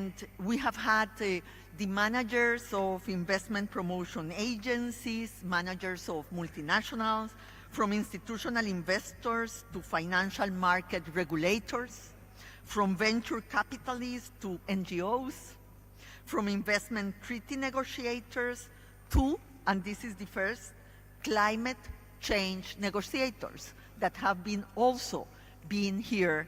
And we have had the managers of investment promotion agencies, managers of multinationals, from institutional investors to financial market regulators, from venture capitalists to NGOs, from investment treaty negotiators to, and this is the first, climate change negotiators that have been also been here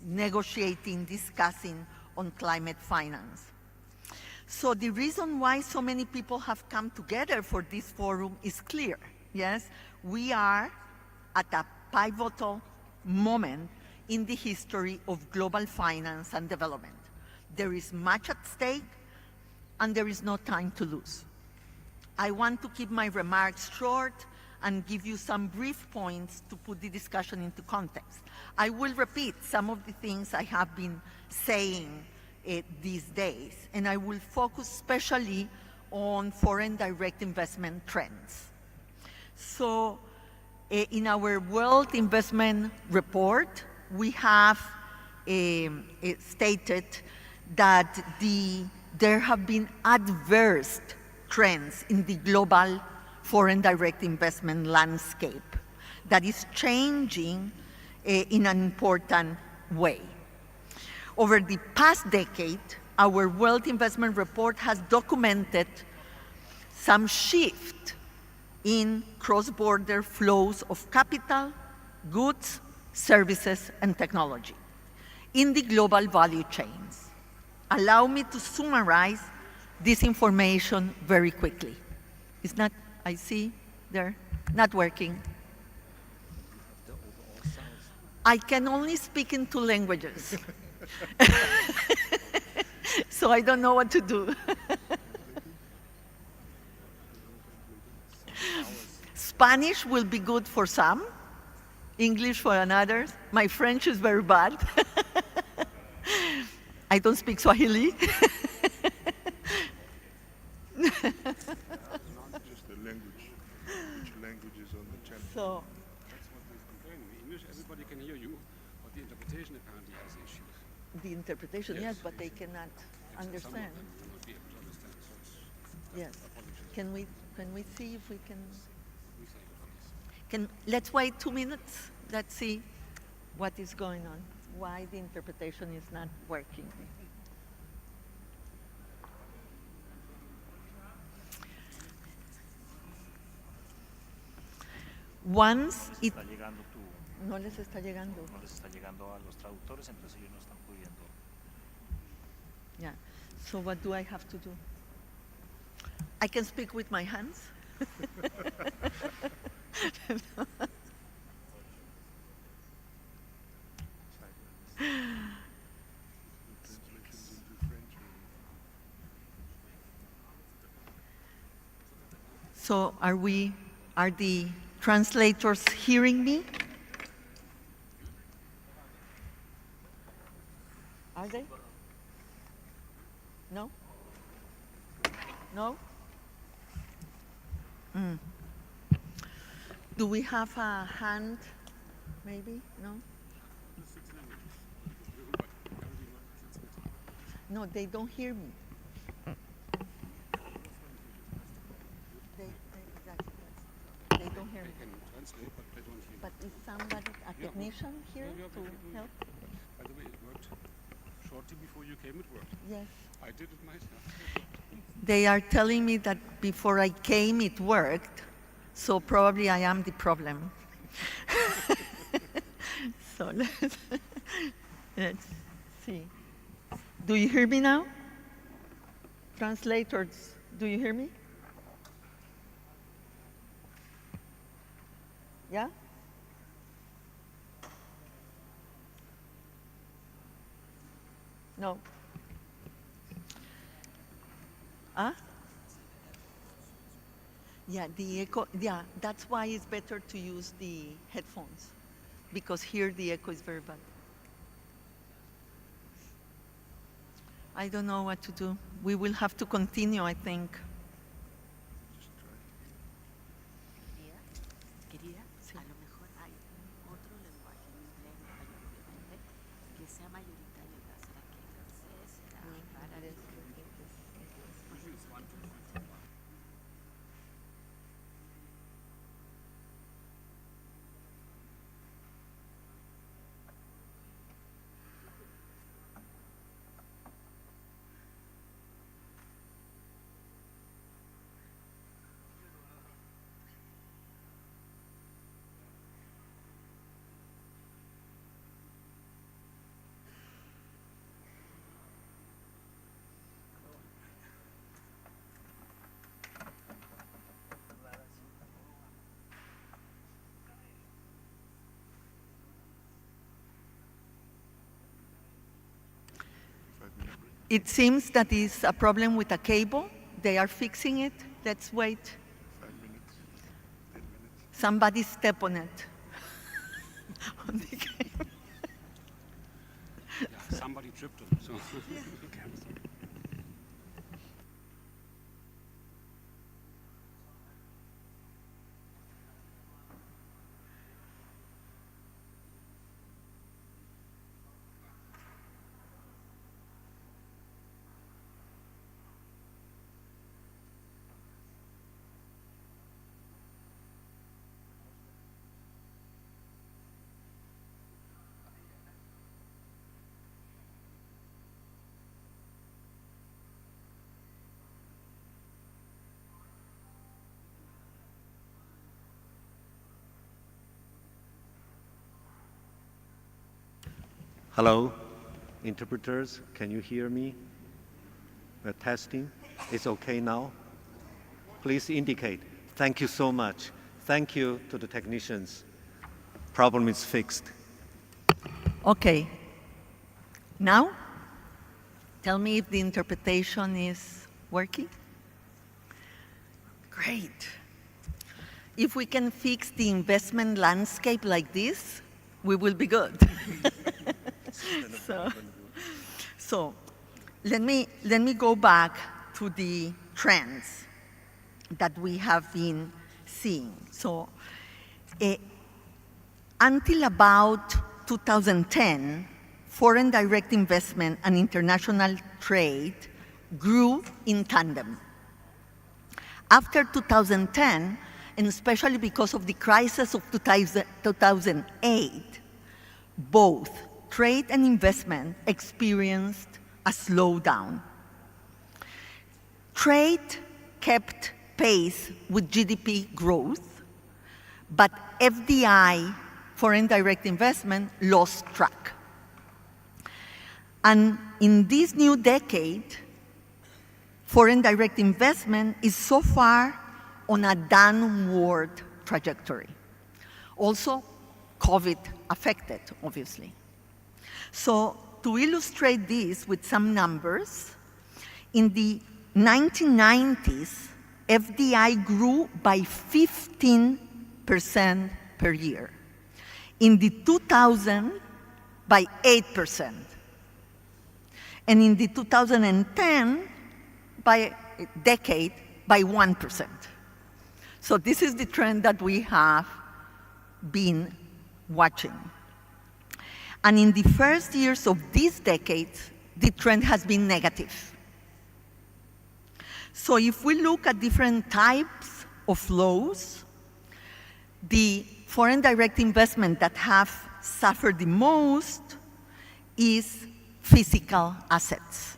negotiating, discussing on climate finance. So the reason why so many people have come together for this forum is clear, yes? We are at a pivotal moment in the history of global finance and development. There is much at stake, and there is no time to lose. I want to keep my remarks short and give you some brief points to put the discussion into context. I will repeat some of the things I have been saying these days, and I will focus especially on foreign direct investment trends. So in our World Investment Report, we have stated that there have been adverse trends in the global foreign direct investment landscape that is changing in an important way. Over the past decade, our World Investment Report has documented some shift in cross-border flows of capital, goods, services, and technology in the global value chains. Allow me to summarize this information very quickly. It's not, I see there, not working. I can only speak in 2 languages. So I don't know what to do. Spanish will be good for some, English for another. My French is very bad. I don't speak Swahili. Just the language. Which language is on the channel? So, That's what we've complained. In English, everybody can hear you, but the interpretation apparently has issues. the interpretation, yes, Yes. but they cannot Some of understand. them will not be able to understand, so it's Yes. apologies. Can we see if we can? We say it, please. Let's wait 2 minutes. Let's see what is going on. Why the interpretation is not working. Once it Está llegando no les está llegando. no les está llegando a los traductores, entonces ellos no están pudiendo. Yeah. So what do I have to do? I can speak with my hands. Translations into French. So are the translators hearing me? Are they? No? No? Do we have a hand, maybe? No? No, they don't hear me. Exactly. They don't hear me. They can translate, but they don't hear. But is somebody, a technician here Yeah, to we can do help? By the way, it worked. Shortly before you came, it worked. Yes. I did it myself. They are telling me that before I came it worked, so probably I am the problem. So let's see. Do you hear me now? Translators, do you hear me? Yeah? No. Huh? Yeah, the echo, yeah, that's why it's better to use the headphones, because here the echo is very bad. I don't know what to do. We will have to continue, I think. Just try. Querida, a lo mejor hay otro lenguaje en inglés que sea mayoritario acá. It seems that is a problem with a cable. They are fixing it. Let's wait. 5 minutes, 10 minutes. Somebody step on it. On the cable. Yeah, somebody tripped on it. So. Hello, interpreters, can you hear me? We're testing. It's okay now? Please indicate. Thank you so much. Thank you to the technicians. Problem is fixed. Okay. Now, tell me if the interpretation is working. Great. If we can fix the investment landscape like this, we will be good. So let me go back to the trends that we have been seeing. So until about 2010, foreign direct investment and international trade grew in tandem. After 2010, and especially because of the crisis of 2008, both trade and investment experienced a slowdown. Trade kept pace with GDP growth, but FDI, foreign direct investment, lost track. And in this new decade, foreign direct investment is so far on a downward trajectory. Also, COVID affected, obviously. So to illustrate this with some numbers, in the 1990s, FDI grew by 15% per year. In the 2000s, by 8%. And in the 2010, by decade, by 1%. So this is the trend that we have been watching. And in the first years of this decade, the trend has been negative. So if we look at different types of flows, the foreign direct investment that have suffered the most is physical assets.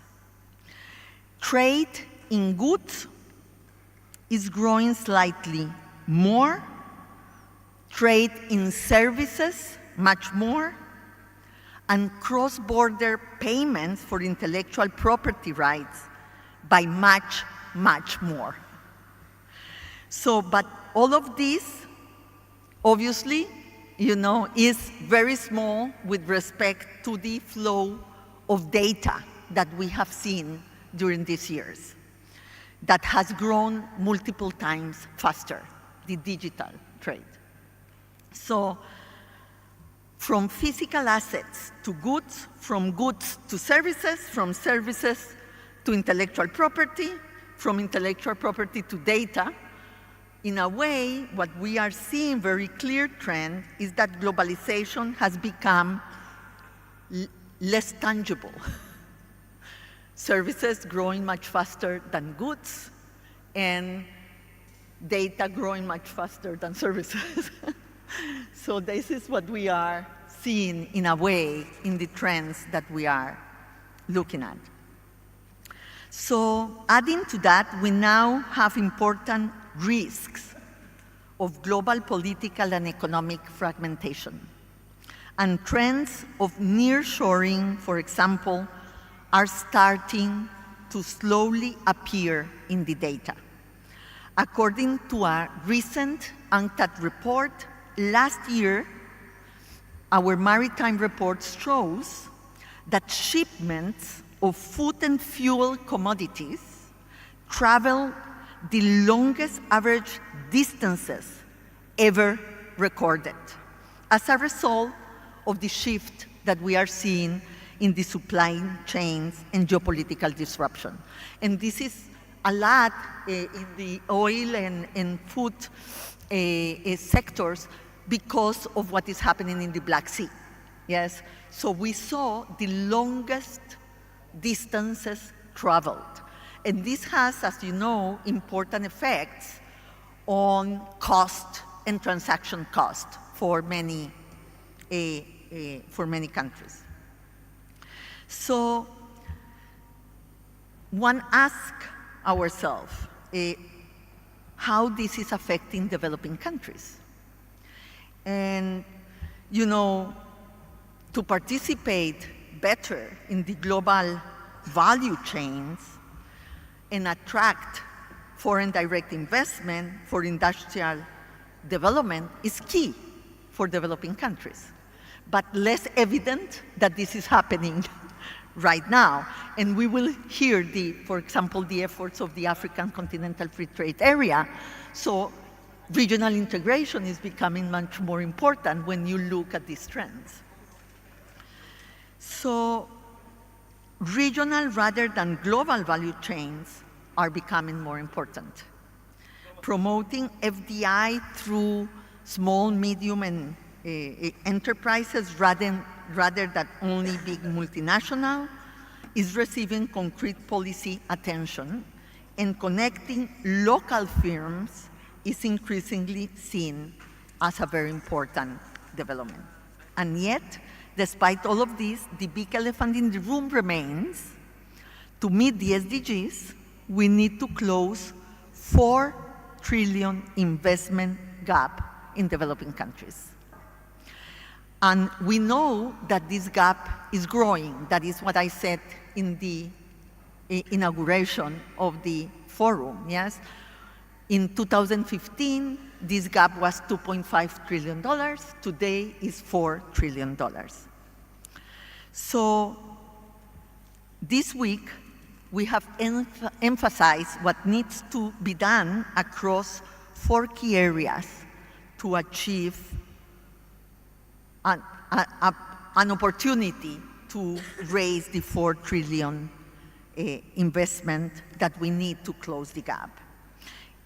Trade in goods is growing slightly more, trade in services much more, and cross-border payments for intellectual property rights by much, much more. So, but all of this, obviously, is very small with respect to the flow of data that we have seen during these years that has grown multiple times faster, the digital trade. So from physical assets to goods, from goods to services, from services to intellectual property, from intellectual property to data, in a way, what we are seeing very clear trend is that globalization has become less tangible. Services growing much faster than goods, and data growing much faster than services. So this is what we are seeing in a way in the trends that we are looking at. So adding to that, we now have important risks of global political and economic fragmentation. And trends of nearshoring, for example, are starting to slowly appear in the data. According to a recent UNCTAD report, last year, our maritime report shows that shipments of food and fuel commodities travel the longest average distances ever recorded as a result of the shift that we are seeing in the supply chains and geopolitical disruption. And this is a lot in the oil and food sectors because of what is happening in the Black Sea. Yes, so we saw the longest distances traveled. And this has, as you know, important effects on cost and transaction cost for many countries. So one asks ourselves how this is affecting developing countries. And, you know, to participate better in the global value chains and attract foreign direct investment for industrial development is key for developing countries, but less evident that this is happening right now. And we will hear, for example, the efforts of the African Continental Free Trade Area. So regional integration is becoming much more important when you look at these trends. So regional rather than global value chains are becoming more important. Promoting FDI through small, medium, and enterprises rather than only big multinational is receiving concrete policy attention, and connecting local firms is increasingly seen as a very important development. And yet, despite all of this, the big elephant in the room remains: to meet the SDGs, we need to close $4 trillion investment gap in developing countries. And we know that this gap is growing. That is what I said in the inauguration of the forum, yes? In 2015, this gap was $2.5 trillion. Today is $4 trillion. So this week, we have emphasized what needs to be done across 4 key areas to achieve an opportunity to raise the $4 trillion investment that we need to close the gap.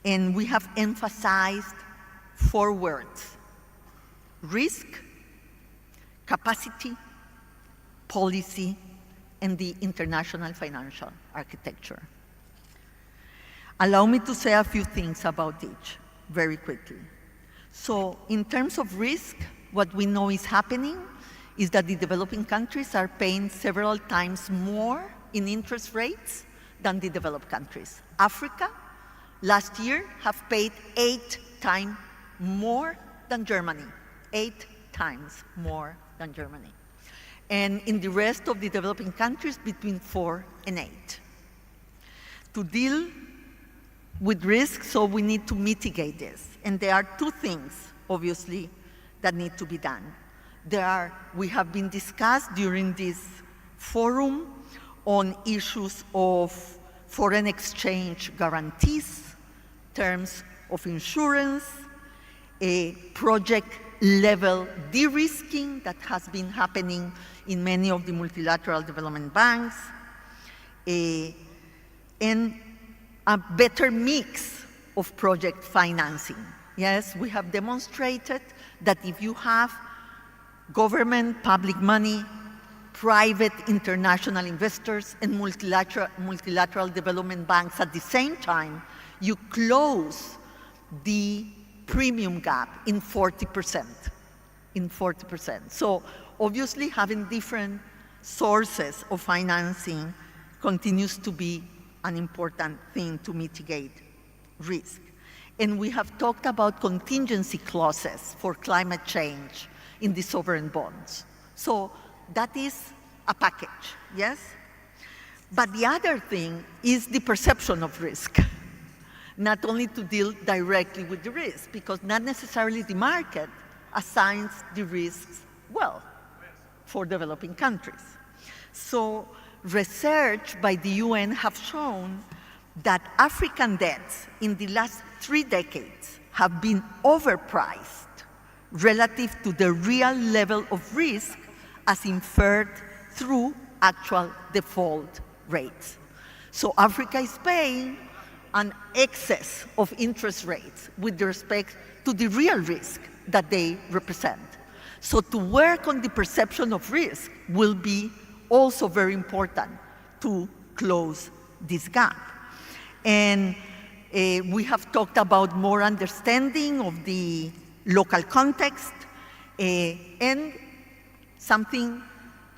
And we have emphasized 4 words: risk, capacity, policy, and the international financial architecture. Allow me to say a few things about each very quickly. So in terms of risk, what we know is happening is that the developing countries are paying several times more in interest rates than the developed countries. Africa, last year, have paid 8 times more than Germany, 8 times more than Germany. And in the rest of the developing countries, between 4 and 8. To deal with risk, so we need to mitigate this. And there are 2 things, obviously, that need to be done. We have been discussed during this forum on issues of foreign exchange guarantees, terms of insurance, a project-level de-risking that has been happening in many of the multilateral development banks, and a better mix of project financing. Yes, we have demonstrated that if you have government, public money, private international investors, and multilateral development banks at the same time, you close the premium gap in 40%. So obviously having different sources of financing continues to be an important thing to mitigate risk. And we have talked about contingency clauses for climate change in the sovereign bonds. So that is a package, yes? But the other thing is the perception of risk. Not only to deal directly with the risk, because not necessarily the market assigns the risks well for developing countries. So research by the UN have shown that African debts in the last 3 decades have been overpriced relative to the real level of risk as inferred through actual default rates. So Africa is paying an excess of interest rates with respect to the real risk that they represent. So to work on the perception of risk will be also very important to close this gap. And we have talked about more understanding of the local context, and something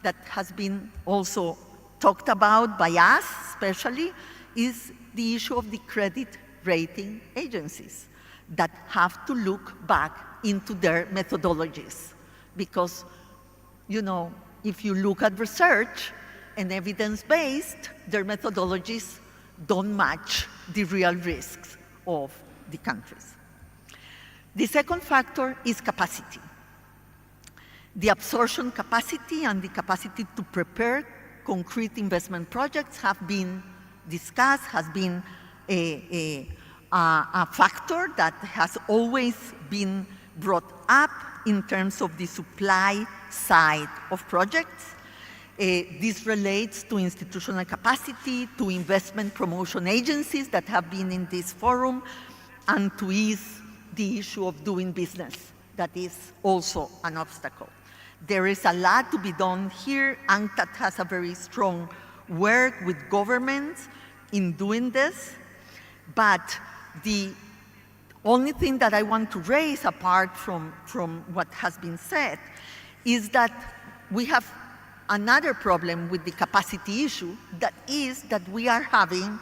that has been also talked about by us especially is the issue of the credit rating agencies that have to look back into their methodologies. Because, you know, if you look at research and evidence-based, their methodologies don't match the real risks of the countries. The second factor is capacity. The absorption capacity and the capacity to prepare concrete investment projects have been discussed, has been a factor that has always been brought up in terms of the supply side of projects. This relates to institutional capacity, to investment promotion agencies that have been in this forum, and to ease the issue of doing business. That is also an obstacle. There is a lot to be done here. UNCTAD has a very strong work with governments in doing this, but the only thing that I want to raise apart from what has been said is that we have another problem with the capacity issue, that is that we are having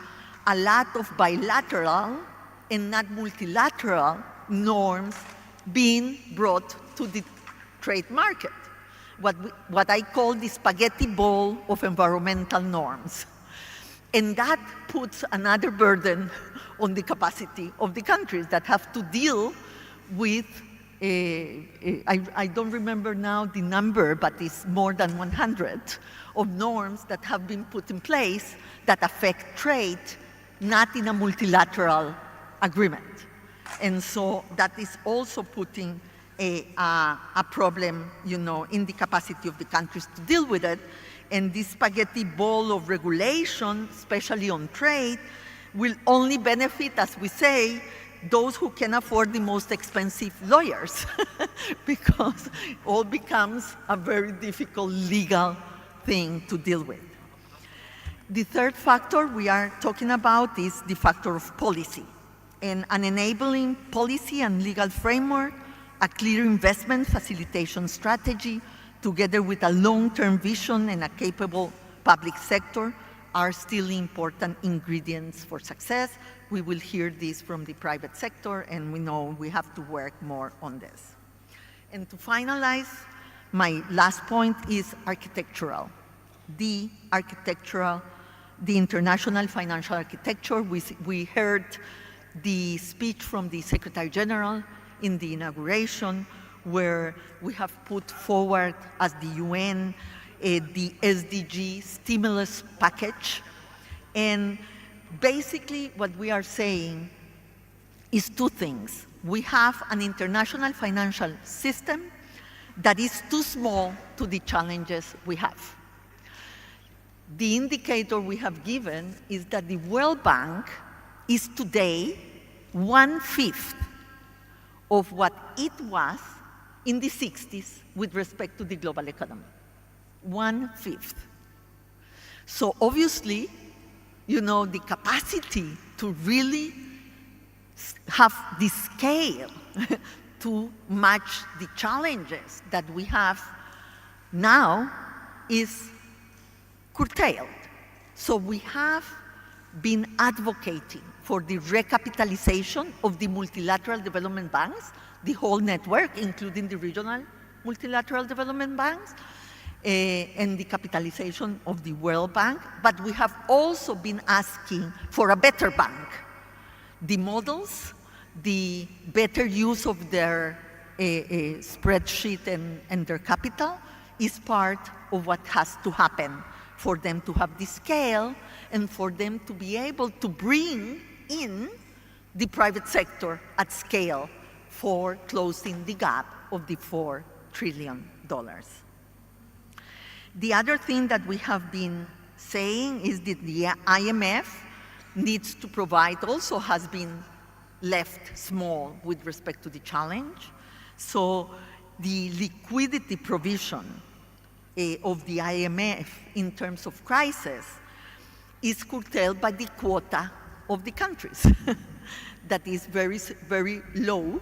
a lot of bilateral and not multilateral norms being brought to the trade market, what I call the spaghetti ball of environmental norms. And that puts another burden on the capacity of the countries that have to deal with, I don't remember now the number, but it's more than 100 of norms that have been put in place that affect trade, not in a multilateral agreement. And so that is also putting a problem, you know, in the capacity of the countries to deal with it. And this spaghetti ball of regulation, especially on trade, will only benefit, as we say, those who can afford the most expensive lawyers, because it all becomes a very difficult legal thing to deal with. The third factor we are talking about is the factor of policy, and an enabling policy and legal framework, a clear investment facilitation strategy, together with a long-term vision and a capable public sector, are still important ingredients for success. We will hear this from the private sector, and we know we have to work more on this. And to finalize, my last point is architectural. The international financial architecture. We heard the speech from the Secretary General in the inauguration, where we have put forward as the UN the SDG stimulus package. And basically what we are saying is two things. We have an international financial system that is too small to the challenges we have. The indicator we have given is that the World Bank is today 1/5 of what it was in the 60s with respect to the global economy. 1/5. So obviously, you know, the capacity to really have the scale to match the challenges that we have now is curtailed. So we have been advocating for the recapitalization of the multilateral development banks, the whole network, including the regional multilateral development banks, and the capitalization of the World Bank. But we have also been asking for a better bank. The models, the better use of their spreadsheet and their capital is part of what has to happen for them to have the scale and for them to be able to bring in the private sector at scale for closing the gap of the $4 trillion. The other thing that we have been saying is that the IMF needs to provide, also has been left small with respect to the challenge. So the liquidity provision of the IMF in terms of crisis is curtailed by the quota of the countries that is very, very low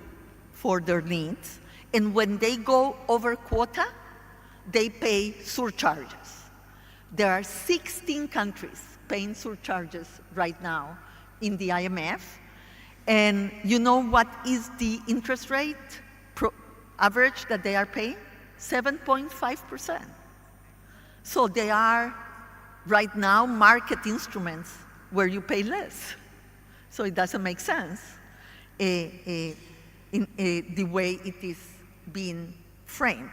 for their needs. And when they go over quota, they pay surcharges. There are 16 countries paying surcharges right now in the IMF. And you know what is the interest rate average that they are paying? 7.5%. So they are right now market instruments where you pay less. So it doesn't make sense in the way it is being framed.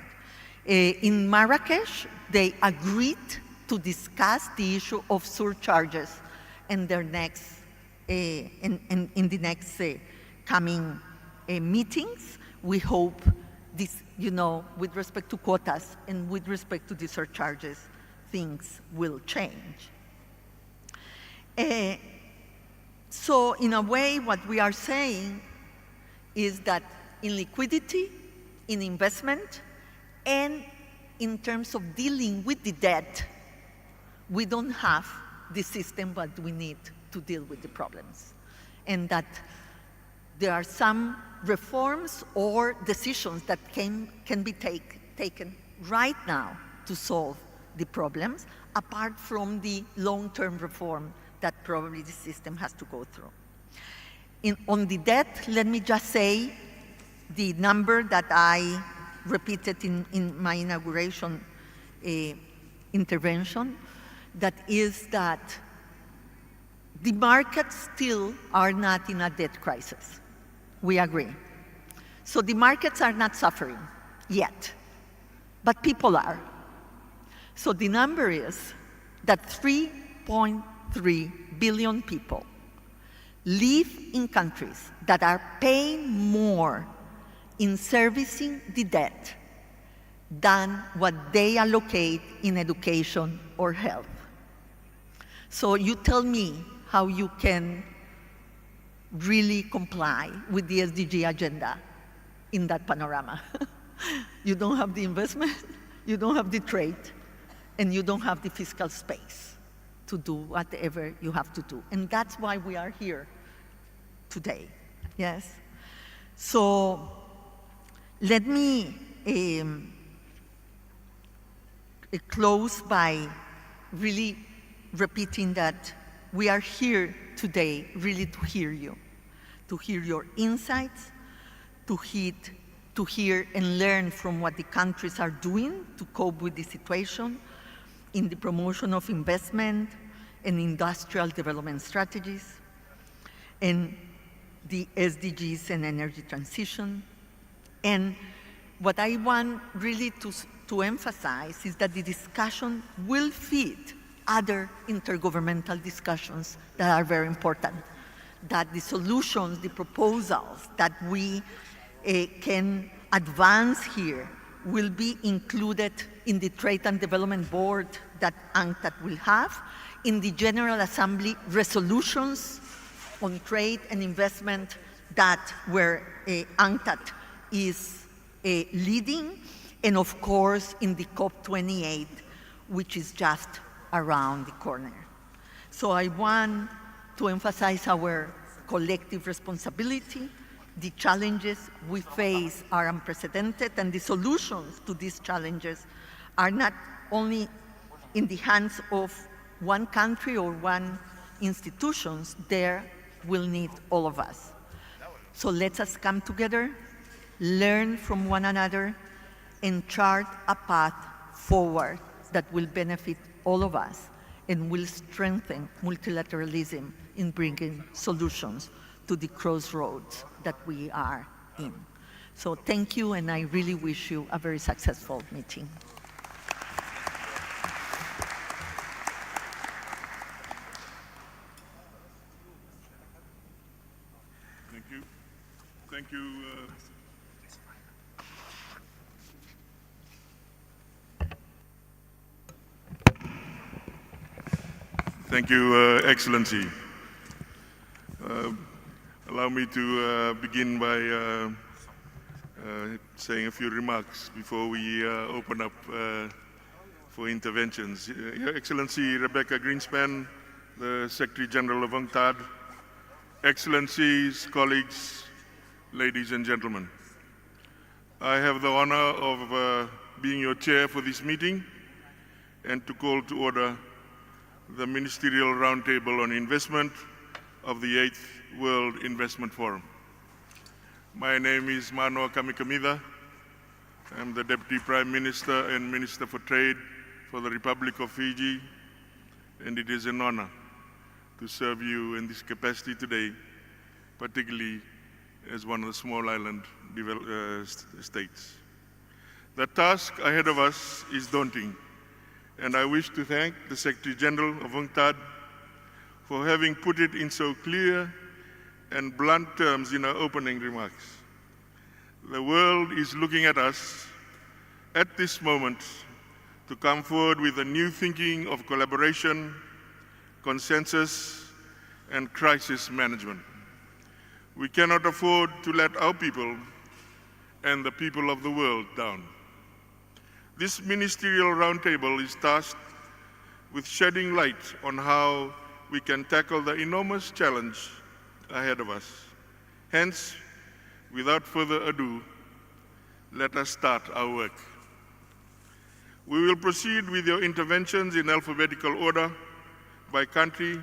In Marrakesh, they agreed to discuss the issue of surcharges in their next, in the next coming meetings. We hope this, you know, with respect to quotas and with respect to the surcharges, things will change. So in a way, what we are saying is that in liquidity, in investment, and in terms of dealing with the debt, we don't have the system that we need to deal with the problems. And that there are some reforms or decisions that can be taken right now to solve the problems, apart from the long-term reform that probably the system has to go through. On the debt, let me just say the number that I repeated in my inauguration intervention, that is that the markets still are not in a debt crisis. We agree. So the markets are not suffering yet, but people are. So the number is that 3.3 billion people live in countries that are paying more in servicing the debt than what they allocate in education or health. So you tell me how you can really comply with the SDG agenda in that panorama. You don't have the investment, you don't have the trade, and you don't have the fiscal space to do whatever you have to do. And that's why we are here today, yes? So let me close by really repeating that we are here today really to hear you, to hear your insights, to hear and learn from what the countries are doing to cope with the situation in the promotion of investment and industrial development strategies, and the SDGs and energy transition. And what I want really to emphasize is that the discussion will feed other intergovernmental discussions that are very important, that the solutions, the proposals that we can advance here will be included in the Trade and Development Board that UNCTAD will have, in the General Assembly resolutions on trade and investment that where UNCTAD is leading, and of course in the COP28, which is just around the corner. So I want to emphasize our collective responsibility. The challenges we face are unprecedented, and the solutions to these challenges are not only in the hands of one country or one institutions. There will need all of us. So let us come together, learn from one another, and chart a path forward that will benefit all of us and will strengthen multilateralism in bringing solutions to the crossroads that we are in. So thank you, and I really wish you a very successful meeting. Thank you. Thank you, Excellency. Allow me to begin by saying a few remarks before we open up for interventions. Your Excellency Rebecca Greenspan, the Secretary General of UNCTAD, Excellencies, colleagues, ladies and gentlemen. I have the honor of being your chair for this meeting and to call to order the Ministerial Roundtable on Investment of the 8th World Investment Forum. My name is Manoa Kamikamida. I'm the Deputy Prime Minister and Minister for Trade for the Republic of Fiji, and it is an honor to serve you in this capacity today, particularly as one of the small island states. The task ahead of us is daunting, and I wish to thank the Secretary General of UNCTAD for having put it in so clear and blunt terms in our opening remarks. The world is looking at us at this moment to come forward with a new thinking of collaboration, consensus, and crisis management. We cannot afford to let our people and the people of the world down. This Ministerial Roundtable is tasked with shedding light on how we can tackle the enormous challenge ahead of us. Hence, without further ado, let us start our work. We will proceed with your interventions in alphabetical order by country.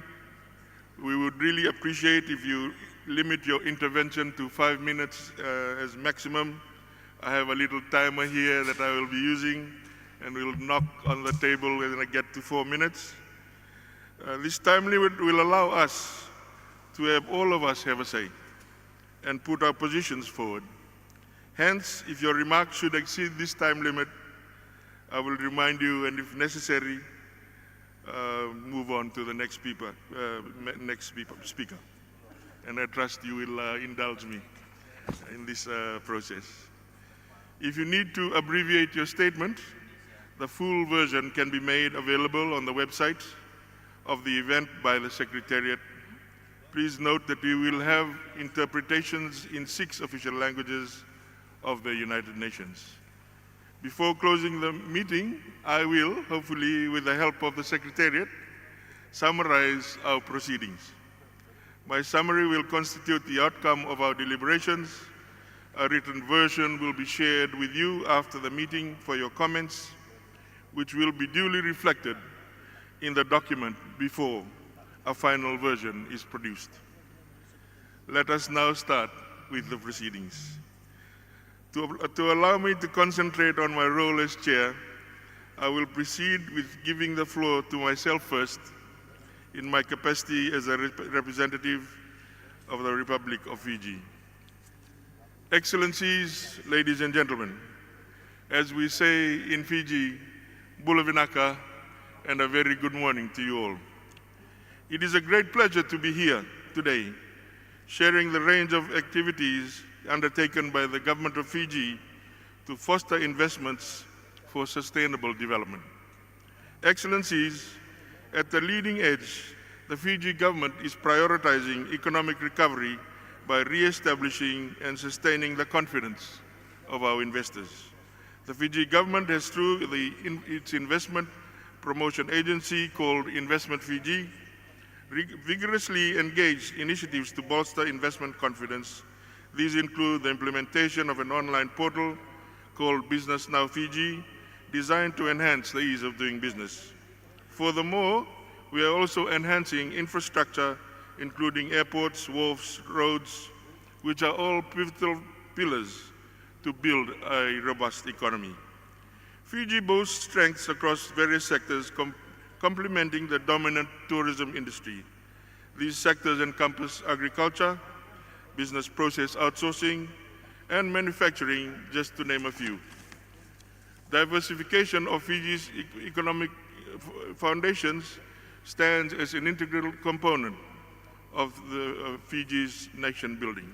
We would really appreciate if you limit your intervention to 5 minutes as maximum. I have a little timer here that I will be using, and we'll knock on the table when I get to 4 minutes. This time limit will allow us to have all of us have a say and put our positions forward. Hence, if your remarks should exceed this time limit, I will remind you, and if necessary, move on to the next speaker. And I trust you will indulge me in this process. If you need to abbreviate your statement, the full version can be made available on the website of the event by the Secretariat. Please note that we will have interpretations in 6 official languages of the United Nations. Before closing the meeting, I will, hopefully with the help of the Secretariat, summarize our proceedings. My summary will constitute the outcome of our deliberations. A written version will be shared with you after the meeting for your comments, which will be duly reflected in the document before a final version is produced. Let us now start with the proceedings. To allow me to concentrate on my role as chair, I will proceed with giving the floor to myself first in my capacity as a representative of the Republic of Fiji. Excellencies, ladies and gentlemen, as we say in Fiji, Bula Vinaka, and a very good morning to you all. It is a great pleasure to be here today, sharing the range of activities undertaken by the Government of Fiji to foster investments for sustainable development. Excellencies, at the leading edge, the Fiji government is prioritizing economic recovery by re-establishing and sustaining the confidence of our investors. The Fiji government has, through its investment promotion agency called Investment Fiji, vigorously engaged initiatives to bolster investment confidence. These include the implementation of an online portal called Business Now Fiji, designed to enhance the ease of doing business. Furthermore, we are also enhancing infrastructure, including airports, wharves, roads, which are all pivotal pillars to build a robust economy. Fiji boasts strengths across various sectors, complementing the dominant tourism industry. These sectors encompass agriculture, business process outsourcing, and manufacturing, just to name a few. Diversification of Fiji's economic foundations stands as an integral component of Fiji's nation building.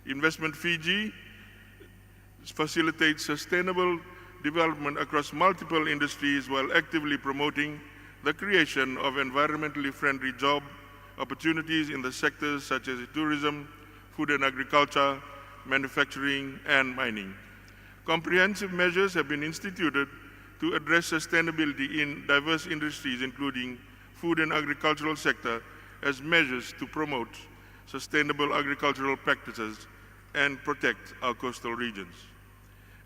Investment Fiji facilitates sustainable development across multiple industries while actively promoting the creation of environmentally friendly job opportunities in the sectors such as tourism, food and agriculture, manufacturing, and mining. Comprehensive measures have been instituted to address sustainability in diverse industries, including food and agricultural sector, as measures to promote sustainable agricultural practices and protect our coastal regions.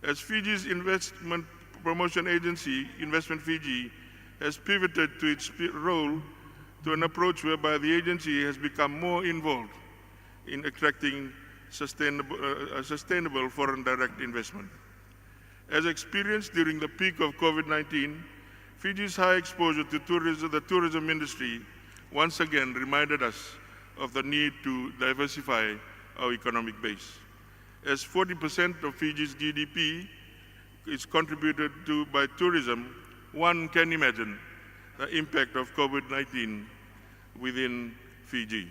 As Fiji's investment promotion agency, Investment Fiji, has pivoted to its role to an approach whereby the agency has become more involved in attracting sustainable foreign direct investment. As experienced during the peak of COVID-19, Fiji's high exposure to the tourism industry once again reminded us of the need to diversify our economic base. As 40% of Fiji's GDP is contributed to by tourism, one can imagine the impact of COVID-19 within Fiji.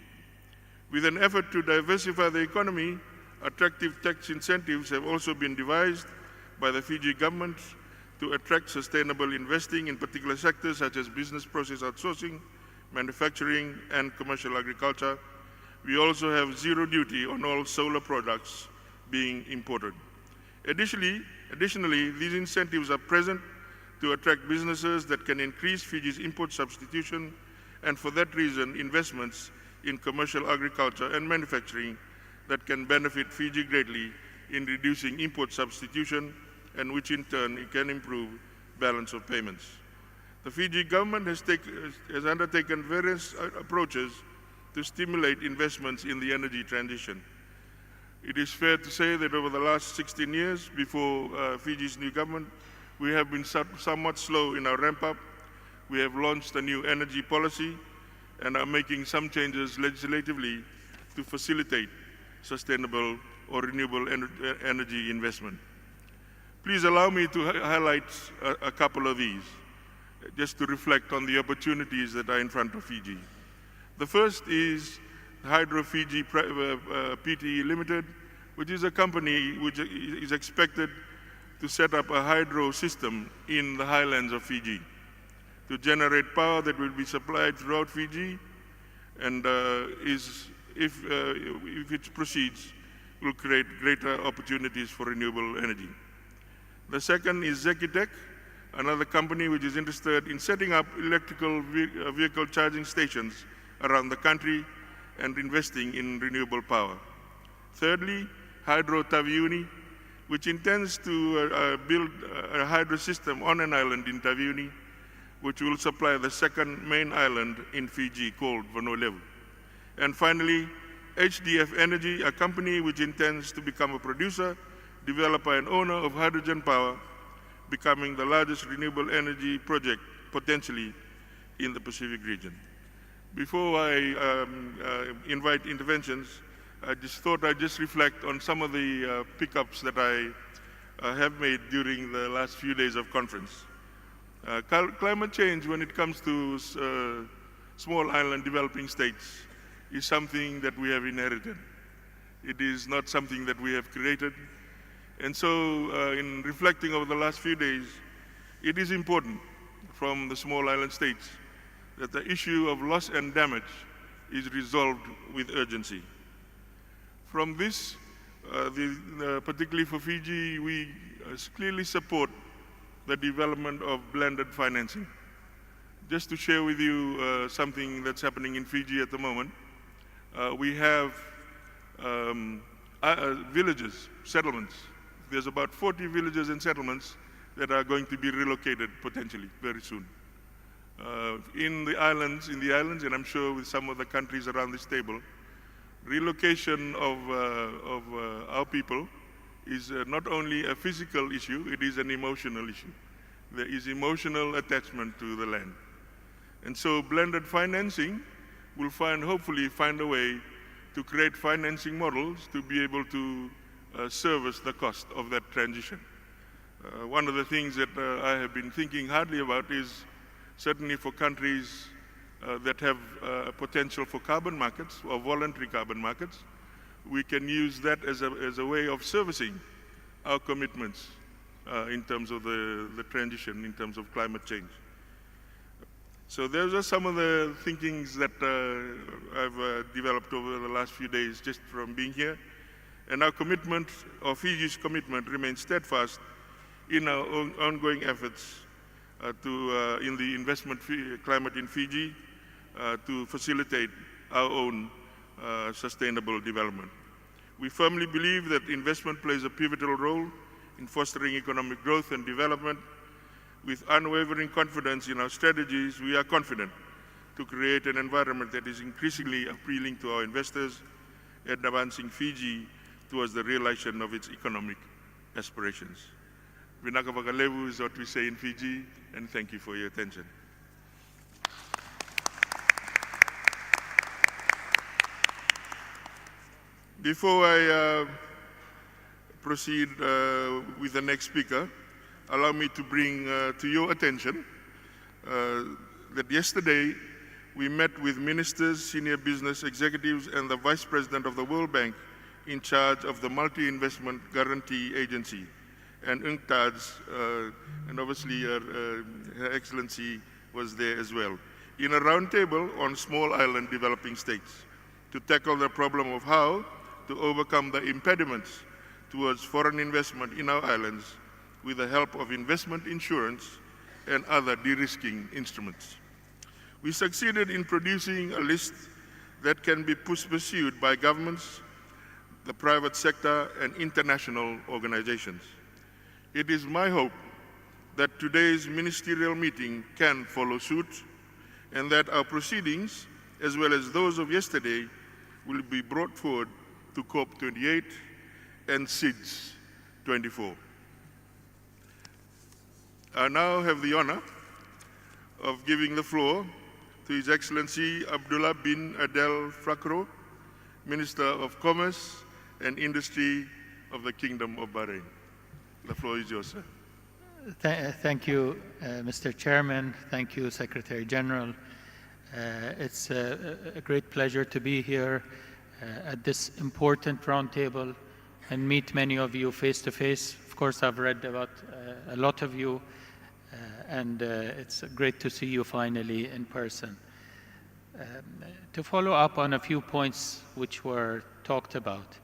With an effort to diversify the economy, attractive tax incentives have also been devised by the Fiji government to attract sustainable investing in particular sectors such as business process outsourcing, manufacturing, and commercial agriculture. We also have zero duty on all solar products being imported. Additionally, these incentives are present to attract businesses that can increase Fiji's import substitution, and for that reason, investments in commercial agriculture and manufacturing that can benefit Fiji greatly in reducing import substitution, and which in turn can improve balance of payments. The Fiji government has undertaken various approaches to stimulate investments in the energy transition. It is fair to say that over the last 16 years before Fiji's new government, we have been somewhat slow in our ramp up. We have launched a new energy policy and are making some changes legislatively to facilitate sustainable or renewable energy investment. Please allow me to highlight a couple of these, just to reflect on the opportunities that are in front of Fiji. The first is Hydro Fiji Pte Limited, which is a company which is expected to set up a hydro system in the highlands of Fiji to generate power that will be supplied throughout Fiji, and if it proceeds, will create greater opportunities for renewable energy. The second is Zekitech, another company which is interested in setting up electrical vehicle charging stations around the country and investing in renewable power. Thirdly, Hydro Taviuni, which intends to build a hydro system on an island in Taviuni, which will supply the second main island in Fiji called Vanuatu. And finally, HDF Energy, a company which intends to become a producer, developer and owner of hydrogen power, becoming the largest renewable energy project potentially in the Pacific region. Before I invite interventions, I just thought I'd just reflect on some of the pickups that I have made during the last few days of conference. Climate change, when it comes to small island developing states, is something that we have inherited. It is not something that we have created. And so in reflecting over the last few days, it is important from the small island states that the issue of loss and damage is resolved with urgency. From this, particularly for Fiji, we clearly support the development of blended financing. Just to share with you something that's happening in Fiji at the moment, we have villages, settlements. There's about 40 villages and settlements that are going to be relocated potentially very soon. In the islands, and I'm sure with some of the countries around this table, relocation of our people is not only a physical issue, it is an emotional issue. There is emotional attachment to the land. And so blended financing will hopefully find a way to create financing models to be able to service the cost of that transition. One of the things that I have been thinking hardly about is certainly for countries that have potential for carbon markets or voluntary carbon markets, we can use that as a way of servicing our commitments in terms of the transition, in terms of climate change. So those are some of the thinkings that I've developed over the last few days just from being here. And our commitment, or Fiji's commitment, remains steadfast in our ongoing efforts in the investment climate in Fiji to facilitate our own sustainable development. We firmly believe that investment plays a pivotal role in fostering economic growth and development. With unwavering confidence in our strategies, we are confident to create an environment that is increasingly appealing to our investors and advancing Fiji towards the realization of its economic aspirations. Vinaka Vakalevu is what we say in Fiji, and thank you for your attention. Before I proceed with the next speaker, allow me to bring to your attention that yesterday we met with ministers, senior business executives, and the Vice President of the World Bank in charge of the Multi-Investment Guarantee Agency, and UNCTAD's, and obviously Her Excellency was there as well, in a roundtable on small island developing states to tackle the problem of how to overcome the impediments towards foreign investment in our islands with the help of investment insurance and other de-risking instruments. We succeeded in producing a list that can be pursued by governments, the private sector, and international organizations. It is my hope that today's ministerial meeting can follow suit, and that our proceedings, as well as those of yesterday, will be brought forward to COP28 and SIDS 24. I now have the honor of giving the floor to His Excellency Abdullah bin Adel Fakro, Minister of Commerce and Industry of the Kingdom of Bahrain. The floor is yours, sir. Thank you, Mr. Chairman. Thank you, Secretary General. It's a great pleasure to be here at this important roundtable and meet many of you face to face. Of course, I've read about a lot of you, and it's great to see you finally in person. To follow up on a few points which were talked about,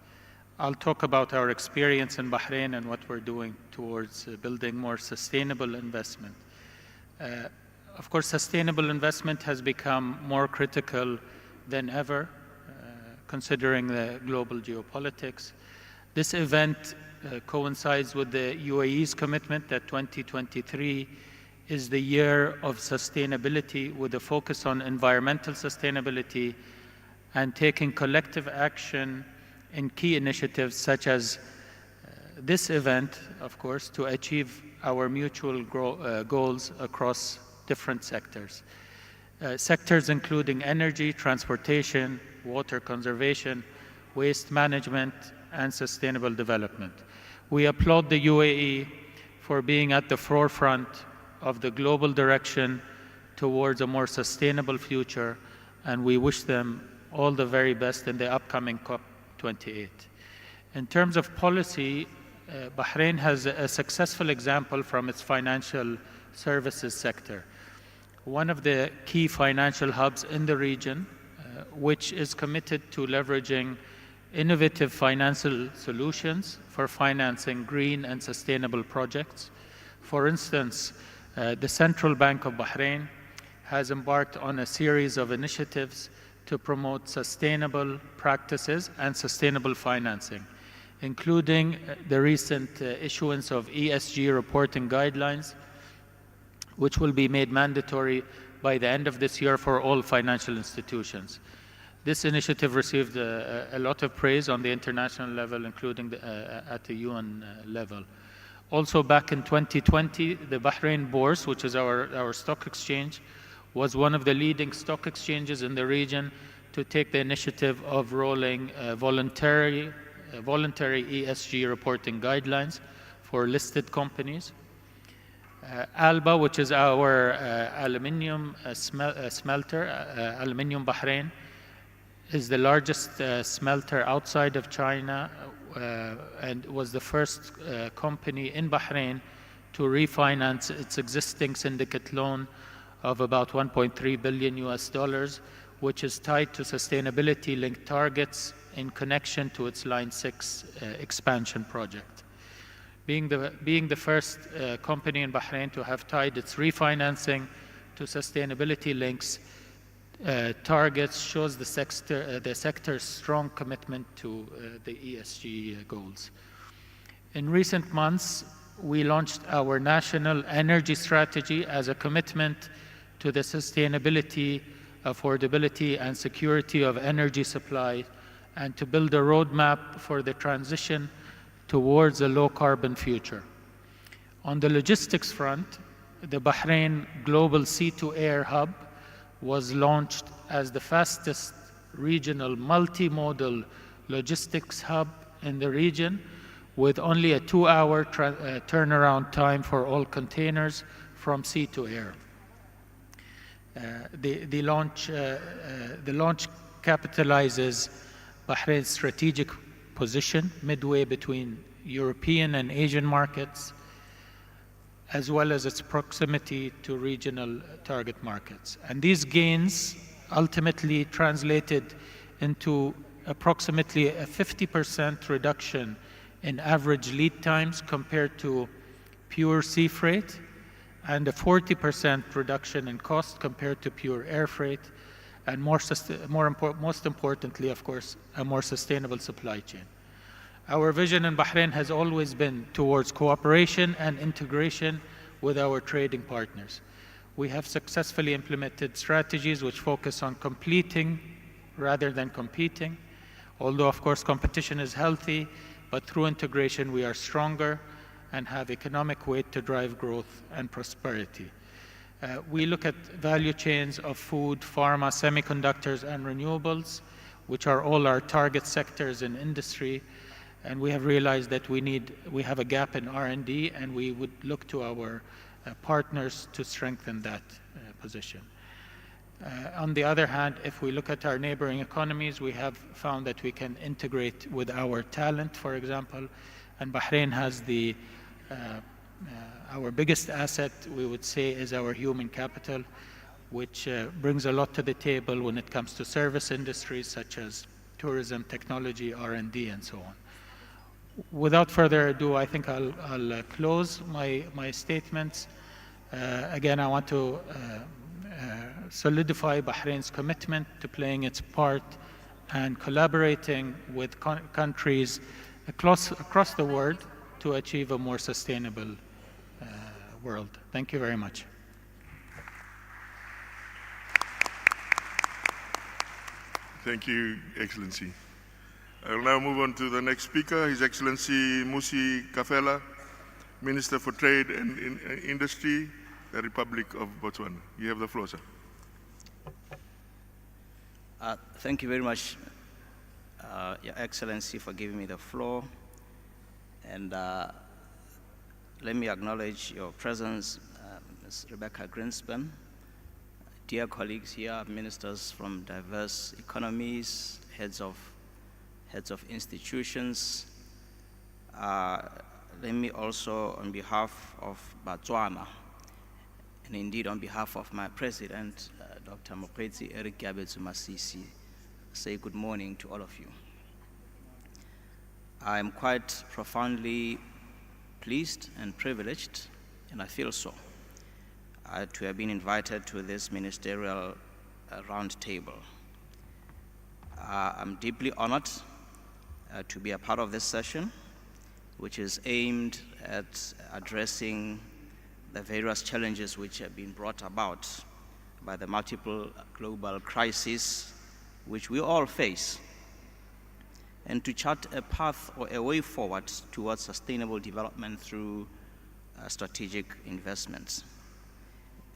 I'll talk about our experience in Bahrain and what we're doing towards building more sustainable investment. Of course, sustainable investment has become more critical than ever, considering the global geopolitics. This event coincides with the UAE's commitment that 2023 is the year of sustainability, with a focus on environmental sustainability and taking collective action in key initiatives such as this event, of course, to achieve our mutual goals across different sectors. Sectors including energy, transportation, water conservation, waste management, and sustainable development. We applaud the UAE for being at the forefront of the global direction towards a more sustainable future, and we wish them all the very best in the upcoming COP28. In terms of policy, Bahrain has a successful example from its financial services sector, one of the key financial hubs in the region, which is committed to leveraging innovative financial solutions for financing green and sustainable projects. For instance, the Central Bank of Bahrain has embarked on a series of initiatives to promote sustainable practices and sustainable financing, including the recent issuance of ESG reporting guidelines, which will be made mandatory by the end of this year for all financial institutions. This initiative received a lot of praise on the international level, including at the UN level. Also, back in 2020, the Bahrain Bourse, which is our stock exchange, was one of the leading stock exchanges in the region to take the initiative of rolling voluntary ESG reporting guidelines for listed companies. Alba, which is our aluminium smelter, Aluminium Bahrain, is the largest smelter outside of China and was the first company in Bahrain to refinance its existing syndicate loan of about 1.3 billion US dollars, which is tied to sustainability-linked targets in connection to its Line 6 expansion project. Being the first company in Bahrain to have tied its refinancing to sustainability links targets shows the sector's strong commitment to the ESG goals. In recent months, we launched our national energy strategy as a commitment to the sustainability, affordability, and security of energy supply, and to build a roadmap for the transition towards a low-carbon future. On the logistics front, the Bahrain Global Sea-to-Air Hub was launched as the fastest regional multimodal logistics hub in the region, with only a 2-hour turnaround time for all containers from sea to air. The launch capitalizes Bahrain's strategic position midway between European and Asian markets, as well as its proximity to regional target markets. And these gains ultimately translated into approximately a 50% reduction in average lead times compared to pure sea freight, and a 40% reduction in cost compared to pure air freight, and most importantly, of course, a more sustainable supply chain. Our vision in Bahrain has always been towards cooperation and integration with our trading partners. We have successfully implemented strategies which focus on completing rather than competing, although of course competition is healthy, but through integration we are stronger and have economic weight to drive growth and prosperity. We look at value chains of food, pharma, semiconductors, and renewables, which are all our target sectors in industry, and we have realized that we have a gap in R&D, and we would look to our partners to strengthen that position. On the other hand, if we look at our neighboring economies, we have found that we can integrate with our talent, for example, and Bahrain has our biggest asset, we would say, is our human capital, which brings a lot to the table when it comes to service industries such as tourism, technology, R&D, and so on. Without further ado, I think I'll close my statements. Again, I want to solidify Bahrain's commitment to playing its part and collaborating with countries across the world to achieve a more sustainable world. Thank you very much. Thank you, Excellency. I will now move on to the next speaker, His Excellency Musi Kafela, Minister for Trade and Industry, the Republic of Botswana. You have the floor, sir. Thank you very much, Your Excellency, for giving me the floor. And let me acknowledge your presence, Ms. Rebecca Greenspan, dear colleagues here, ministers from diverse economies, heads of institutions. Let me also, on behalf of Botswana, and indeed on behalf of my president, Dr. Mokgweetsi Eric Gyabetsu Masisi, say good morning to all of you. I am quite profoundly pleased and privileged, and I feel so, to have been invited to this ministerial roundtable. I'm deeply honored to be a part of this session, which is aimed at addressing the various challenges which have been brought about by the multiple global crises which we all face, and to chart a path or a way forward towards sustainable development through strategic investments.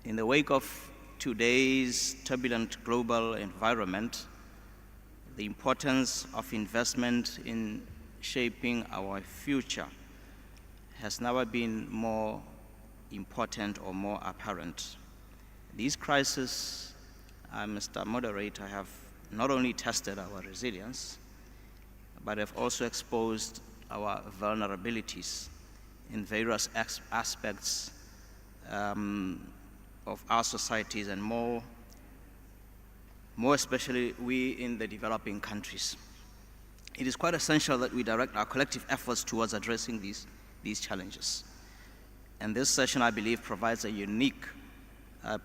In the wake of today's turbulent global environment, the importance of investment in shaping our future has never been more important or more apparent. These crises, Mr. Moderator, have not only tested our resilience, but have also exposed our vulnerabilities in various aspects of our societies, and more especially we in the developing countries. It is quite essential that we direct our collective efforts towards addressing these challenges. And this session, I believe, provides a unique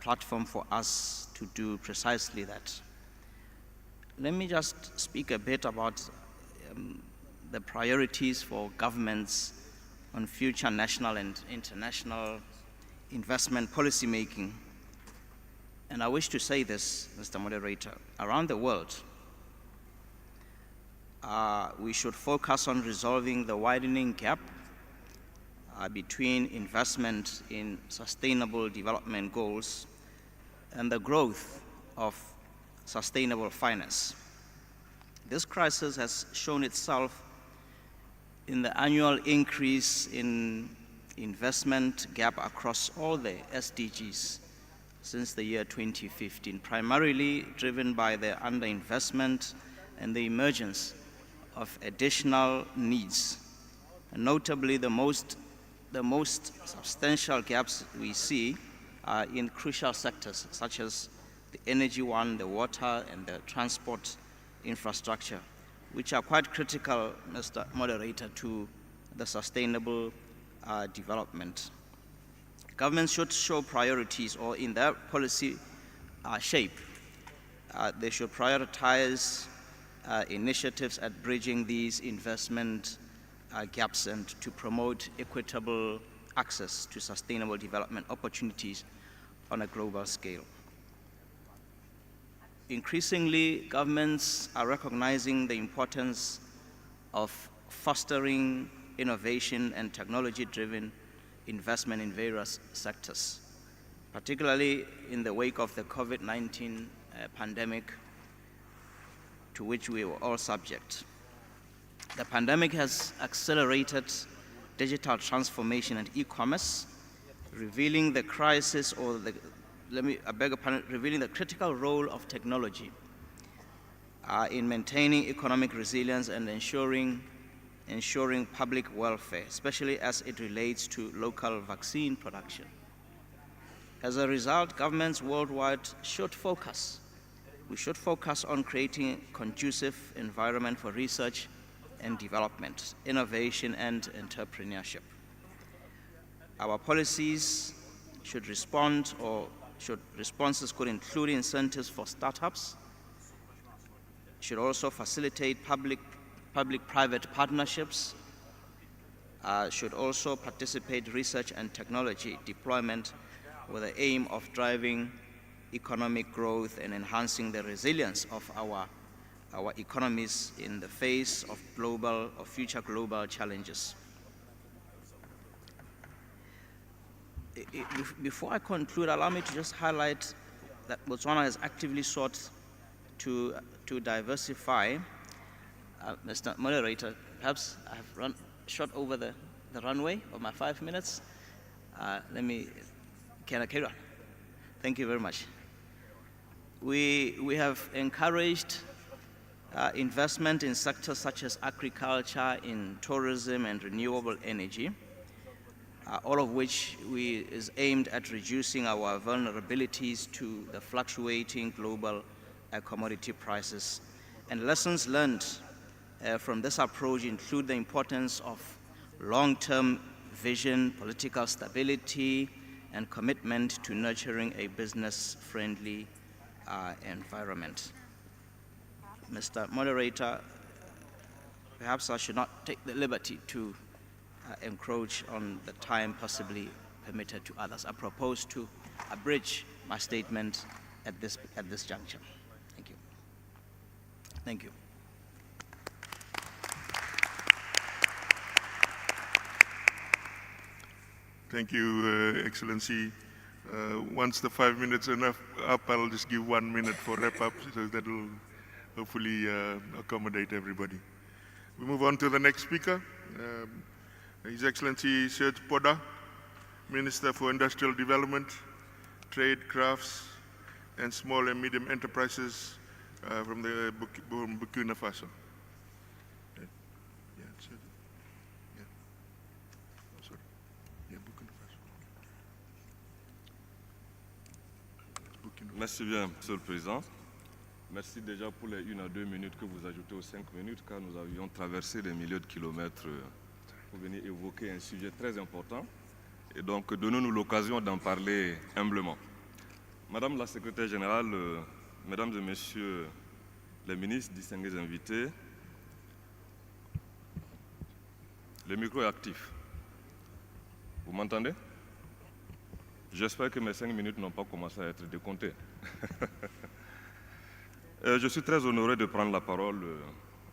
platform for us to do precisely that. Let me just speak a bit about the priorities for governments on future national and international investment policy making. And I wish to say this, Mr. Moderator, around the world, we should focus on resolving the widening gap between investment in sustainable development goals and the growth of sustainable finance. This crisis has shown itself in the annual increase in investment gap across all the SDGs since the year 2015, primarily driven by the underinvestment and the emergence of additional needs. And notably, the most substantial gaps we see are in crucial sectors such as the energy one, the water, and the transport infrastructure, which are quite critical, Mr. Moderator, to the sustainable development. Governments should show priorities, or in their policy shape, they should prioritize initiatives at bridging these investment gaps and to promote equitable access to sustainable development opportunities on a global scale. Increasingly, governments are recognizing the importance of fostering innovation and technology-driven investment in various sectors, particularly in the wake of the COVID-19 pandemic to which we were all subject. The pandemic has accelerated digital transformation and e-commerce, revealing the crisis, or revealing the critical role of technology in maintaining economic resilience and ensuring public welfare, especially as it relates to local vaccine production. As a result, governments worldwide should focus on creating a conducive environment for research and development, innovation, and entrepreneurship. Our policies responses could include incentives for startups, should also facilitate public-private partnerships, should also participate research and technology deployment with the aim of driving economic growth and enhancing the resilience of our economies in the face of future global challenges. Before I conclude, allow me to just highlight that Botswana has actively sought to diversify. Mr. Moderator, perhaps I have shot over the runway of my 5 minutes. Can I carry on? Thank you very much. We have encouraged investment in sectors such as agriculture, in tourism, and renewable energy, all of which is aimed at reducing our vulnerabilities to the fluctuating global commodity prices. And lessons learned from this approach include the importance of long-term vision, political stability, and commitment to nurturing a business-friendly environment. Mr. Moderator, perhaps I should not take the liberty to encroach on the time possibly permitted to others. I propose to abridge my statement at this juncture. Thank you. Thank you. Thank you, Excellency. Once the 5 minutes are up, I'll just give 1 minute for wrap-up, so that will hopefully accommodate everybody. We move on to the next speaker. His Excellency Serge Poda, Minister for Industrial Development, Trade, Crafts, and Small and Medium Enterprises, from the Burkina Faso. Yeah, sorry. Yeah. Oh, sorry. Yeah, Burkina Faso. Burkina Faso. Merci bien, Monsieur le Président. Merci déjà pour les 1 à 2 minutes que vous ajoutez aux 5 minutes, car nous avions traversé des milliers de kilomètres pour venir évoquer un sujet très important. Et donc, donnons-nous l'occasion d'en parler humblement. Madame la Secrétaire Générale, Mesdames et Messieurs les ministres, distingués invités, le micro est actif. Vous m'entendez? J'espère que mes 5 minutes n'ont pas commencé à être décomptées. Je suis très honoré de prendre la parole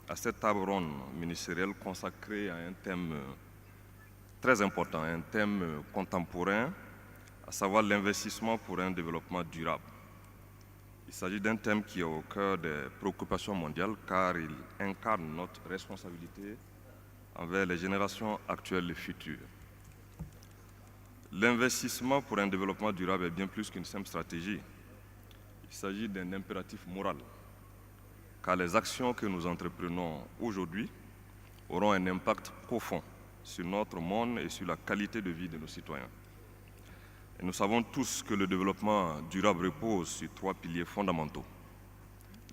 à cette table ronde ministérielle consacrée à un thème très important, un thème contemporain, à savoir l'investissement pour un développement durable. Il s'agit d'un thème qui est au cœur des préoccupations mondiales car il incarne notre responsabilité envers les générations actuelles et futures. L'investissement pour un développement durable est bien plus qu'une simple stratégie. Il s'agit d'un impératif moral, car les actions que nous entreprenons aujourd'hui auront un impact profond sur notre monde et sur la qualité de vie de nos citoyens. Et nous savons tous que le développement durable repose sur 3 piliers fondamentaux: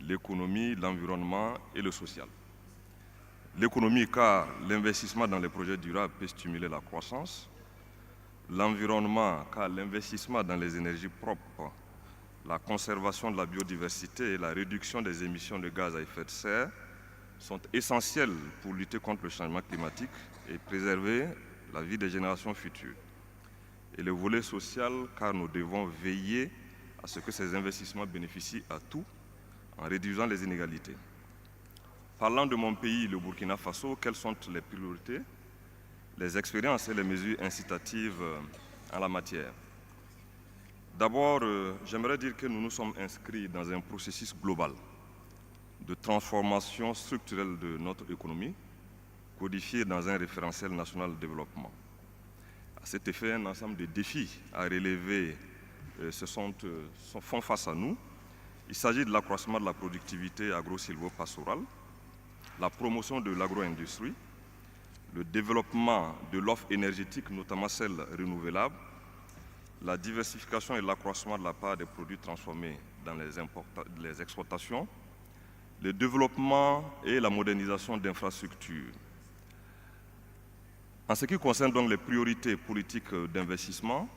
l'économie, l'environnement et le social. L'économie, car l'investissement dans les projets durables peut stimuler la croissance. L'environnement, car l'investissement dans les énergies propres, la conservation de la biodiversité et la réduction des émissions de gaz à effet de serre sont essentiels pour lutter contre le changement climatique et préserver la vie des générations futures. Et le volet social, car nous devons veiller à ce que ces investissements bénéficient à tous en réduisant les inégalités. Parlant de mon pays, le Burkina Faso, quelles sont les priorités, les expériences et les mesures incitatives en la matière? D'abord, j'aimerais dire que nous nous sommes inscrits dans un processus global de transformation structurelle de notre économie, codifié dans un référentiel national de développement. À cet effet, un ensemble de défis à relever font face à nous. Il s'agit de l'accroissement de la productivité agro-silvo-pastorale, la promotion de l'agro-industrie, le développement de l'offre énergétique, notamment celle renouvelable, la diversification et l'accroissement de la part des produits transformés dans les exportations, le développement et la modernisation d'infrastructures. En ce qui concerne donc les priorités politiques d'investissement,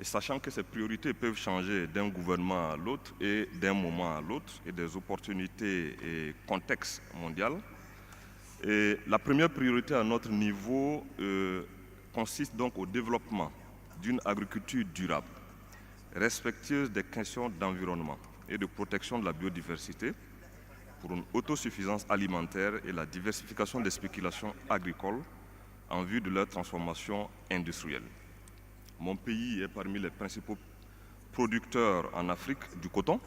et sachant que ces priorités peuvent changer d'un gouvernement à l'autre et d'un moment à l'autre, et des opportunités et contextes mondiaux, et la première priorité à notre niveau consiste donc au développement d'une agriculture durable, respectueuse des questions d'environnement et de protection de la biodiversité pour une autosuffisance alimentaire et la diversification des spéculations agricoles en vue de leur transformation industrielle. Mon pays est parmi les principaux producteurs en Afrique du coton,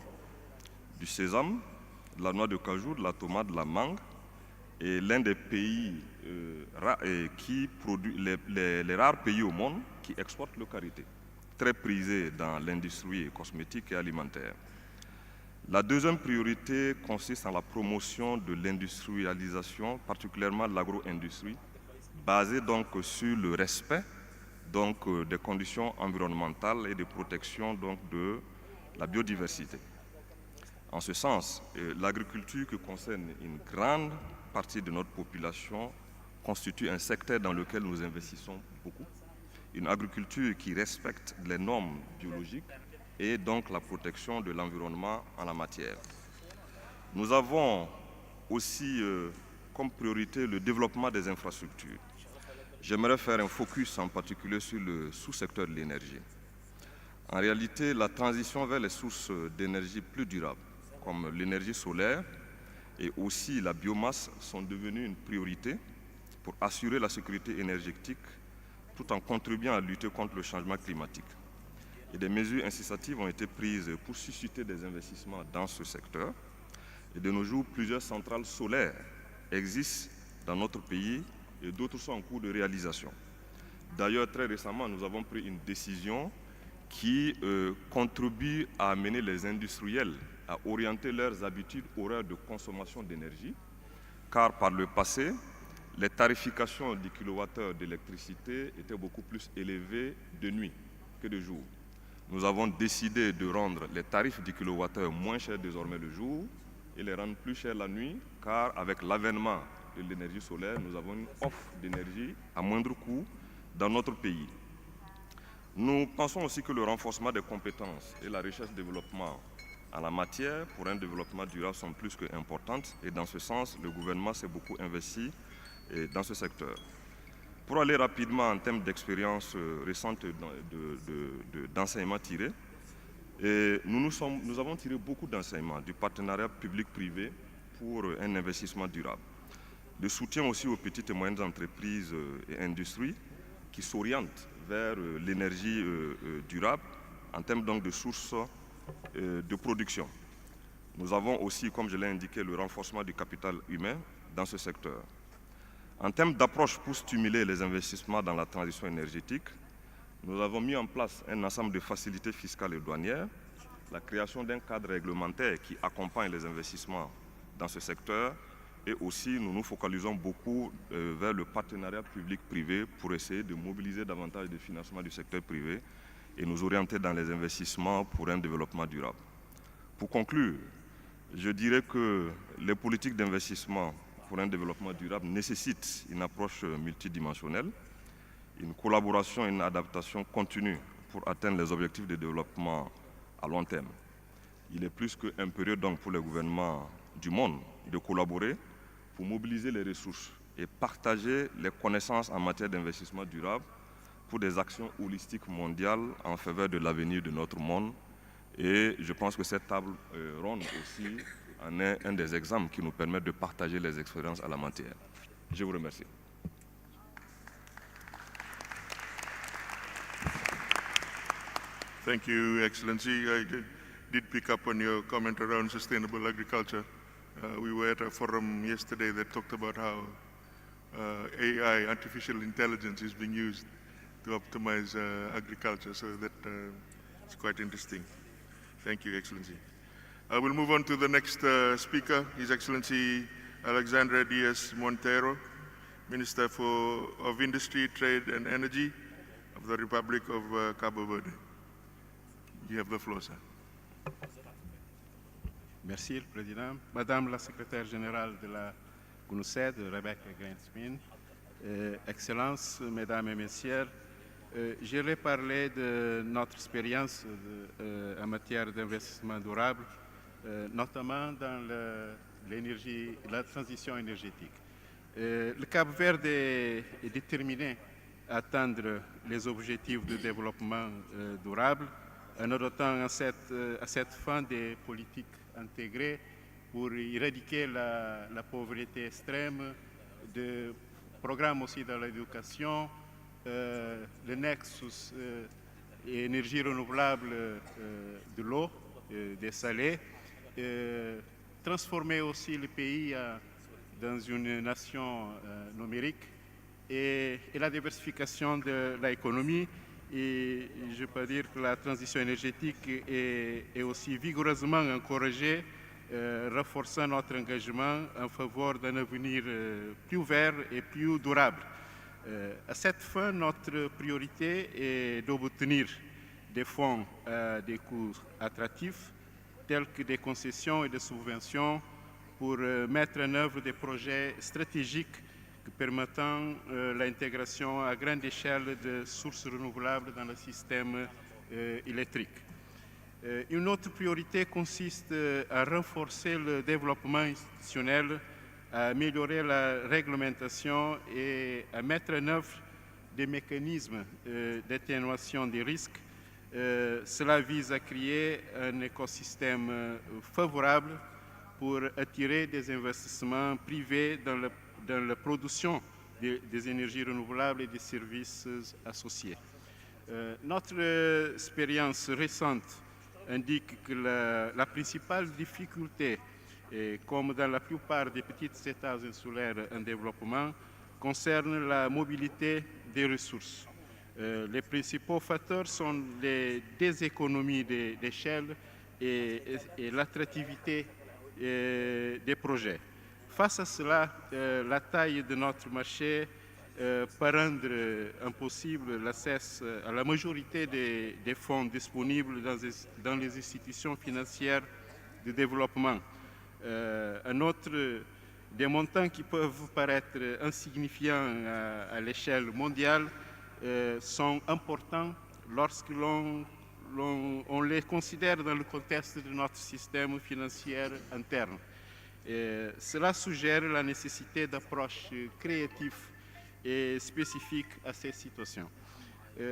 du sésame, de la noix de cajou, de la tomate, de la mangue, et l'un des pays les rares pays au monde qui exportent le karité, très prisé dans l'industrie cosmétique et alimentaire. La deuxième priorité consiste en la promotion de l'industrialisation, particulièrement de l'agro-industrie, basée donc sur le respect des conditions environnementales et de protection donc, de la biodiversité. En ce sens, l'agriculture qui concerne une grande partie de notre population constitue un secteur dans lequel nous investissons beaucoup. Une agriculture qui respecte les normes biologiques et donc la protection de l'environnement en la matière. Nous avons aussi comme priorité le développement des infrastructures. J'aimerais faire un focus en particulier sur le sous-secteur de l'énergie. En réalité, la transition vers les sources d'énergie plus durables, comme l'énergie solaire et aussi la biomasse, sont devenues une priorité pour assurer la sécurité énergétique tout en contribuant à lutter contre le changement climatique. Et des mesures incitatives ont été prises pour susciter des investissements dans ce secteur. Et de nos jours, plusieurs centrales solaires existent dans notre pays et d'autres sont en cours de réalisation. D'ailleurs, très récemment, nous avons pris une décision qui contribue à amener les industriels à orienter leurs habitudes horaires de consommation d'énergie, car par le passé, les tarifications du kilowattheure d'électricité étaient beaucoup plus élevées de nuit que de jour. Nous avons décidé de rendre les tarifs du kilowattheure moins chers désormais le jour et les rendre plus chers la nuit, car avec l'avènement de l'énergie solaire, nous avons une offre d'énergie à moindre coût dans notre pays. Nous pensons aussi que le renforcement des compétences et la recherche-développement en la matière pour un développement durable sont plus qu'importantes et dans ce sens, le gouvernement s'est beaucoup investi dans ce secteur. Pour aller rapidement en termes d'expérience récente d'enseignement tiré, nous avons tiré beaucoup d'enseignements du partenariat public-privé pour un investissement durable. Le soutien aussi aux petites et moyennes entreprises et industries qui s'orientent vers l'énergie durable en termes donc de sources de production. Nous avons aussi, comme je l'ai indiqué, le renforcement du capital humain dans ce secteur. En termes d'approche pour stimuler les investissements dans la transition énergétique, nous avons mis en place un ensemble de facilités fiscales et douanières, la création d'un cadre réglementaire qui accompagne les investissements dans ce secteur et aussi nous nous focalisons beaucoup vers le partenariat public-privé pour essayer de mobiliser davantage de financement du secteur privé et nous orienter dans les investissements pour un développement durable. Pour conclure, je dirais que les politiques d'investissement pour un développement durable nécessitent une approche multidimensionnelle, une collaboration et une adaptation continue pour atteindre les objectifs de développement à long terme. Il est plus qu'impérieux donc pour les gouvernements du monde de collaborer pour mobiliser les ressources et partager les connaissances en matière d'investissement durable pour des actions holistiques mondiales en faveur de l'avenir de notre monde. Et je pense que cette table ronde aussi en est un des exemples qui nous permet de partager les expériences à la matière. Je vous remercie. Thank you, Excellency. I did pick up on your comment around sustainable agriculture. We were at a forum yesterday that talked about how AI, artificial intelligence, is being used to optimize agriculture, so that it's quite interesting. Thank you, Excellency. We'll move on to the next speaker, His Excellency Alexandra Diaz Montero, Minister of Industry, Trade and Energy of the Republic of Cabo Verde. You have the floor, sir. Merci, le Président. Madame la Secrétaire Générale de la GNUSED, Rebecca Gainsmin, Excellences, Mesdames et Messieurs, j'irai parler de notre expérience en matière d'investissement durable, notamment dans l'énergie, la transition énergétique. Le Cap-Vert est déterminé à atteindre les objectifs de développement durable en adoptant à cette fin des politiques intégrées pour éradiquer la pauvreté extrême, des programmes aussi dans l'éducation, le nexus énergie renouvelable de l'eau, des salés, transformer aussi le pays dans une nation numérique et la diversification de l'économie. Et je peux dire que la transition énergétique est aussi vigoureusement encouragée, renforçant notre engagement en faveur d'un avenir plus vert et plus durable. À cette fin, notre priorité est d'obtenir des fonds à des coûts attractifs, tels que des concessions et des subventions, pour mettre en œuvre des projets stratégiques permettant l'intégration à grande échelle de sources renouvelables dans le système électrique. Une autre priorité consiste à renforcer le développement institutionnel, à améliorer la réglementation et à mettre en œuvre des mécanismes d'atténuation des risques. Cela vise à créer un écosystème favorable pour attirer des investissements privés dans la production des énergies renouvelables et des services associés. Notre expérience récente indique que la principale difficulté, comme dans la plupart des petits États insulaires en développement, concerne la mobilité des ressources. Les principaux facteurs sont les déséconomies d'échelle et l'attractivité des projets. Face à cela, la taille de notre marché peut rendre impossible l'accès à la majorité des fonds disponibles dans les institutions financières de développement. Un autre, des montants qui peuvent paraître insignifiants à l'échelle mondiale sont importants lorsque l'on les considère dans le contexte de notre système financier interne. Cela suggère la nécessité d'approches créatives et spécifiques à ces situations.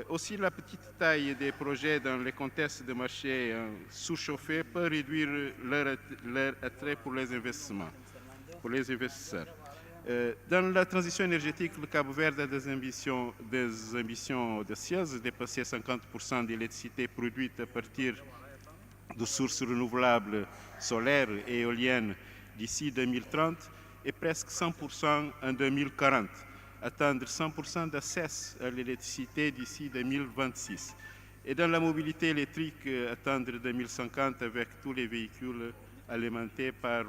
Aussi, la petite taille des projets dans les contextes de marché sous-chauffés peut réduire leur attrait pour les investissements, pour les investisseurs. Dans la transition énergétique, le Cap-Vert a des ambitions audacieuses, dépasser 50% de l'électricité produite à partir de sources renouvelables solaires et éoliennes d'ici 2030 et presque 100% en 2040, atteindre 100% d'accès à l'électricité d'ici 2026. Et dans la mobilité électrique, atteindre 2050 avec tous les véhicules alimentés par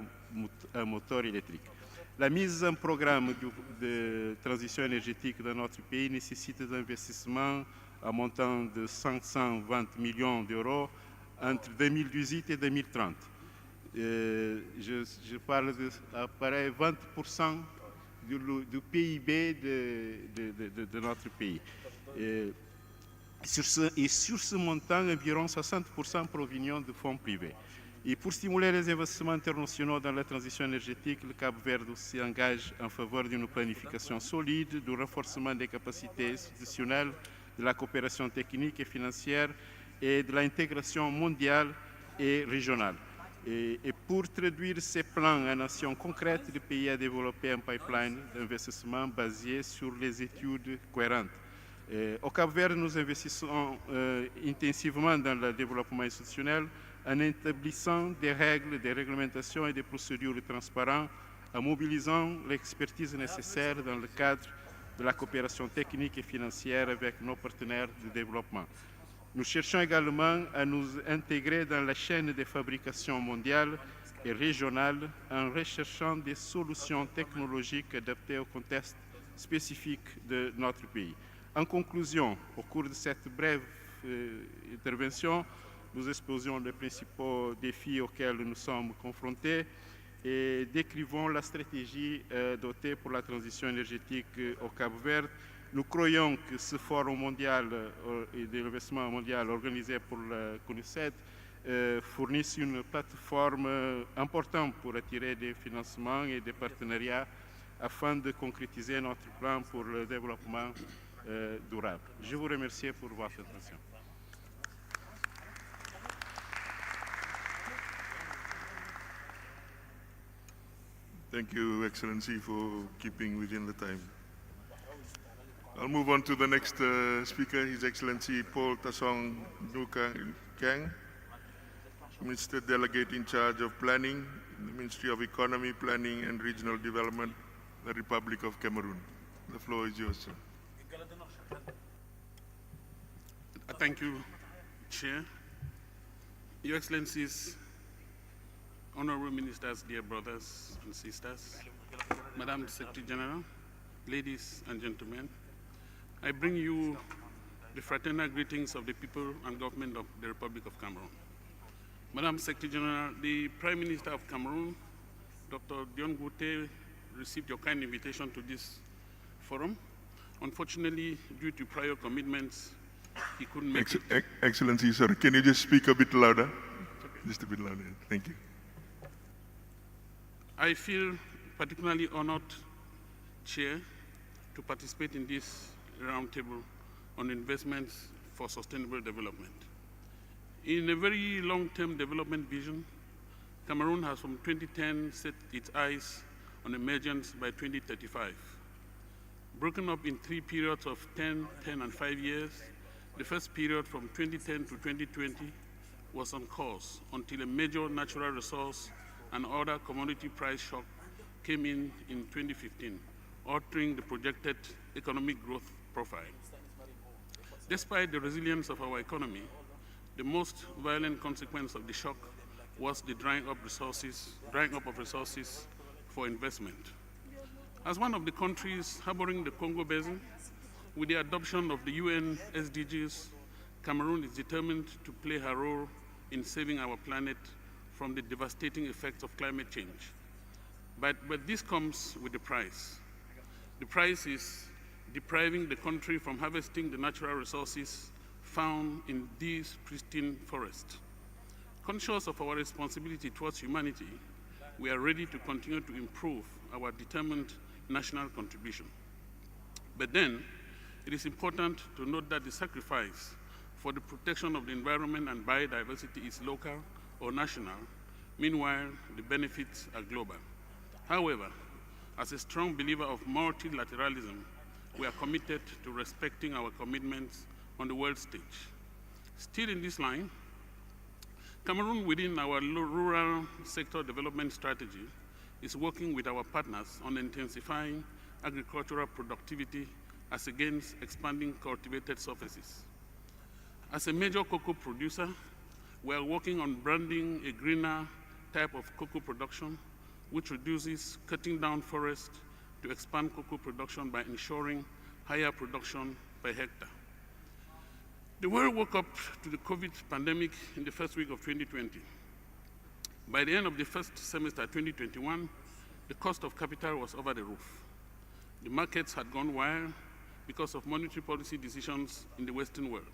un moteur électrique. La mise en programme de transition énergétique dans notre pays nécessite des investissements à montant de 520 millions d'euros entre 2018 et 2030. Je parle d'à peu près 20% du PIB de notre pays. Sur ce montant, environ 60% provenant de fonds privés. Et pour stimuler les investissements internationaux dans la transition énergétique, le Cap-Vert s'engage en faveur d'une planification solide, du renforcement des capacités institutionnelles, de la coopération technique et financière et de l'intégration mondiale et régionale. Et pour traduire ces plans en actions concrètes, le pays a développé un pipeline d'investissement basé sur les études cohérentes. Au Cap-Vert, nous investissons intensivement dans le développement institutionnel en établissant des règles, des réglementations et des procédures transparentes, en mobilisant l'expertise nécessaire dans le cadre de la coopération technique et financière avec nos partenaires de développement. Nous cherchons également à nous intégrer dans la chaîne de fabrication mondiale et régionale en recherchant des solutions technologiques adaptées au contexte spécifique de notre pays. En conclusion, au cours de cette brève intervention, nous exposons les principaux défis auxquels nous sommes confrontés et décrivons la stratégie dotée pour la transition énergétique au Cap-Vert. Nous croyons que ce forum mondial et de l'investissement mondial organisé pour la CONICET fournisse une plateforme importante pour attirer des financements et des partenariats afin de concrétiser notre plan pour le développement durable. Je vous remercie pour votre attention. Thank you, Excellency, for keeping within the time. I'll move on to the next speaker, His Excellency Paul Tasong Nuka Kang, Minister Delegate in charge of Planning, the Ministry of Economy, Planning and Regional Development, the Republic of Cameroon. The floor is yours, sir. Thank you, Chair. Your Excellencies, Honorable Ministers, dear brothers and sisters, Madam Secretary General, ladies and gentlemen, I bring you the fraternal greetings of the people and government of the Republic of Cameroon. Madam Secretary General, the Prime Minister of Cameroon, Dr. Dion Goute, received your kind invitation to this forum. Unfortunately, due to prior commitments, he couldn't make it. Excellency, sir, can you just speak a bit louder? Okay. Just a bit louder. Thank you. I feel particularly honored, Chair, to participate in this roundtable on investments for sustainable development. In a very long-term development vision, Cameroon has from 2010 set its eyes on emergence by 2035. Broken up in 3 periods of 10, 10, and 5 years, the first period from 2010 to 2020 was on course until a major natural resource and other commodity price shock came in 2015, altering the projected economic growth profile. Despite the resilience of our economy, The most violent consequence of the shock was the drying up of resources for investment. As one of the countries harboring the Congo Basin, with the adoption of the UN SDGs, Cameroon is determined to play her role in saving our planet from the devastating effects of climate change. But this comes with a price. The price is depriving the country from harvesting the natural resources found in these pristine forests. Conscious of our responsibility towards humanity, we are ready to continue to improve our determined national contribution. But then, it is important to note that the sacrifice for the protection of the environment and biodiversity is local or national. Meanwhile, the benefits are global. However, as a strong believer of multilateralism, we are committed to respecting our commitments on the world stage. Still in this line, Cameroon, within our rural sector development strategy, is working with our partners on intensifying agricultural productivity as against expanding cultivated surfaces. As a major cocoa producer, we are working on branding a greener type of cocoa production, which reduces cutting down forests to expand cocoa production by ensuring higher production per hectare. The world woke up to the COVID pandemic in the first week of 2020. By the end of the first semester 2021, the cost of capital was over the roof. The markets had gone wild because of monetary policy decisions in the Western world.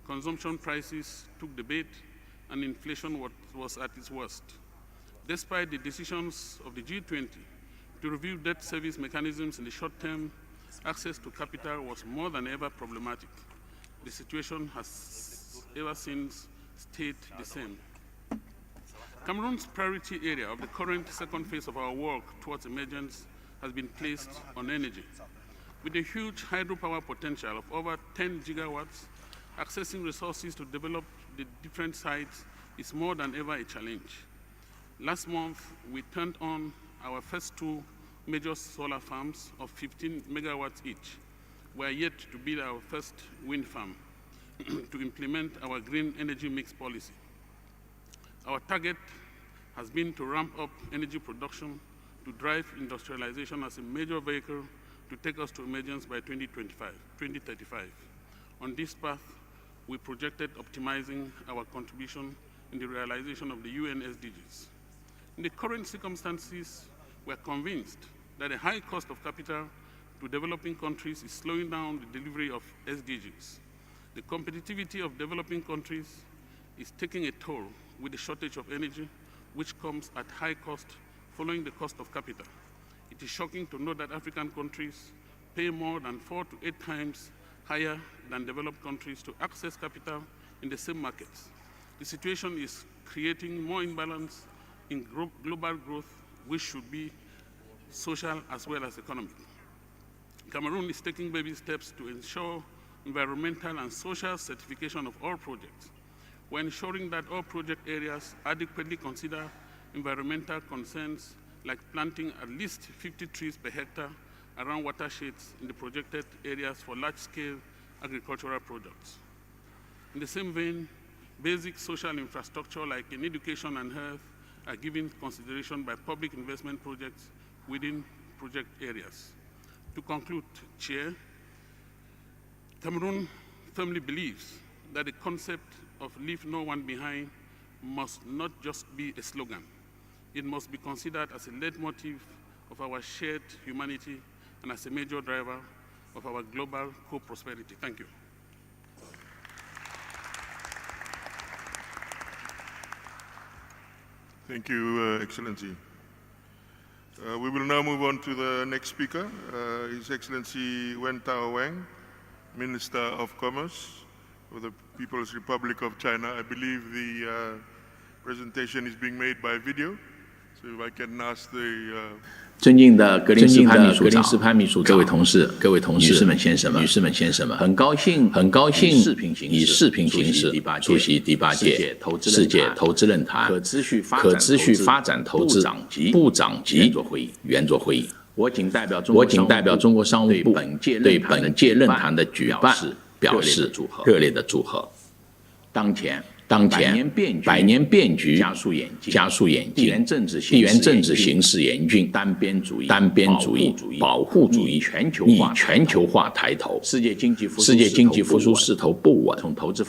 Consumption prices took the bait, and inflation was at its worst. Despite the decisions of the G20 to review debt service mechanisms in the short term, access to capital was more than ever problematic. The situation has ever since stayed the same. Cameroon's priority area of the current second phase of our work towards emergence has been placed on energy. With a huge hydropower potential of over 10 gigawatts, accessing resources to develop the different sites is more than ever a challenge. Last month, we turned on our first two major solar farms of 15 megawatts each. We are yet to build our first wind farm to implement our green energy mix policy. Our target has been to ramp up energy production to drive industrialization as a major vehicle to take us to emergence by 2035. On this path, we projected optimizing our contribution in the realization of the UN SDGs. In the current circumstances, we are convinced that a high cost of capital to developing countries is slowing down the delivery of SDGs. The competitivity of developing countries is taking a toll with the shortage of energy, which comes at high cost following the cost of capital. It is shocking to know that African countries pay more than 4 to 8 times higher than developed countries to access capital in the same markets. The situation is creating more imbalance in global growth, which should be social as well as economic. Cameroon is taking baby steps to ensure environmental and social certification of all projects. We're ensuring that all project areas adequately consider environmental concerns like planting at least 50 trees per hectare around watersheds in the projected areas for large-scale agricultural projects. In the same vein, basic social infrastructure like in education and health are given consideration by public investment projects within project areas. To conclude, Chair, Cameroon firmly believes that the concept of leave no one behind must not just be a slogan. It must be considered as a leitmotif of our shared humanity and as a major driver of our global co-prosperity. Thank you. Thank you, Excellency. We will now move on to the next speaker, His Excellency Wen Tao-Wang, Minister of Commerce of the People's Republic of China. I believe the presentation is being made by video, so if I can ask the 尊敬的格林斯潘秘书长、各位同事、女士们、先生们，很高兴以视频形式出席第8届世界投资论坛可持续发展投资部长级圆桌会议。我谨代表中国商务部对本届论坛的举办表示热烈的祝贺。当前百年变局加速演进，地缘政治形势严峻，单边主义、保护主义以全球化抬头，世界经济复苏势头不稳。从投资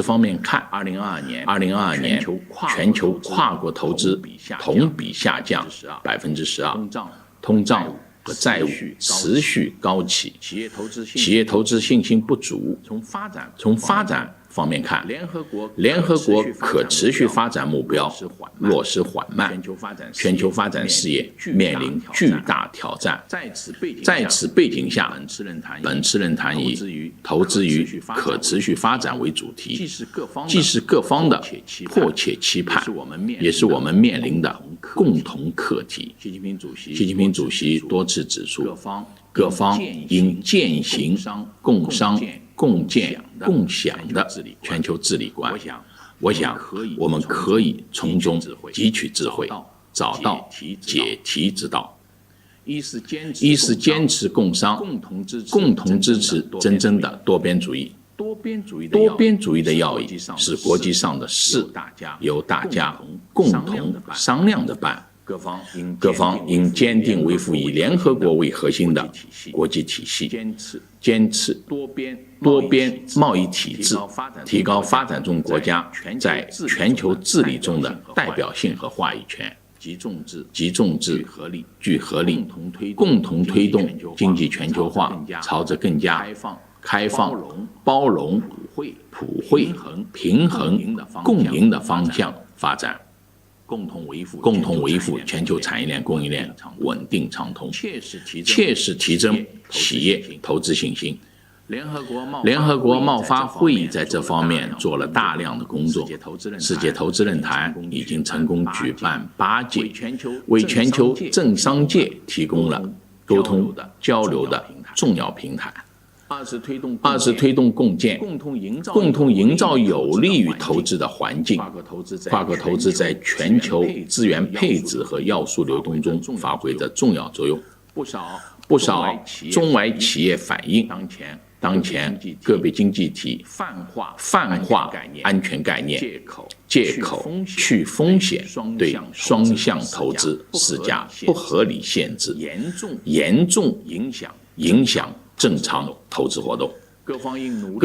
方面看，2022年全球跨国投资同比下降12%，通胀和债务持续高企，企业投资信心不足。从发展方面看，联合国可持续发展目标落实缓慢，全球发展事业面临巨大挑战。在此背景下，本次论坛以投资于可持续发展为主题，既是各方的迫切期盼，也是我们面临的共同课题。习近平主席多次指出，各方应践行共商共建共享的全球治理观。我想我们可以从中汲取智慧，找到解题之道。一是坚持共商，共同支持真正的多边主义。多边主义的要义是国际上的事由大家共同商量着办。各方应坚定维护以联合国为核心的国际体系，坚持多边贸易体制，提高发展中国家在全球治理中的代表性和话语权，集众智，聚合力，共同推动经济全球化朝着更加开放、包容、普惠、平衡、共赢的方向发展。共同维护全球产业链供应链稳定畅通，切实提升企业投资信心。联合国贸发会议在这方面做了大量的工作，世界投资论坛已经成功举办8届，为全球政商界提供了沟通交流的重要平台。二是推动共建，共同营造有利于投资的环境。跨国投资在全球资源配置和要素流动中发挥着重要作用。不少中外企业反映，当前个别经济体泛化安全概念，借口去风险，对双向投资施加不合理限制，严重影响正常投资活动。各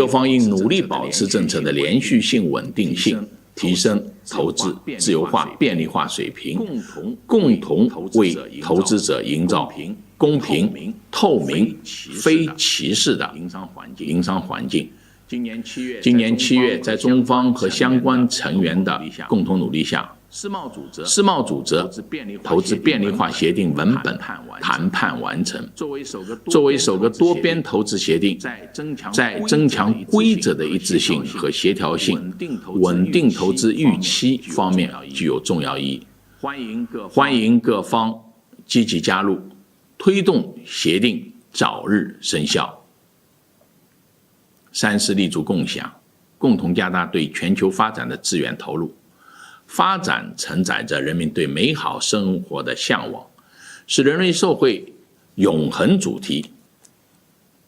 方应努力保持政策的连续性、稳定性，提升投资自由化、便利化水平，共同为投资者营造公平、透明、非歧视的营商环境。今年7月，在中方和相关成员的共同努力下，世贸组织投资便利化协定文本谈判完成。作为首个多边投资协定，在增强规则的一致性和协调性、稳定投资预期方面具有重要意义。欢迎各方积极加入，推动协定早日生效。3是立足共享，共同加大对全球发展的资源投入。发展承载着人民对美好生活的向往，是人类社会永恒主题。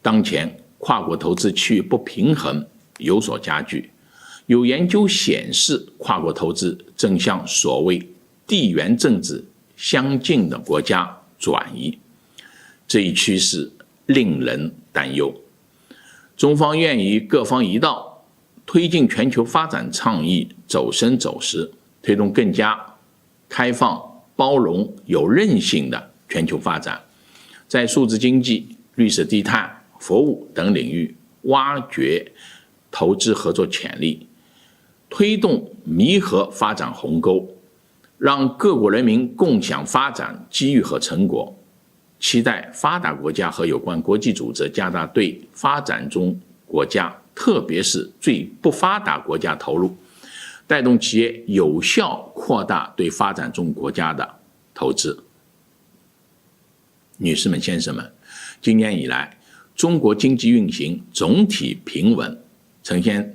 当前跨国投资区域不平衡有所加剧，有研究显示，跨国投资正向所谓地缘政治相近的国家转移，这一趋势令人担忧。中方愿与各方一道，推进全球发展倡议走深走实，推动更加开放、包容、有韧性的全球发展，在数字经济、绿色低碳、服务等领域挖掘投资合作潜力，推动弥合发展鸿沟，让各国人民共享发展机遇和成果。期待发达国家和有关国际组织加大对发展中国家，特别是最不发达国家投入，带动企业有效扩大对发展中国家的投资。女士们、先生们，今年以来，中国经济运行总体平稳，呈现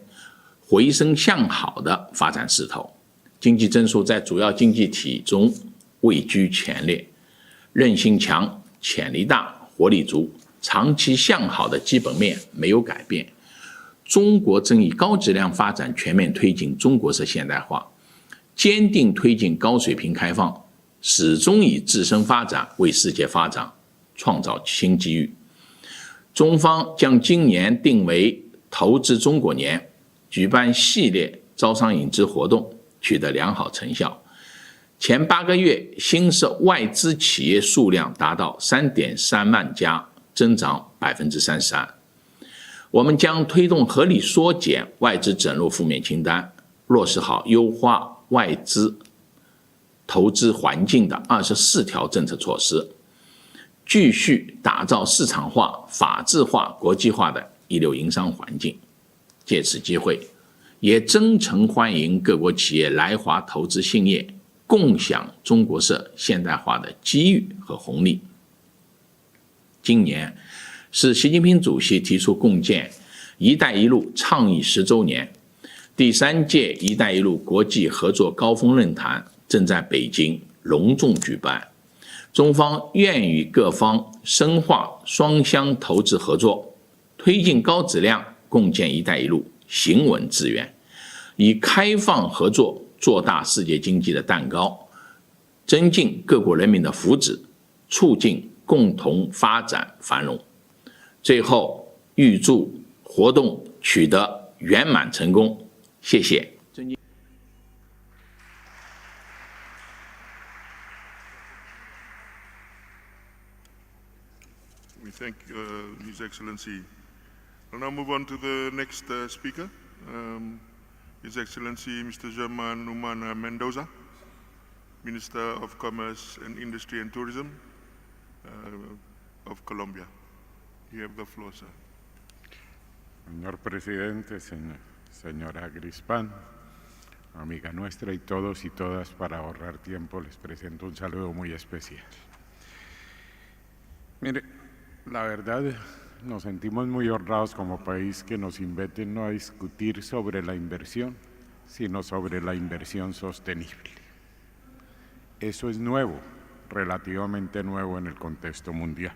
回升向好的发展势头，经济增速在主要经济体中位居前列，韧性强、潜力大、活力足，长期向好的基本面没有改变。中国正以高质量发展全面推进中国式现代化，坚定推进高水平开放，始终以自身发展为世界发展创造新机遇。中方将今年定为投资中国年，举办系列招商引资活动，取得良好成效。前8个月新设外资企业数量达到3.3万家，增长32%。我们将推动合理缩减外资准入负面清单，落实好优化外资投资环境的24条政策措施，继续打造市场化、法治化、国际化的一流营商环境。借此机会，也真诚欢迎各国企业来华投资兴业，共享中国式现代化的机遇和红利。今年是习近平主席提出共建“一带一路”倡议10周年，第3届“一带一路”国际合作高峰论坛正在北京隆重举办。中方愿与各方深化双向投资合作，推进高质量共建“一带一路”行稳致远，以开放合作做大世界经济的蛋糕，增进各国人民的福祉，促进共同发展繁荣。最后，预祝活动取得圆满成功，谢谢。We thank His Excellency. We'll now move on to the next speaker, His Excellency Mr. German Numan Mendoza, Minister of Commerce and Industry and Tourism of Colombia. You have the floor, sir. Señor Presidente, señora Grispan, amiga nuestra y todos y todas, para ahorrar tiempo les presento un saludo muy especial. Mire, la verdad nos sentimos muy honrados como país que nos inviten no a discutir sobre la inversión, sino sobre la inversión sostenible. Eso es nuevo, relativamente nuevo en el contexto mundial.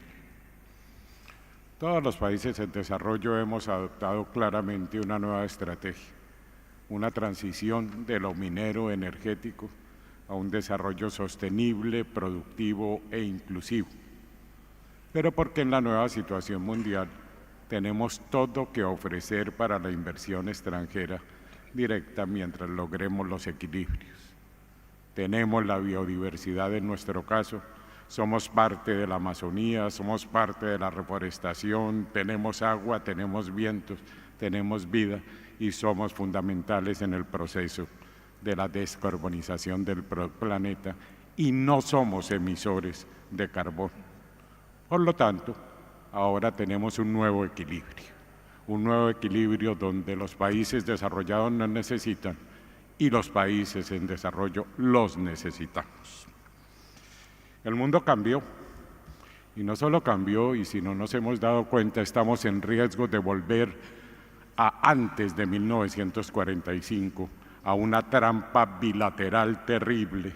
Todos los países en desarrollo hemos adoptado claramente una nueva estrategia, una transición de lo minero energético a un desarrollo sostenible, productivo e inclusivo. Pero porque en la nueva situación mundial tenemos todo que ofrecer para la inversión extranjera directa mientras logremos los equilibrios. Tenemos la biodiversidad en nuestro caso, somos parte de la Amazonía, somos parte de la reforestación, tenemos agua, tenemos vientos, tenemos vida y somos fundamentales en el proceso de la descarbonización del planeta y no somos emisores de carbón. Por lo tanto, ahora tenemos un nuevo equilibrio donde los países desarrollados nos necesitan y los países en desarrollo los necesitamos. El mundo cambió, y no solo cambió, y si no nos hemos dado cuenta, estamos en riesgo de volver a antes de 1945, a una trampa bilateral terrible,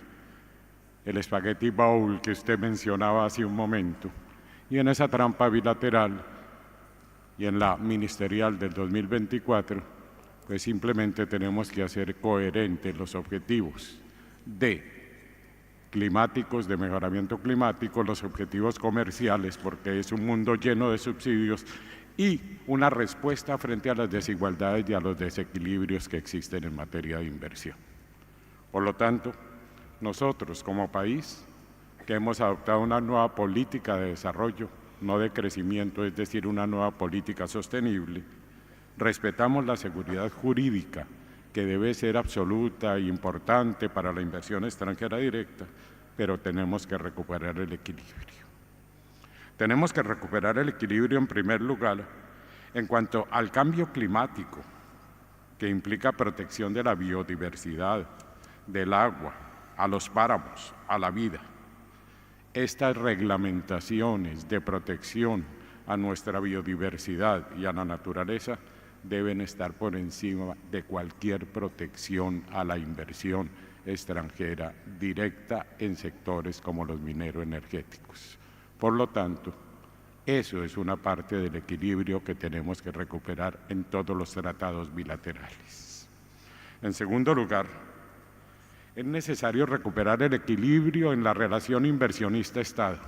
el spaghetti bowl que usted mencionaba hace un momento. Y en esa trampa bilateral y en la ministerial del 2024, pues simplemente tenemos que hacer coherentes los objetivos climáticos, de mejoramiento climático, los objetivos comerciales, porque es un mundo lleno de subsidios, y una respuesta frente a las desigualdades y a los desequilibrios que existen en materia de inversión. Por lo tanto, nosotros como país, que hemos adoptado una nueva política de desarrollo, no de crecimiento, es decir, una nueva política sostenible, respetamos la seguridad jurídica, que debe ser absoluta e importante para la inversión extranjera directa, pero tenemos que recuperar el equilibrio. Tenemos que recuperar el equilibrio en primer lugar en cuanto al cambio climático, que implica protección de la biodiversidad, del agua, a los páramos, a la vida. Estas reglamentaciones de protección a nuestra biodiversidad y a la naturaleza deben estar por encima de cualquier protección a la inversión extranjera directa en sectores como los mineros energéticos. Por lo tanto, Eso es una parte del equilibrio que tenemos que recuperar en todos los tratados bilaterales. En segundo lugar, es necesario recuperar el equilibrio en la relación inversionista-Estado,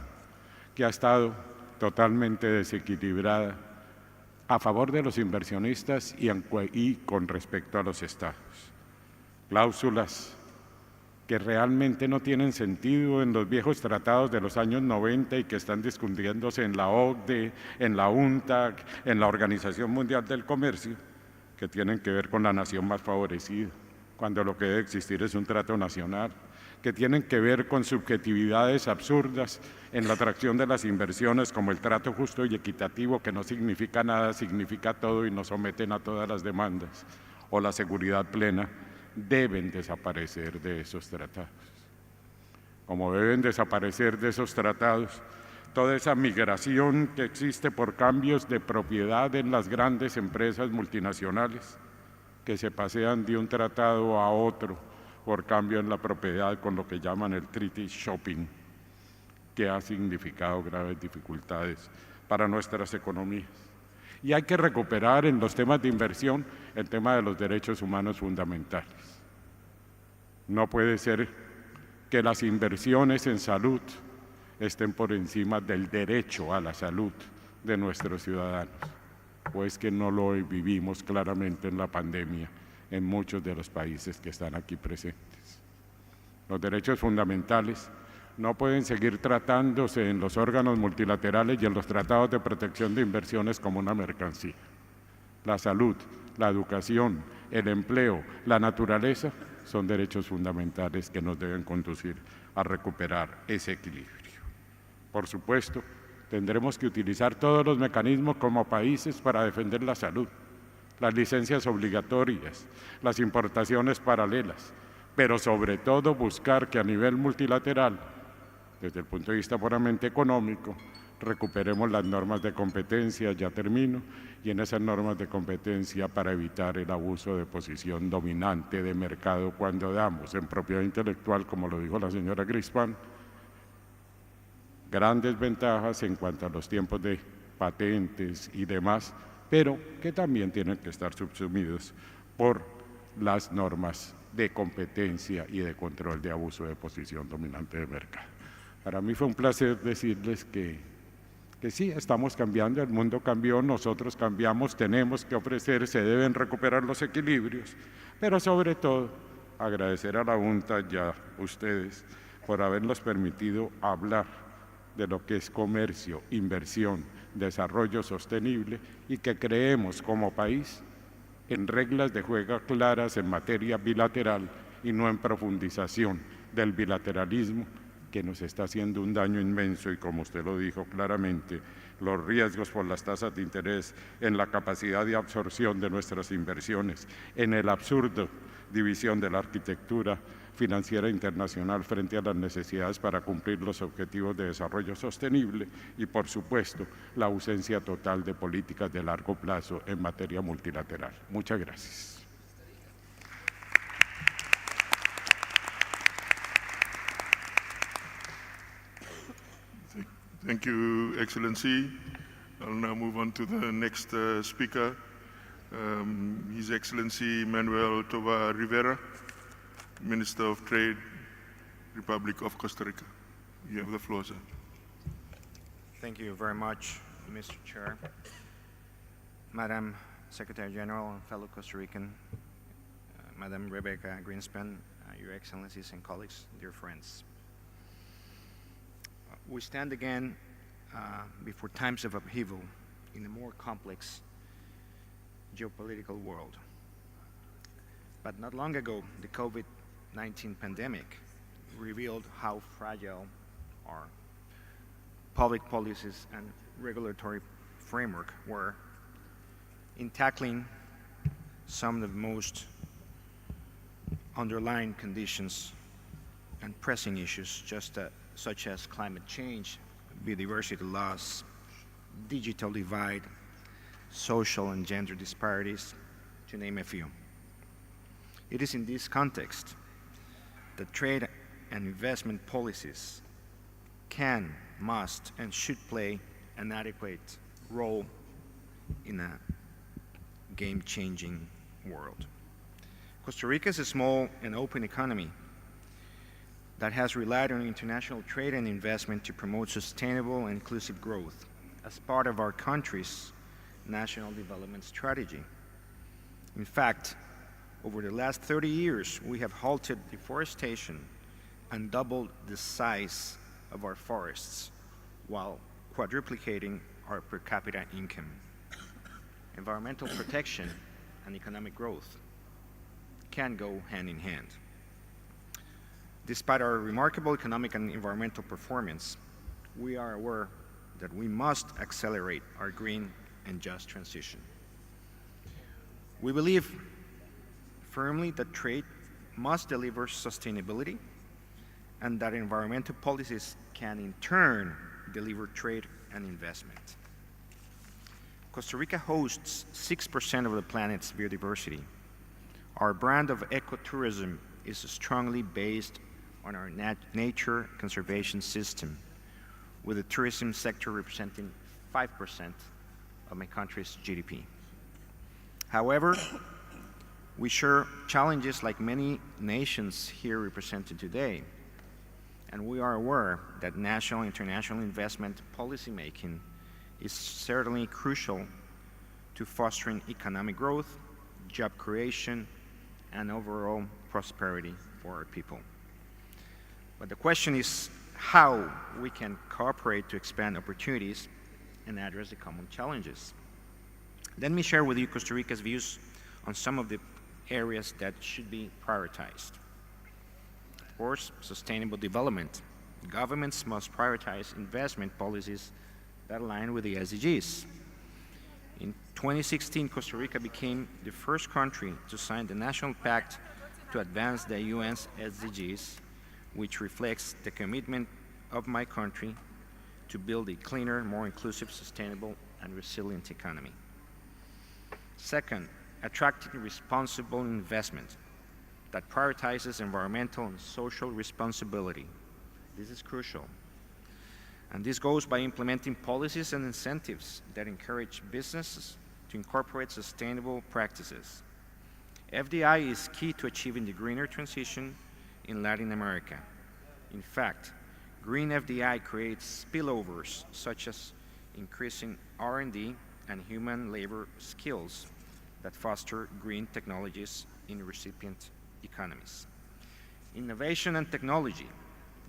que ha estado totalmente desequilibrada a favor de los inversionistas y con respecto a los Estados. Cláusulas que realmente no tienen sentido en los viejos tratados de los años 90 y que están discutiéndose en la OCDE, en la UNCTAD, en la Organización Mundial del Comercio, que tienen que ver con la nación más favorecida, cuando lo que debe existir es un trato nacional, que tienen que ver con subjetividades absurdas en la atracción de las inversiones, como el trato justo y equitativo, que no significa nada, significa todo y nos someten a todas las demandas, o la seguridad plena, deben desaparecer de esos tratados. Como deben desaparecer de esos tratados toda esa migración que existe por cambios de propiedad en las grandes empresas multinacionales, que se pasean de un tratado a otro por cambio en la propiedad con lo que llaman el treaty shopping, que ha significado graves dificultades para nuestras economías. Y hay que recuperar en los temas de inversión el tema de los derechos humanos fundamentales. No puede ser que las inversiones en salud estén por encima del derecho a la salud de nuestros ciudadanos, pues que no lo vivimos claramente en la pandemia en muchos de los países que están aquí presentes. Los derechos fundamentales no pueden seguir tratándose en los órganos multilaterales y en los tratados de protección de inversiones como una mercancía. La salud, la educación, el empleo, la naturaleza son derechos fundamentales que nos deben conducir a recuperar ese equilibrio. Por supuesto, tendremos que utilizar todos los mecanismos como países para defender la salud, las licencias obligatorias, las importaciones paralelas, pero sobre todo buscar que a nivel multilateral, desde el punto de vista puramente económico, recuperemos las normas de competencia, ya termino, y en esas normas de competencia para evitar el abuso de posición dominante de mercado cuando damos en propiedad intelectual, como lo dijo la señora Grispan, grandes ventajas en cuanto a los tiempos de patentes y demás, pero que también tienen que estar subsumidos por las normas de competencia y de control de abuso de posición dominante de mercado. Para mí fue un placer decirles que sí, estamos cambiando, el mundo cambió, nosotros cambiamos, tenemos que ofrecer, se deben recuperar los equilibrios, pero sobre todo agradecer a la Junta y a ustedes por habernos permitido hablar de lo que es comercio, inversión, desarrollo sostenible y que creemos como país en reglas de juego claras en materia bilateral y no en profundización del bilateralismo que nos está haciendo un daño inmenso y, como usted lo dijo claramente, los riesgos por las tasas de interés, en la capacidad de absorción de nuestras inversiones, en el absurdo división de la arquitectura financiera internacional frente a las necesidades para cumplir los objetivos de desarrollo sostenible y, por supuesto, la ausencia total de políticas de largo plazo en materia multilateral. Muchas gracias. Thank you, Excellency. I'll now move on to the next speaker, His Excellency Manuel Tovar Rivera, Minister of Trade, Republic of Costa Rica. You have the floor, sir. Thank you very much, Mr. Chair. Madam Secretary General and fellow Costa Rican, Madam Rebecca Greenspan, Your Excellencies and colleagues, dear friends. We stand again before times of upheaval in a more complex geopolitical world. But not long ago, the COVID-19 pandemic revealed how fragile our public policies and regulatory framework were in tackling some of the most underlying conditions and pressing issues such as climate change, biodiversity loss, digital divide, social and gender disparities, to name a few. It is in this context that trade and investment policies can, must, and should play an adequate role in a game-changing world. Costa Rica is a small and open economy that has relied on international trade and investment to promote sustainable and inclusive growth as part of our country's national development strategy. In fact, over the last 30 years, we have halted deforestation and doubled the size of our forests while quadruplicating our per capita income. Environmental protection and economic growth can go hand in hand. Despite our remarkable economic and environmental performance, we are aware that we must accelerate our green and just transition. We believe firmly that trade must deliver sustainability and that environmental policies can in turn deliver trade and investment. Costa Rica hosts 6% of the planet's biodiversity. Our brand of ecotourism is strongly based on our nature conservation system, with the tourism sector representing 5% of my country's GDP. However, we share challenges like many nations here represented today, and we are aware that national and international investment policymaking is certainly crucial to fostering economic growth, job creation, and overall prosperity for our people. But the question is how we can cooperate to expand opportunities and address the common challenges. Let me share with you Costa Rica's views on some of the areas that should be prioritized. Of course, sustainable development. Governments must prioritize investment policies that align with the SDGs. In 2016, Costa Rica became the first country to sign the National Pact to advance the UN's SDGs, which reflects the commitment of my country to build a cleaner, more inclusive, sustainable, and resilient economy. Second, attracting responsible investment that prioritizes environmental and social responsibility. This is crucial. And this goes by implementing policies and incentives that encourage businesses to incorporate sustainable practices. FDI is key to achieving the greener transition in Latin America. In fact, green FDI creates spillovers such as increasing R&D and human labor skills that foster green technologies in recipient economies. Innovation and technology.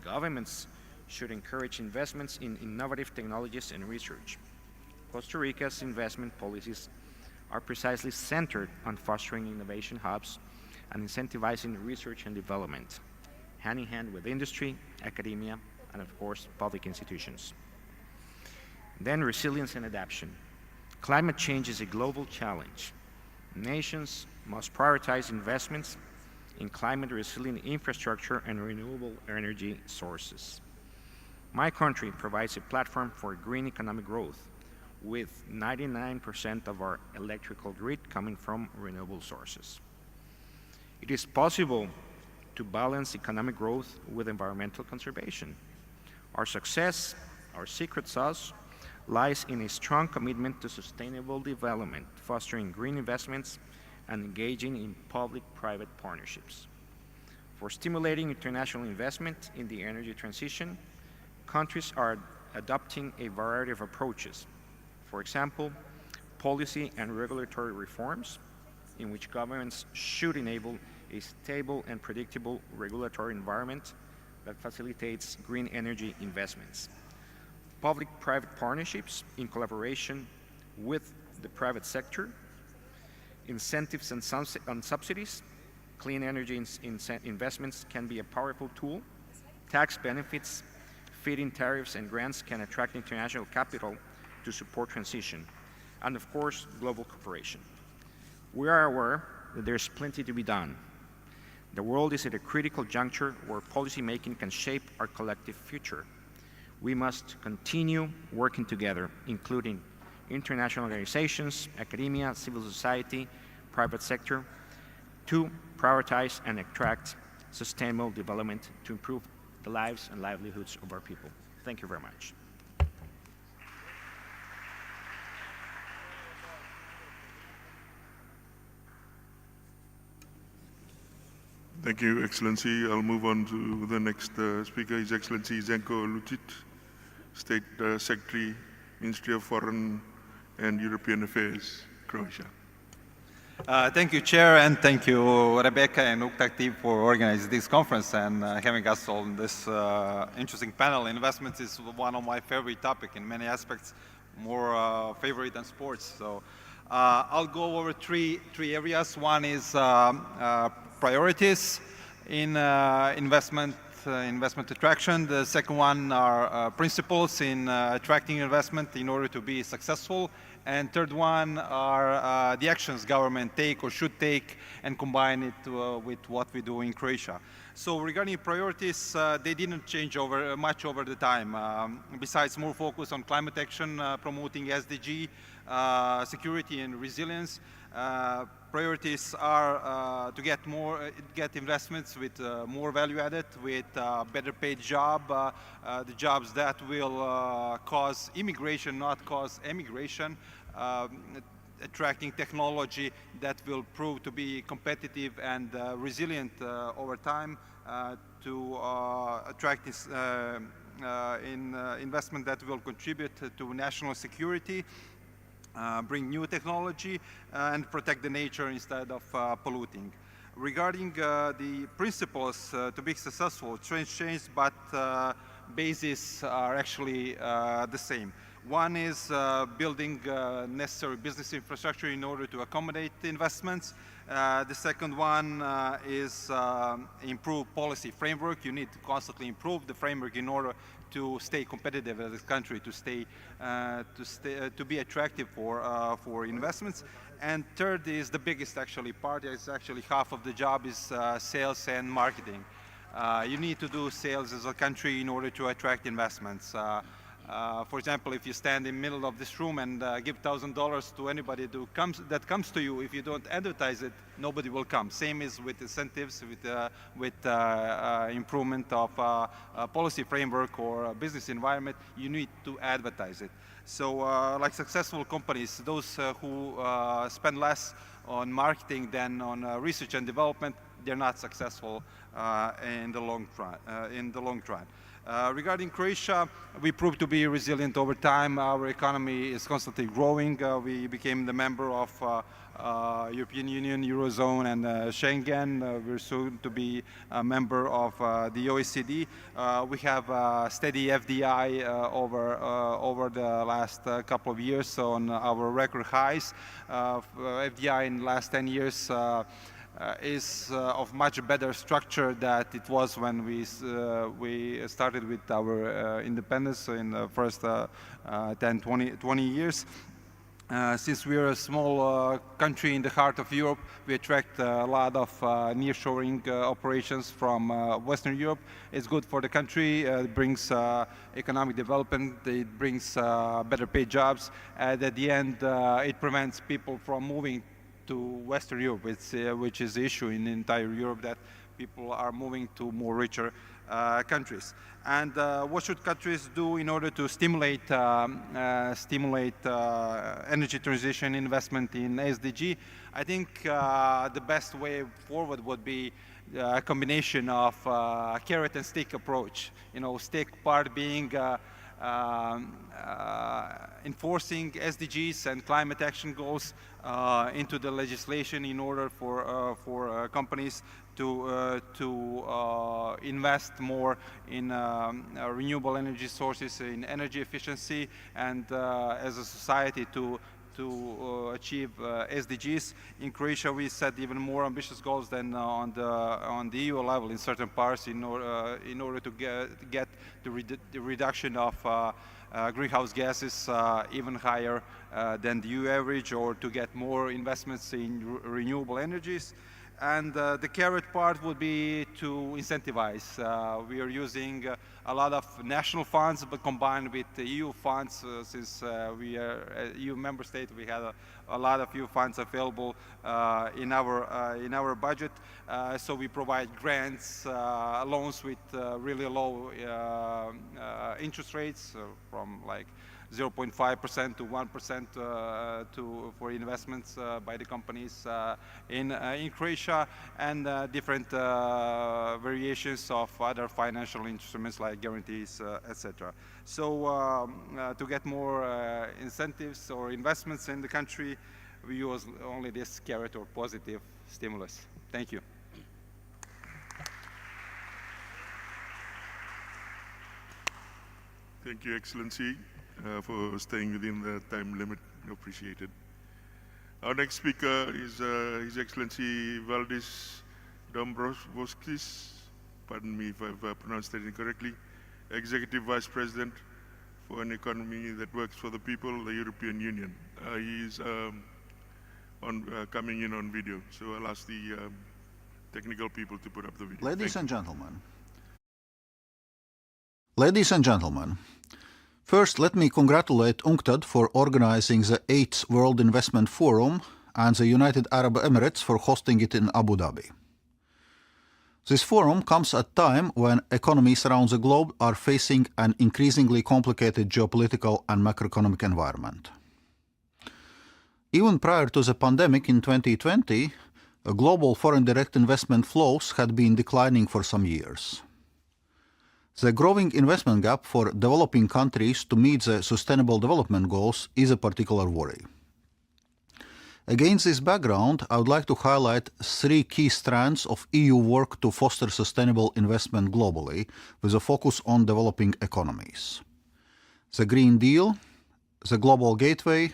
Governments should encourage investments in innovative technologies and research. Costa Rica's investment policies are precisely centered on fostering innovation hubs and incentivizing research and development, hand in hand with industry, academia, and of course, public institutions. Then resilience and adaptation. Climate change is a global challenge. Nations must prioritize investments in climate-resilient infrastructure and renewable energy sources. My country provides a platform for green economic growth, with 99% of our electrical grid coming from renewable sources. It is possible to balance economic growth with environmental conservation. Our success, our secret sauce, lies in a strong commitment to sustainable development, fostering green investments, and engaging in public-private partnerships. For stimulating international investment in the energy transition, countries are adopting a variety of approaches. For example, policy and regulatory reforms, in which governments should enable a stable and predictable regulatory environment that facilitates green energy investments. Public-private partnerships in collaboration with the private sector, incentives and subsidies, clean energy investments can be a powerful tool. Tax benefits, feed-in tariffs, and grants can attract international capital to support transition, and of course, global cooperation. We are aware that there's plenty to be done. The world is at a critical juncture where policymaking can shape our collective future. We must continue working together, including international organizations, academia, civil society, private sector, to prioritize and attract sustainable development to improve the lives and livelihoods of our people. Thank you very much. Thank you, Excellency. I'll move on to the next speaker, His Excellency Zenko Lucic, State Secretary, Ministry of Foreign and European Affairs, Croatia. Thank you, Chair, and thank you, Rebecca and UCTAC team for organizing this conference and having us on this interesting panel. Investments is one of my favorite topics in many aspects, more favorite than sports. So I'll go over three areas. One is priorities in investment attraction. The second one are principles in attracting investment in order to be successful. And third one are the actions government take or should take and combine it with what we do in Croatia. So regarding priorities, they didn't change much over the time. Besides more focus on climate action, promoting SDG, security and resilience, priorities are to get investments with more value added, with better paid job, the jobs that will cause immigration, not cause emigration, attracting technology that will prove to be competitive and resilient over time, to attract this investment that will contribute to national security, bring new technology, and protect the nature instead of polluting. Regarding the principles to be successful, trends change, but bases are actually the same. One is building necessary business infrastructure in order to accommodate investments. The second one is improve policy framework. You need to constantly improve the framework in order to stay competitive as a country, to be attractive for investments. And third is the biggest actually part. Is actually half of the job is sales and marketing. You need to do sales as a country in order to attract investments. For example, if you stand in the middle of this room and give $1,000 to anybody that comes to you, if you don't advertise it, nobody will come. Same is with incentives, with improvement of policy framework or business environment. You need to advertise it. So like successful companies, those who spend less on marketing than on research and development, they're not successful in the long run. Regarding Croatia, we proved to be resilient over time. Our economy is constantly growing. We became the member of European Union, Eurozone, and Schengen. We're soon to be a member of the OECD. We have steady FDI over the last couple of years on our record highs. FDI in the last 10 years is of much better structure than it was when we started with our independence in the first 10, 20 years. Since we are a small country in the heart of Europe, we attract a lot of nearshoring operations from Western Europe. It's good for the country. It brings economic development. It brings better paid jobs. And at the end, it prevents people from moving to Western Europe, which is the issue in entire Europe, that people are moving to more richer countries. And what should countries do in order to stimulate energy transition investment in SDG? I think the best way forward would be a combination of carrot and stick approach. Stick part being enforcing SDGs and climate action goals into the legislation in order for companies to invest more in renewable energy sources, in energy efficiency, and as a society to achieve SDGs. In Croatia, we set even more ambitious goals than on the EU level in certain parts in order to get the reduction of greenhouse gases even higher than the EU average, or to get more investments in renewable energies. And the carrot part would be to incentivize. We are using a lot of national funds, but combined with the EU funds, since we are a EU member state, we had a lot of EU funds available in our budget. So we provide grants, loans with really low interest rates, from like 0.5% to 1% for investments by the companies in Croatia, and different variations of other financial instruments like guarantees, etc. So to get more incentives or investments in the country, we use only this carrot or positive stimulus. Thank you. Thank you, Excellency, for staying within the time limit. Appreciated. Our next speaker is His Excellency Valdis Dombrovskis, pardon me if I've pronounced that incorrectly, Executive Vice President for an economy that works for the people, the European Union. He is coming in on video, so I'll ask the technical people to put up the video. Ladies and gentlemen, first let me congratulate UNCTAD for organizing the 8th World Investment Forum and the United Arab Emirates for hosting it in Abu Dhabi. This forum comes at a time when economies around the globe are facing an increasingly complicated geopolitical and macroeconomic environment. Even prior to the pandemic in 2020, global foreign direct investment flows had been declining for some years. The growing investment gap for developing countries to meet the Sustainable Development Goals is a particular worry. Against this background, I would like to highlight 3 key strands of EU work to foster sustainable investment globally, with a focus on developing economies: the Green Deal, the Global Gateway,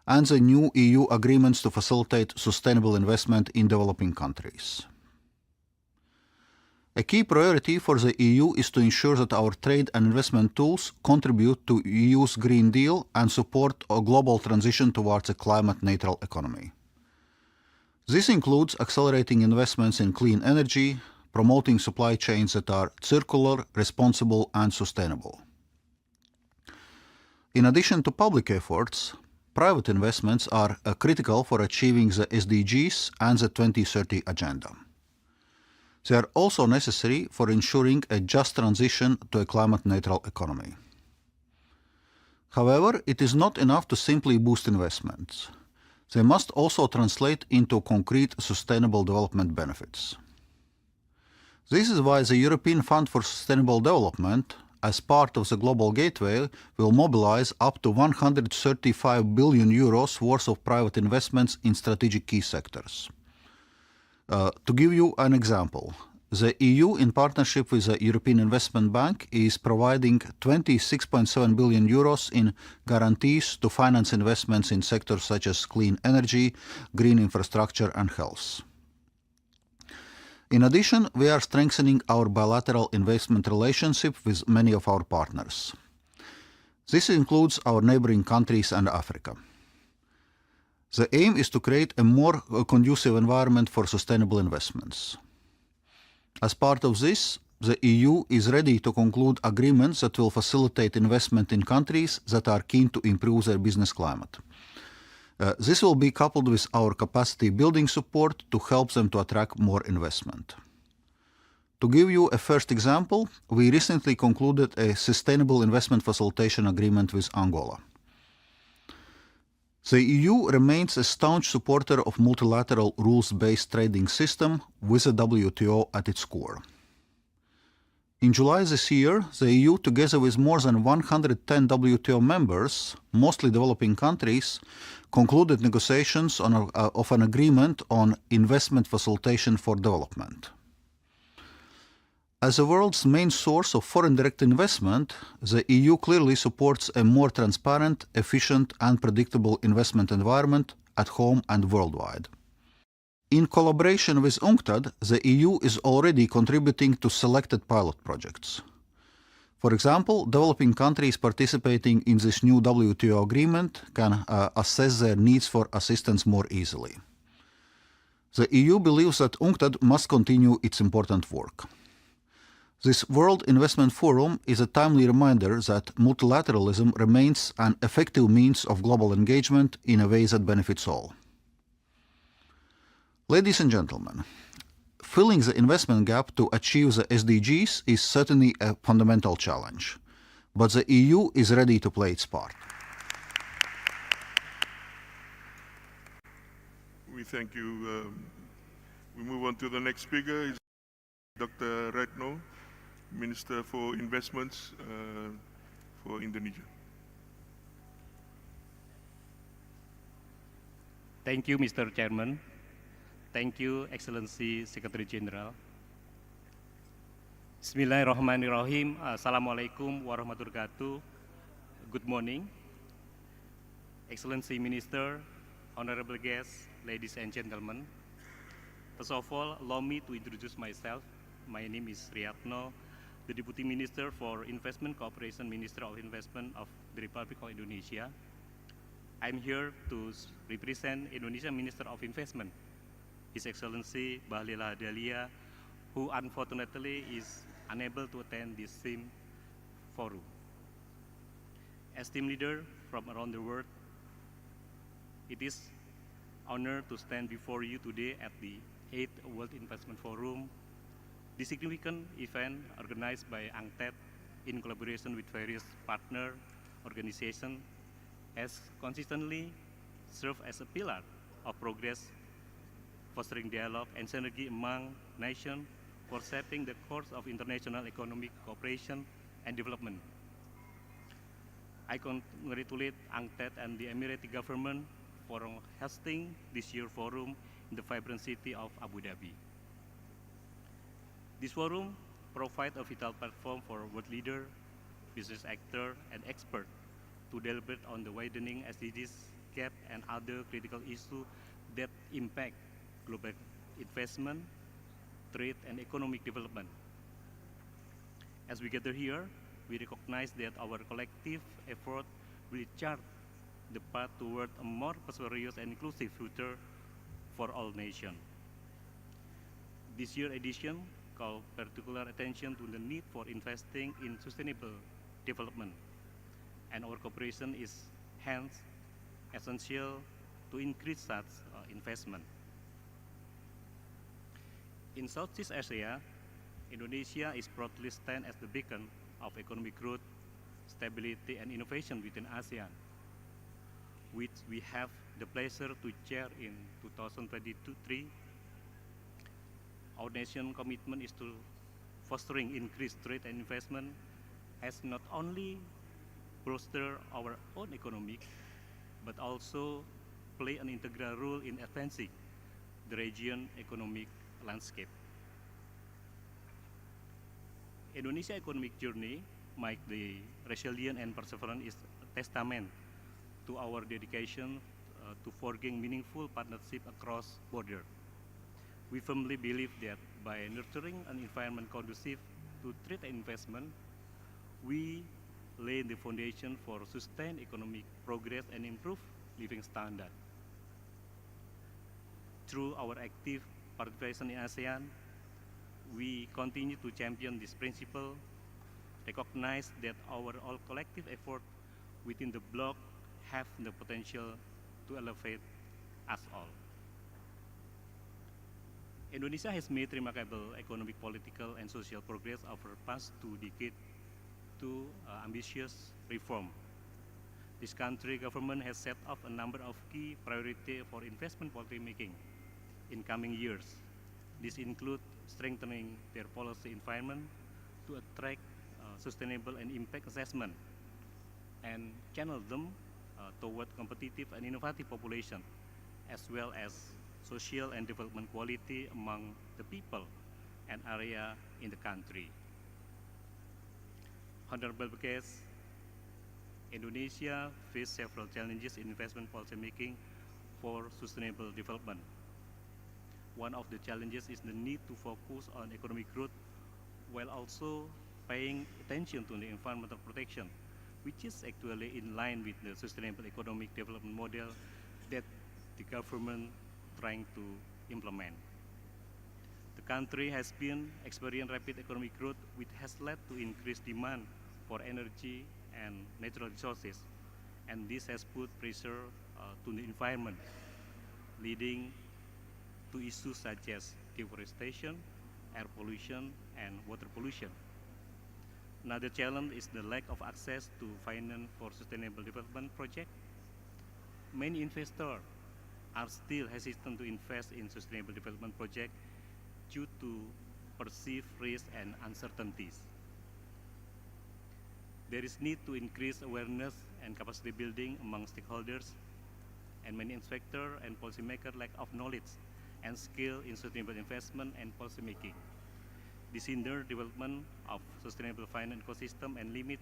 and the new EU agreements to facilitate sustainable investment in developing countries. A key priority for the EU is to ensure that our trade and investment tools contribute to the EU's Green Deal and support a global transition towards a climate-neutral economy. This includes accelerating investments in clean energy, promoting supply chains that are circular, responsible, and sustainable. In addition to public efforts, private investments are critical for achieving the SDGs and the 2030 Agenda. They are also necessary for ensuring a just transition to a climate-neutral economy. However, it is not enough to simply boost investments. They must also translate into concrete sustainable development benefits. This is why the European Fund for Sustainable Development, as part of the Global Gateway, will mobilize up to 135 billion euros worth of private investments in strategic key sectors. To give you an example, the EU, in partnership with the European Investment Bank, is providing 26.7 billion euros in guarantees to finance investments in sectors such as clean energy, green infrastructure, and health. In addition, we are strengthening our bilateral investment relationship with many of our partners. This includes our neighboring countries and Africa. The aim is to create a more conducive environment for sustainable investments. As part of this, the EU is ready to conclude agreements that will facilitate investment in countries that are keen to improve their business climate. This will be coupled with our capacity building support to help them to attract more investment. To give you a first example, we recently concluded a sustainable investment facilitation agreement with Angola. The EU remains a staunch supporter of multilateral rules-based trading system with the WTO at its core. In July this year, the EU, together with more than 110 WTO members, mostly developing countries, concluded negotiations of an agreement on investment facilitation for development. As the world's main source of foreign direct investment, the EU clearly supports a more transparent, efficient, and predictable investment environment at home and worldwide. In collaboration with UNCTAD, the EU is already contributing to selected pilot projects. For example, developing countries participating in this new WTO agreement can assess their needs for assistance more easily. The EU believes that UNCTAD must continue its important work. This World Investment Forum is a timely reminder that multilateralism remains an effective means of global engagement in a way that benefits all. Ladies and gentlemen, filling the investment gap to achieve the SDGs is certainly a fundamental challenge, but the EU is ready to play its part. We thank you. We move on to the next speaker, is Dr. Retno, Minister for Investments for Indonesia. Thank you, Mr. Chairman. Thank you, Excellency Secretary General. Bismillahirrahmanirrahim. Assalamualaikum warahmatullahi wabarakatuh. Good morning. Excellency Minister, honorable guests, ladies and gentlemen. First of all, allow me to introduce myself. My name is Riyatno, the Deputy Minister for Investment Cooperation, Minister of Investment of the Republic of Indonesia. I'm here to represent Indonesia Minister of Investment, His Excellency Bahlil Lahadalia, who unfortunately is unable to attend this same forum. As team leader from around the world, it is an honor to stand before you today at the 8th World Investment Forum, the significant event organized by UNCTAD in collaboration with various partner organizations has consistently served as a pillar of progress, fostering dialogue and synergy among nations for shaping the course of international economic cooperation and development. I congratulate UNCTAD and the Emirati government for hosting this year's forum in the vibrant city of Abu Dhabi. This forum provides a vital platform for world leaders, business actors, and experts to deliberate on the widening SDGs gap and other critical issues that impact global investment, trade, and economic development. As we gather here, we recognize that our collective effort will chart the path toward a more prosperous and inclusive future for all nations. This year's edition calls particular attention to the need for investing in sustainable development, and our cooperation is hence essential to increase such investment. In Southeast Asia, Indonesia is proudly stand as the beacon of economic growth, stability, and innovation within ASEAN, which we have the pleasure to chair in 2023. Our nation's commitment is to fostering increased trade and investment has not only bolstered our own economy, but also play an integral role in advancing the region's economic landscape. Indonesia's economic journey, like the resilience and perseverance, is a testament to our dedication to forging meaningful partnership across borders. We firmly believe that by nurturing an environment conducive to trade and investment, we lay the foundation for sustained economic progress and improved living standards. Through our active participation in ASEAN, we continue to champion this principle, recognize that our all collective effort within the bloc have the potential to elevate us all. Indonesia has made remarkable economic, political, and social progress over the past 2 decades through ambitious reform. This country government has set up a number of key priorities for investment policy making in coming years. This includes strengthening their policy environment to attract sustainable and impact assessment and channel them toward competitive and innovative population, as well as social and development quality among the people and area in the country. Honorable guests, Indonesia faces several challenges in investment policy making for sustainable development. One of the challenges is the need to focus on economic growth while also paying attention to the environmental protection, which is actually in line with the sustainable economic development model that the government trying to implement. The country has been experiencing rapid economic growth, which has led to increased demand for energy and natural resources, and this has put pressure to the environment, leading to issues such as deforestation, air pollution, and water pollution. Another challenge is the lack of access to finance for sustainable development projects. Many investors are still hesitant to invest in sustainable development projects due to perceived risks and uncertainties. There is need to increase awareness and capacity building among stakeholders, and many inspectors and policymakers lack of knowledge and skill in sustainable investment and policymaking. This hinders development of sustainable finance ecosystem and limit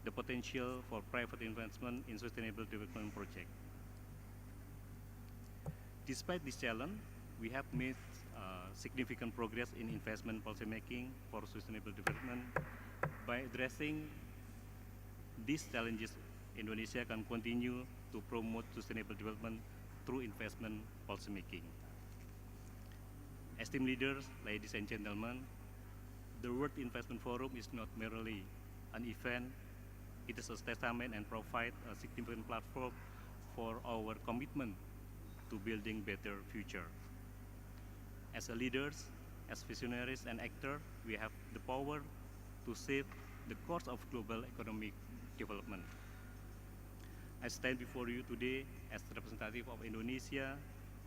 the potential for private investment in sustainable development projects. Despite this challenge, we have made significant progress in investment policymaking for sustainable development. By addressing these challenges, Indonesia can continue to promote sustainable development through investment policymaking. Esteemed leaders, ladies and gentlemen, the World Investment Forum is not merely an event, it is a testament and provides a significant platform for our commitment to building better future. As leaders, as visionaries and actors, we have the power to shape the course of global economic development. I stand before you today as the representative of Indonesia,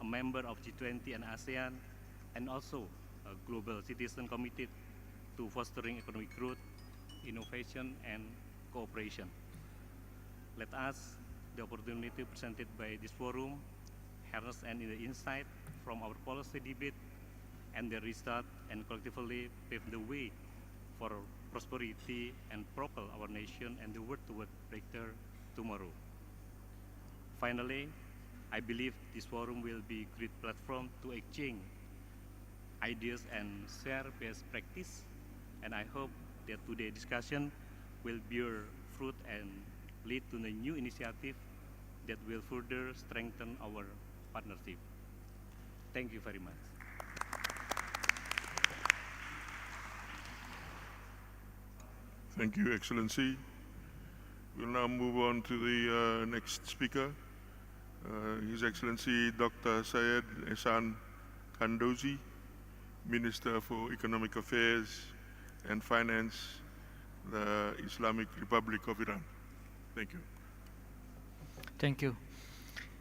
a member of G20 and ASEAN, and also a global citizen committed to fostering economic growth, innovation, and cooperation. Let us, the opportunity presented by this forum, harness and the insight from our policy debate and the result, and collectively pave the way for prosperity and propel our nation and the world toward breakthrough tomorrow. Finally, I believe this forum will be a great platform to exchange ideas and share best practice, and I hope that today's discussion will bear fruit and lead to a new initiative that will further strengthen our partnership. Thank you very much. Thank you, Excellency. We'll now move on to the next speaker, His Excellency Dr. Syed Ehsan Kandozi, Minister for Economic Affairs and Finance, the Islamic Republic of Iran. Thank you. Thank you.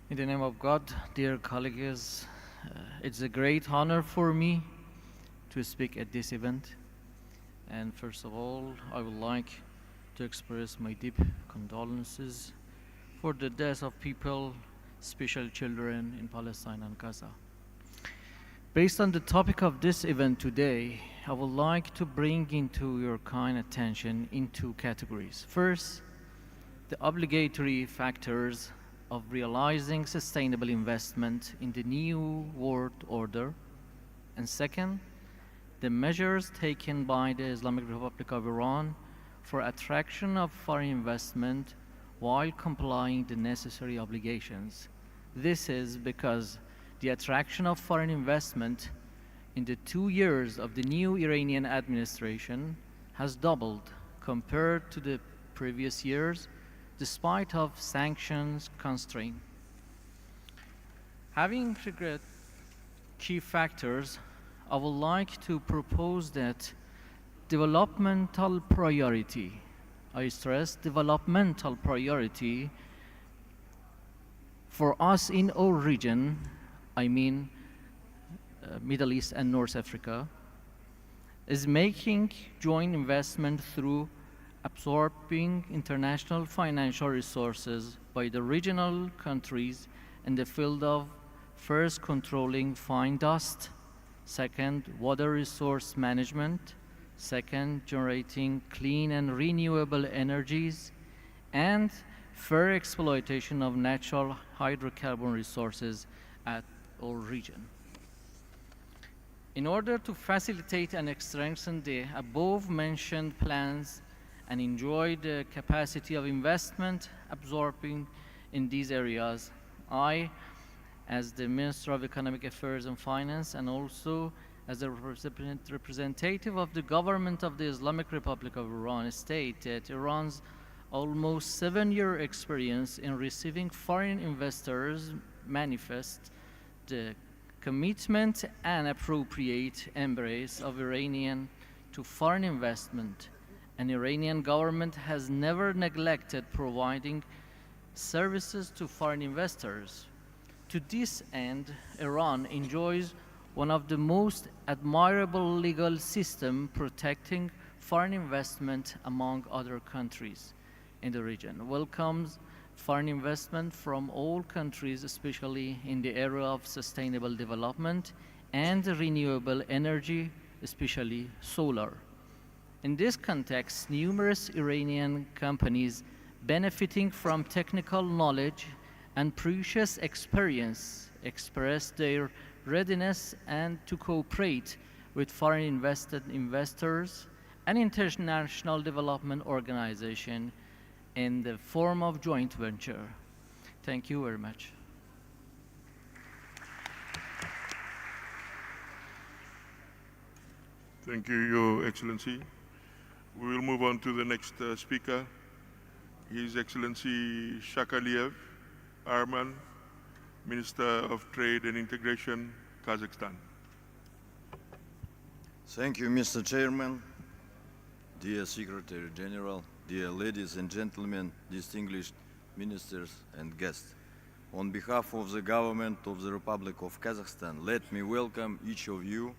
In the name of God, dear colleagues, it's a great honor for me to speak at this event. And first of all, I would like to express my deep condolences for the deaths of people, especially children in Palestine and Gaza. Based on the topic of this event today, I would like to bring into your kind attention in two categories. First, the obligatory factors of realizing sustainable investment in the new world order, and second, the measures taken by the Islamic Republic of Iran for attraction of foreign investment while complying the necessary obligations. This is because the attraction of foreign investment in the 2 years of the new Iranian administration has doubled compared to the previous years, despite of sanctions constraint. Having figured key factors, I would like to propose that developmental priority, I stress developmental priority, for us in our region, I mean Middle East and North Africa, is making joint investment through absorbing international financial resources by the regional countries in the field of first controlling fine dust, second water resource management, second generating clean and renewable energies, and fair exploitation of natural hydrocarbon resources at our region. In order to facilitate and strengthen the above-mentioned plans and enjoy the capacity of investment absorbing in these areas, I, as the Minister of Economic Affairs and Finance, and also as a representative of the government of the Islamic Republic of Iran, state that Iran's almost 7-year experience in receiving foreign investors manifest the commitment and appropriate embrace of Iranian to foreign investment. And Iranian government has never neglected providing services to foreign investors. To this end, Iran enjoys one of the most admirable legal systems protecting foreign investment among other countries in the region. Welcomes foreign investment from all countries, especially in the area of sustainable development and renewable energy, especially solar. In this context, numerous Iranian companies benefiting from technical knowledge and precious experience express their readiness and to cooperate with foreign investors and international development organizations in the form of joint venture. Thank you very much. Thank you, Your Excellency. We will move on to the next speaker, His Excellency Shakaliev Arman, Minister of Trade and Integration, Kazakhstan. Thank you, Mr. Chairman, dear Secretary General, dear ladies and gentlemen, distinguished ministers and guests. On behalf of the government of the Republic of Kazakhstan, let me welcome each of you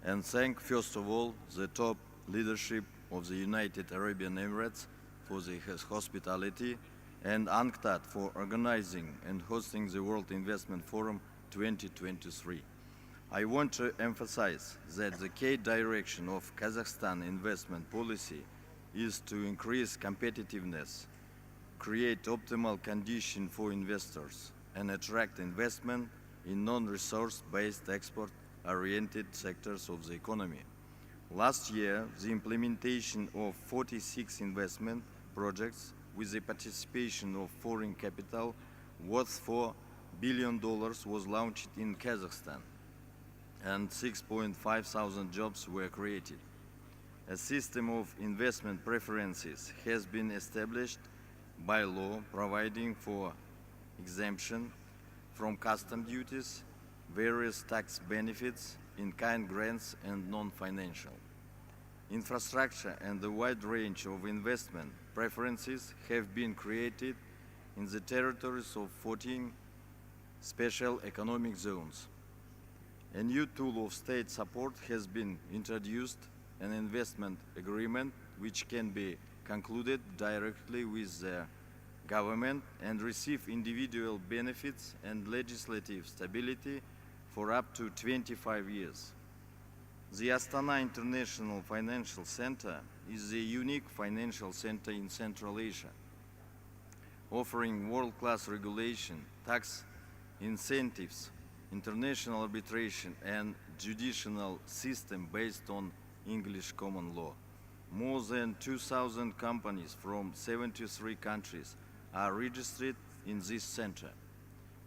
and thank, first of all, the top leadership of the United Arab Emirates for the hospitality and UNCTAD for organizing and hosting the World Investment Forum 2023. I want to emphasize that the key direction of Kazakhstan investment policy is to increase competitiveness, create optimal conditions for investors, and attract investment in non-resource-based export-oriented sectors of the economy. Last year, the implementation of 46 investment projects with the participation of foreign capital worth $4 billion was launched in Kazakhstan, and 6,500 jobs were created. A system of investment preferences has been established by law, providing for exemption from custom duties, various tax benefits, in-kind grants, and non-financial. Infrastructure and a wide range of investment preferences have been created in the territories of 14 special economic zones. A new tool of state support has been introduced, an investment agreement which can be concluded directly with the government and receive individual benefits and legislative stability for up to 25 years. The Astana International Financial Center is a unique financial center in Central Asia, offering world-class regulation, tax incentives, international arbitration, and judicial system based on English common law. More than 2,000 companies from 73 countries are registered in this center.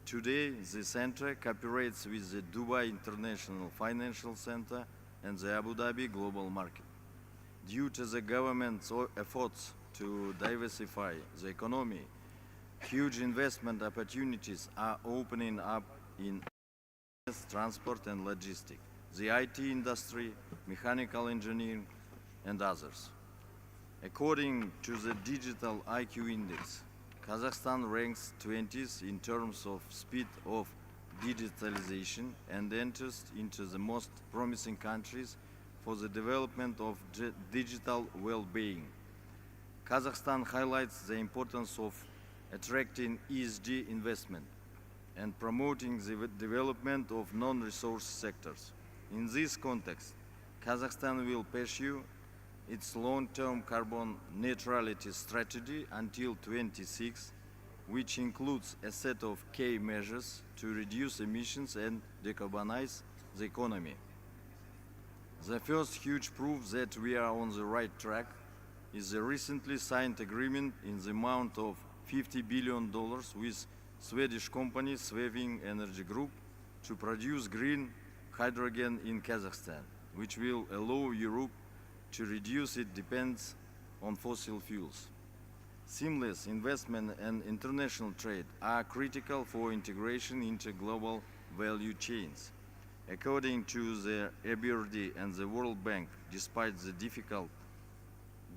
Today, the center cooperates with the Dubai International Financial Center and the Abu Dhabi Global Market. Due to the government's efforts to diversify the economy, huge investment opportunities are opening up in transport and logistics, the IT industry, mechanical engineering, and others. According to the Digital IQ Index, Kazakhstan ranks 20th in terms of speed of digitalization and enters into the most promising countries for the development of digital well-being. Kazakhstan highlights the importance of attracting ESG investment and promoting the development of non-resource sectors. In this context, Kazakhstan will pursue its long-term carbon neutrality strategy until 2026, which includes a set of key measures to reduce emissions and decarbonize the economy. The first huge proof that we are on the right track is the recently signed agreement in the amount of $50 billion with Swedish company Sweving Energy Group to produce green hydrogen in Kazakhstan, which will allow Europe to reduce its dependence on fossil fuels. Seamless investment and international trade are critical for integration into global value chains. According to the EBRD and the World Bank, despite the difficult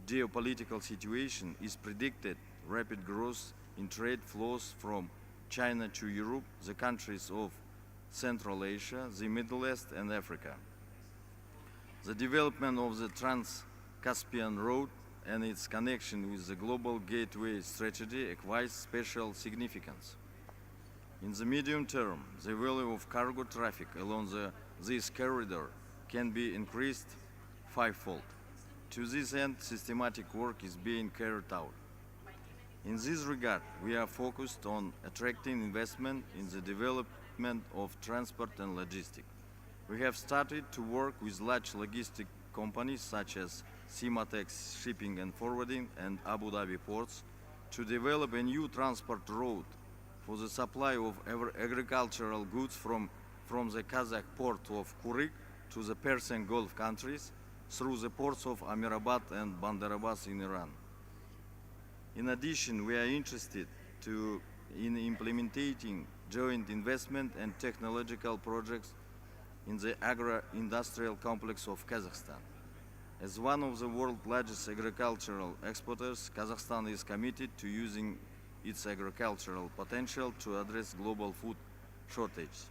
geopolitical situation, is predicted rapid growth in trade flows from China to Europe, the countries of Central Asia, the Middle East and Africa. The development of the Trans-Caspian Road and its connection with the Global Gateway strategy acquires special significance. In the medium term, the value of cargo traffic along this corridor can be increased fivefold. To this end, systematic work is being carried out. In this regard, we are focused on attracting investment in the development of transport and logistics. We have started to work with large logistic companies such as Simatex Shipping and Forwarding and Abu Dhabi Ports to develop a new transport route for the supply of agricultural goods from the Kazakh port of Kuryk to the Persian Gulf countries through the ports of Amirabad and Bandar Abbas in Iran. In addition, we are interested in implementing joint investment and technological projects in the agro-industrial complex of Kazakhstan. As one of the world's largest agricultural exporters, Kazakhstan is committed to using its agricultural potential to address global food shortage.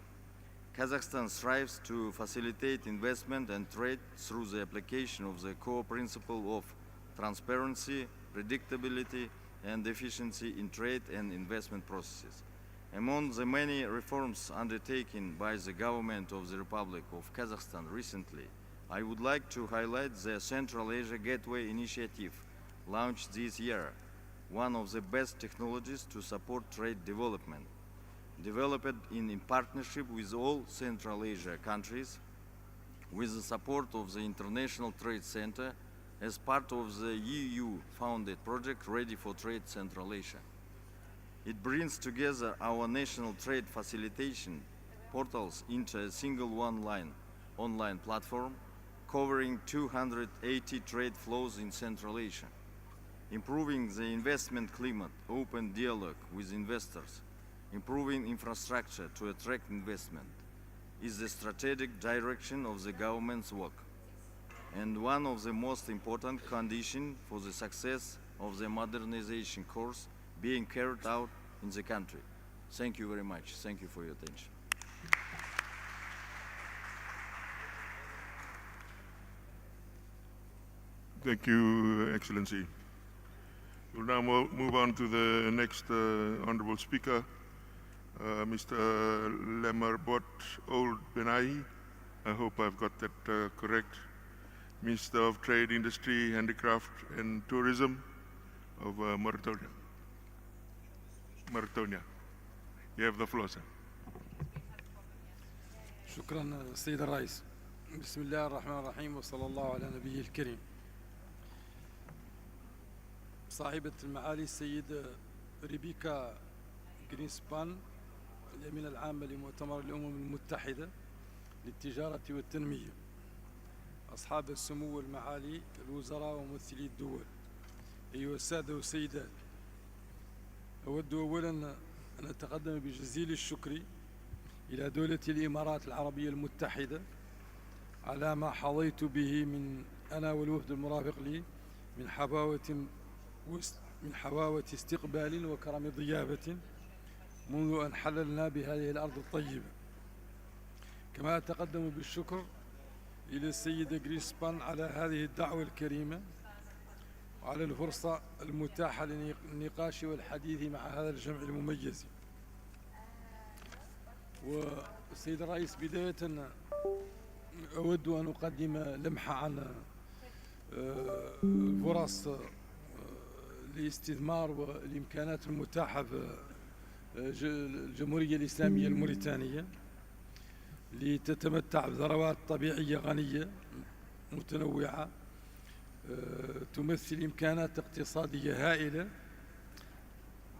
Kazakhstan strives to facilitate investment and trade through the application of the core principle of transparency, predictability, and efficiency in trade and investment processes. Among the many reforms undertaken by the government of the Republic of Kazakhstan recently, I would like to highlight the Central Asia Gateway Initiative, launched this year, one of the best technologies to support trade development. Developed in partnership with all Central Asia countries, with the support of the International Trade Center, as part of the EU-funded project Ready for Trade Central Asia. It brings together our national trade facilitation portals into a single online platform covering 280 trade flows in Central Asia. Improving the investment climate, open dialogue with investors, improving infrastructure to attract investment is the strategic direction of the government's work and one of the most important conditions for the success of the modernization course being carried out in the country. Thank you very much. Thank you for your attention. Thank you, Excellency. We'll now move on to the next honorable speaker, Mr. Lemmerbot Old Benahi. I hope I've got that correct. Minister of Trade, Industry, Handicraft and Tourism of Mauritania. You have the floor, sir. شكرا سيد الرئيس. بسم الله الرحمن الرحيم وصلى الله على نبيه الكريم. صاحبة المعالي السيدة ريبيكا جرينسبان، الأمينة العامة لمؤتمر الأمم المتحدة للتجارة والتنمية، أصحاب السمو والمعالي الوزراء وممثلي الدول، أيها السادة والسيدات، أود أولا أن أتقدم بجزيل الشكر إلى دولة الإمارات العربية المتحدة على ما حظيت به من أنا والوفد المرافق لي من حفاوة استقبال وكرم ضيافة منذ أن حللنا بهذه الأرض الطيبة. كما أتقدم بالشكر إلى السيدة جرينسبان على هذه الدعوة الكريمة وعلى الفرصة المتاحة للنقاش والحديث مع هذا الجمع المميز. والسيد الرئيس، بداية أود أن أقدم لمحة عن الفرص الاستثمار والإمكانات المتاحة في الجمهورية الإسلامية الموريتانية لتتمتع بثروات طبيعية غنية متنوعة تمثل إمكانات اقتصادية هائلة،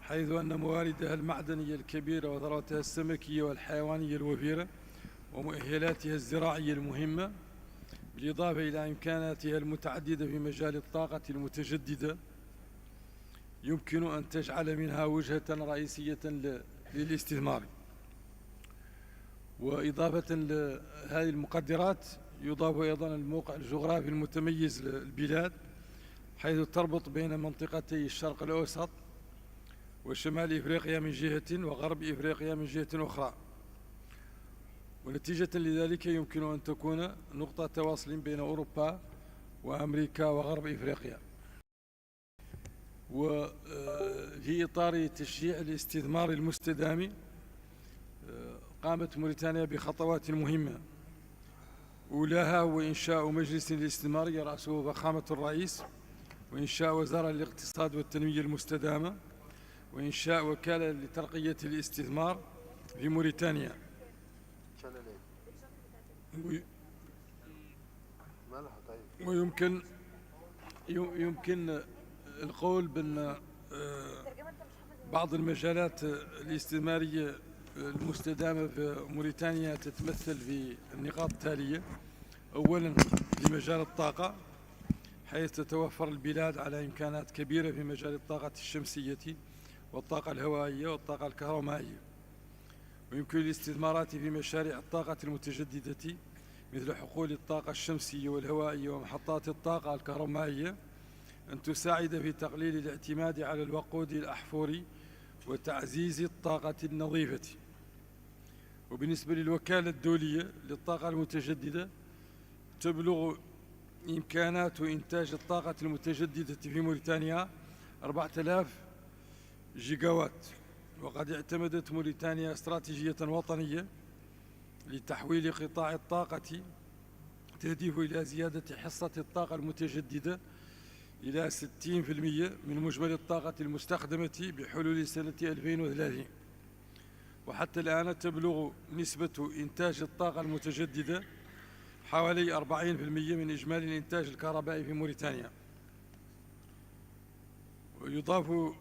حيث أن مواردها المعدنية الكبيرة وثرواتها السمكية والحيوانية الوفيرة ومؤهلاتها الزراعية المهمة، بالإضافة إلى إمكاناتها المتعددة في مجال الطاقة المتجددة، يمكن أن تجعل منها وجهة رئيسية للاستثمار. وإضافة لهذه المقدرات يضاف أيضا الموقع الجغرافي المتميز للبلاد، حيث تربط بين منطقتي الشرق الأوسط وشمال إفريقيا من جهة وغرب إفريقيا من جهة أخرى، ونتيجة لذلك يمكن أن تكون نقطة تواصل بين أوروبا وأمريكا وغرب إفريقيا. وفي إطار تشجيع الاستثمار المستدام قامت موريتانيا بخطوات مهمة، أولاها هو إنشاء مجلس للاستثمار يرأسه فخامة الرئيس، وإنشاء وزارة للاقتصاد والتنمية المستدامة، وإنشاء وكالة لترقية الاستثمار في موريتانيا. ويمكن القول بأن بعض المجالات الاستثمارية المستدامة في موريتانيا تتمثل في النقاط التالية. أولا في مجال الطاقة، حيث تتوفر البلاد على إمكانات كبيرة في مجال الطاقة الشمسية والطاقة الهوائية والطاقة الكهرومائية، ويمكن الاستثمارات في مشاريع الطاقة المتجددة مثل حقول الطاقة الشمسية والهوائية ومحطات الطاقة الكهرومائية أن تساعد في تقليل الاعتماد على الوقود الأحفوري وتعزيز الطاقة النظيفة. وبالنسبة للوكالة الدولية للطاقة المتجددة، تبلغ إمكانات إنتاج الطاقة المتجددة في موريتانيا 4000 جيجاوات، وقد اعتمدت موريتانيا استراتيجية وطنية لتحويل قطاع الطاقة تهدف إلى زيادة حصة الطاقة المتجددة إلى 60% من مجمل الطاقة المستخدمة بحلول سنة 2030. وحتى الآن تبلغ نسبة إنتاج الطاقة المتجددة حوالي 40% من إجمالي الإنتاج الكهربائي في موريتانيا. ويضاف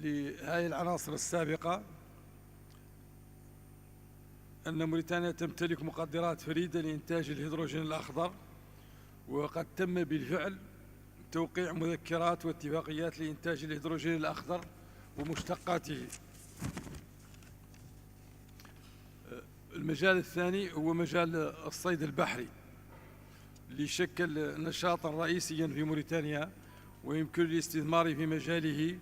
لهذه العناصر السابقة أن موريتانيا تمتلك مقدرات فريدة لإنتاج الهيدروجين الأخضر، وقد تم بالفعل توقيع مذكرات واتفاقيات لإنتاج الهيدروجين الأخضر ومشتقاته. المجال الثاني هو مجال الصيد البحري، اللي يشكل نشاطا رئيسيا في موريتانيا، ويمكن الاستثمار في مجاله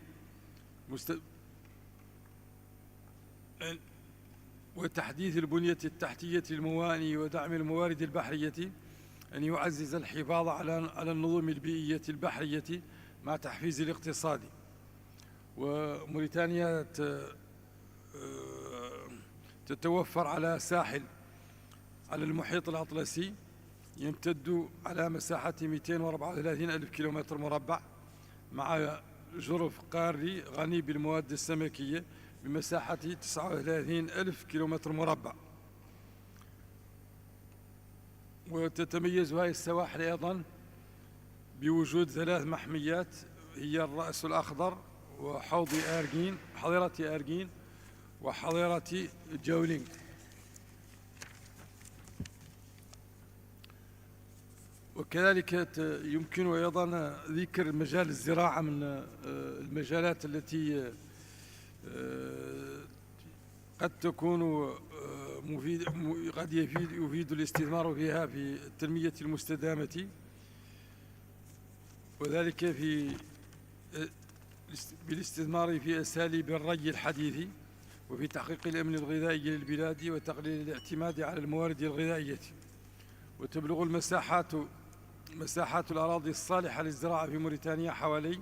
وتحديث البنية التحتية للموانئ ودعم الموارد البحرية، أن يعزز الحفاظ على النظم البيئية البحرية مع تحفيز الاقتصاد. وموريتانيا تتوفر على ساحل على المحيط الأطلسي يمتد على مساحة 234 ألف كيلومتر مربع، مع جرف قاري غني بالمواد السمكية بمساحة 39 ألف كيلومتر مربع. وتتميز هذه السواحل أيضا بوجود 3 محميات، هي الرأس الأخضر وحوض آرجين، حظيرة آرجين وحظيرة جولينغ. وكذلك يمكن أيضا ذكر مجال الزراعة من المجالات التي قد تكون قد يفيد الاستثمار فيها في التنمية المستدامة، وذلك بالاستثمار في أساليب الري الحديث، وفي تحقيق الأمن الغذائي للبلاد وتقليل الاعتماد على الموارد الغذائية. وتبلغ مساحات الأراضي الصالحة للزراعة في موريتانيا حوالي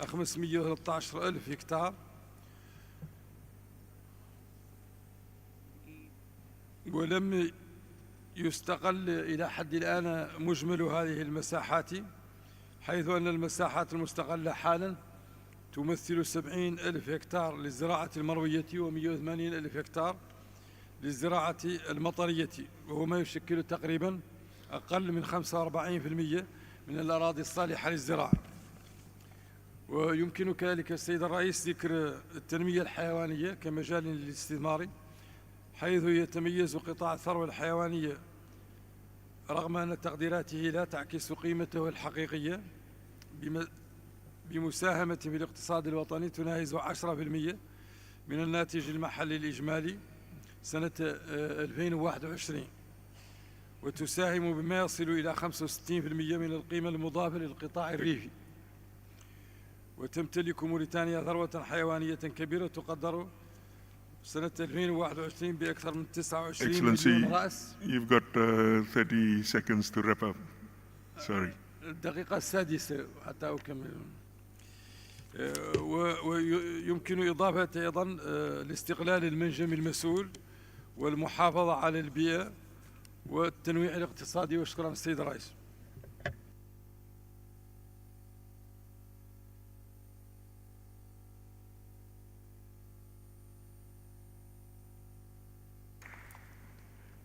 513 ألف هكتار، ولم يستقل إلى حد الآن مجمل هذه المساحات، حيث أن المساحات المستقلة حالا تمثل 70 ألف هكتار للزراعة المروية و180 ألف هكتار للزراعة المطرية، وهو ما يشكل تقريبا أقل من 45% من الأراضي الصالحة للزراعة. ويمكن كذلك السيد الرئيس ذكر التنمية الحيوانية كمجال للاستثمار، حيث يتميز قطاع الثروة الحيوانية رغم أن تقديراته لا تعكس قيمته الحقيقية بمساهمته في الاقتصاد الوطني تناهز 10% من الناتج المحلي الإجمالي سنة 2021 وتساهم بما يصل إلى 65% من القيمة المضافة للقطاع الريفي. وتمتلك موريتانيا ثروة حيوانية كبيرة تقدر سنة 2021 بأكثر من 29 مليون رأس. You've got 30 seconds to wrap up. Sorry. الدقيقة السادسة حتى أكمل. ويمكن إضافة أيضا لاستغلال المنجم المسؤول والمحافظة على البيئة والتنويع الاقتصادي. وشكرا السيد الرئيس.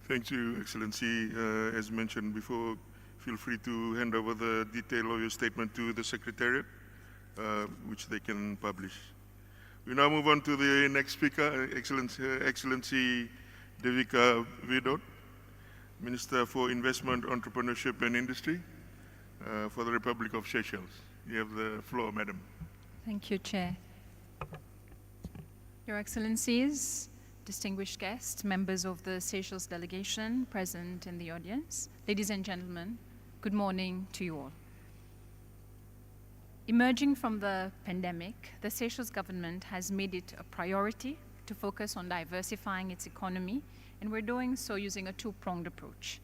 Thank you, Excellency. As mentioned before, feel free to hand over the detail of your statement to the Secretariat, which they can publish. We now move on to the next speaker, Excellency Devika Vidot, Minister for Investment, Entrepreneurship and Industry for the Republic of Seychelles. You have the floor, Madam. Thank you, Chair. Your Excellencies, distinguished guests, members of the Seychelles delegation present in the audience, ladies and gentlemen, good morning to you all. Emerging from the pandemic, the Seychelles government has made it a priority to focus on diversifying its economy, and we're doing so using a two-pronged approach.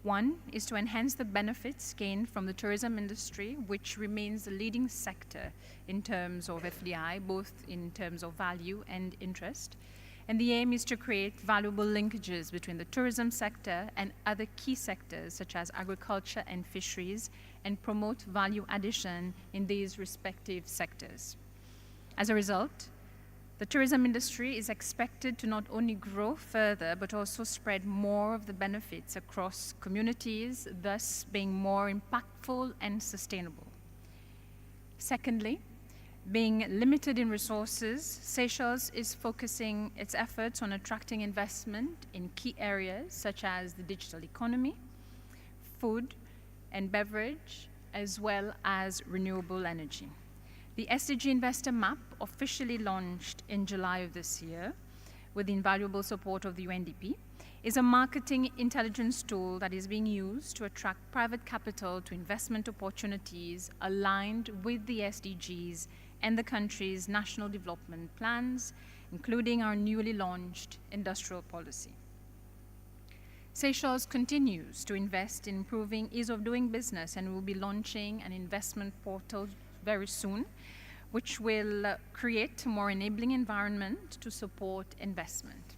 One is to enhance the benefits gained from the tourism industry, which remains the leading sector in terms of FDI, both in terms of value and interest. And the aim is to create valuable linkages between the tourism sector and other key sectors such as agriculture and fisheries, and promote value addition in these respective sectors. As a result, the tourism industry is expected to not only grow further, but also spread more of the benefits across communities, thus being more impactful and sustainable. Secondly, being limited in resources, Seychelles is focusing its efforts on attracting investment in key areas such as the digital economy, food and beverage, as well as renewable energy. The SDG Investor Map, officially launched in July of this year with the invaluable support of the UNDP, is a marketing intelligence tool that is being used to attract private capital to investment opportunities aligned with the SDGs and the country's national development plans, including our newly launched industrial policy. Seychelles continues to invest in improving ease of doing business and will be launching an investment portal very soon, which will create a more enabling environment to support investment.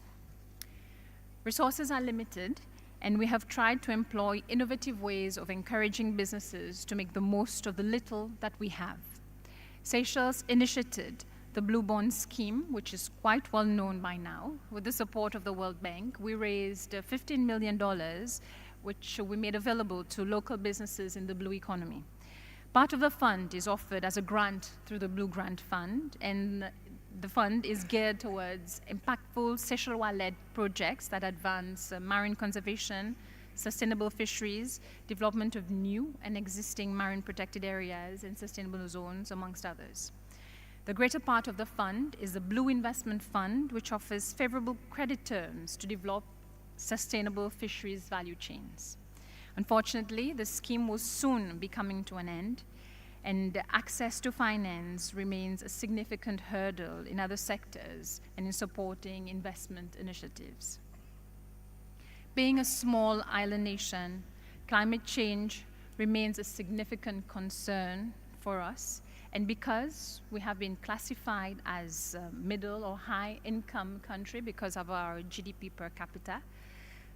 Resources are limited, and we have tried to employ innovative ways of encouraging businesses to make the most of the little that we have. Seychelles initiated the Blue Bond Scheme, which is quite well known by now. With the support of the World Bank, we raised $15 million, which we made available to local businesses in the blue economy. Part of the fund is offered as a grant through the Blue Grant Fund, and the fund is geared towards impactful Seychellois-led projects that advance marine conservation, sustainable fisheries, development of new and existing marine protected areas and sustainable zones, amongst others. The greater part of the fund is the Blue Investment Fund, which offers favorable credit terms to develop sustainable fisheries value chains. Unfortunately, the scheme will soon be coming to an end, and access to finance remains a significant hurdle in other sectors and in supporting investment initiatives. Being a small island nation, climate change remains a significant concern for us, and because we have been classified as a middle or high income country because of our GDP per capita,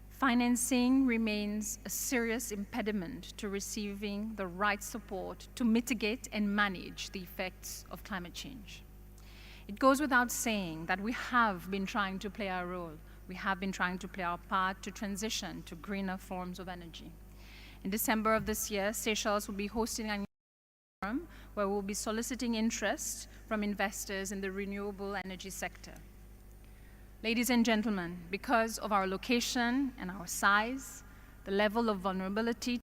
financing remains a serious impediment to receiving the right support to mitigate and manage the effects of climate change. It goes without saying that we have been trying to play our role. We have been trying to play our part to transition to greener forms of energy. In December of this year, Seychelles will be hosting a forum where we'll be soliciting interest from investors in the renewable energy sector. Ladies and gentlemen, because of our location and our size, the level of vulnerability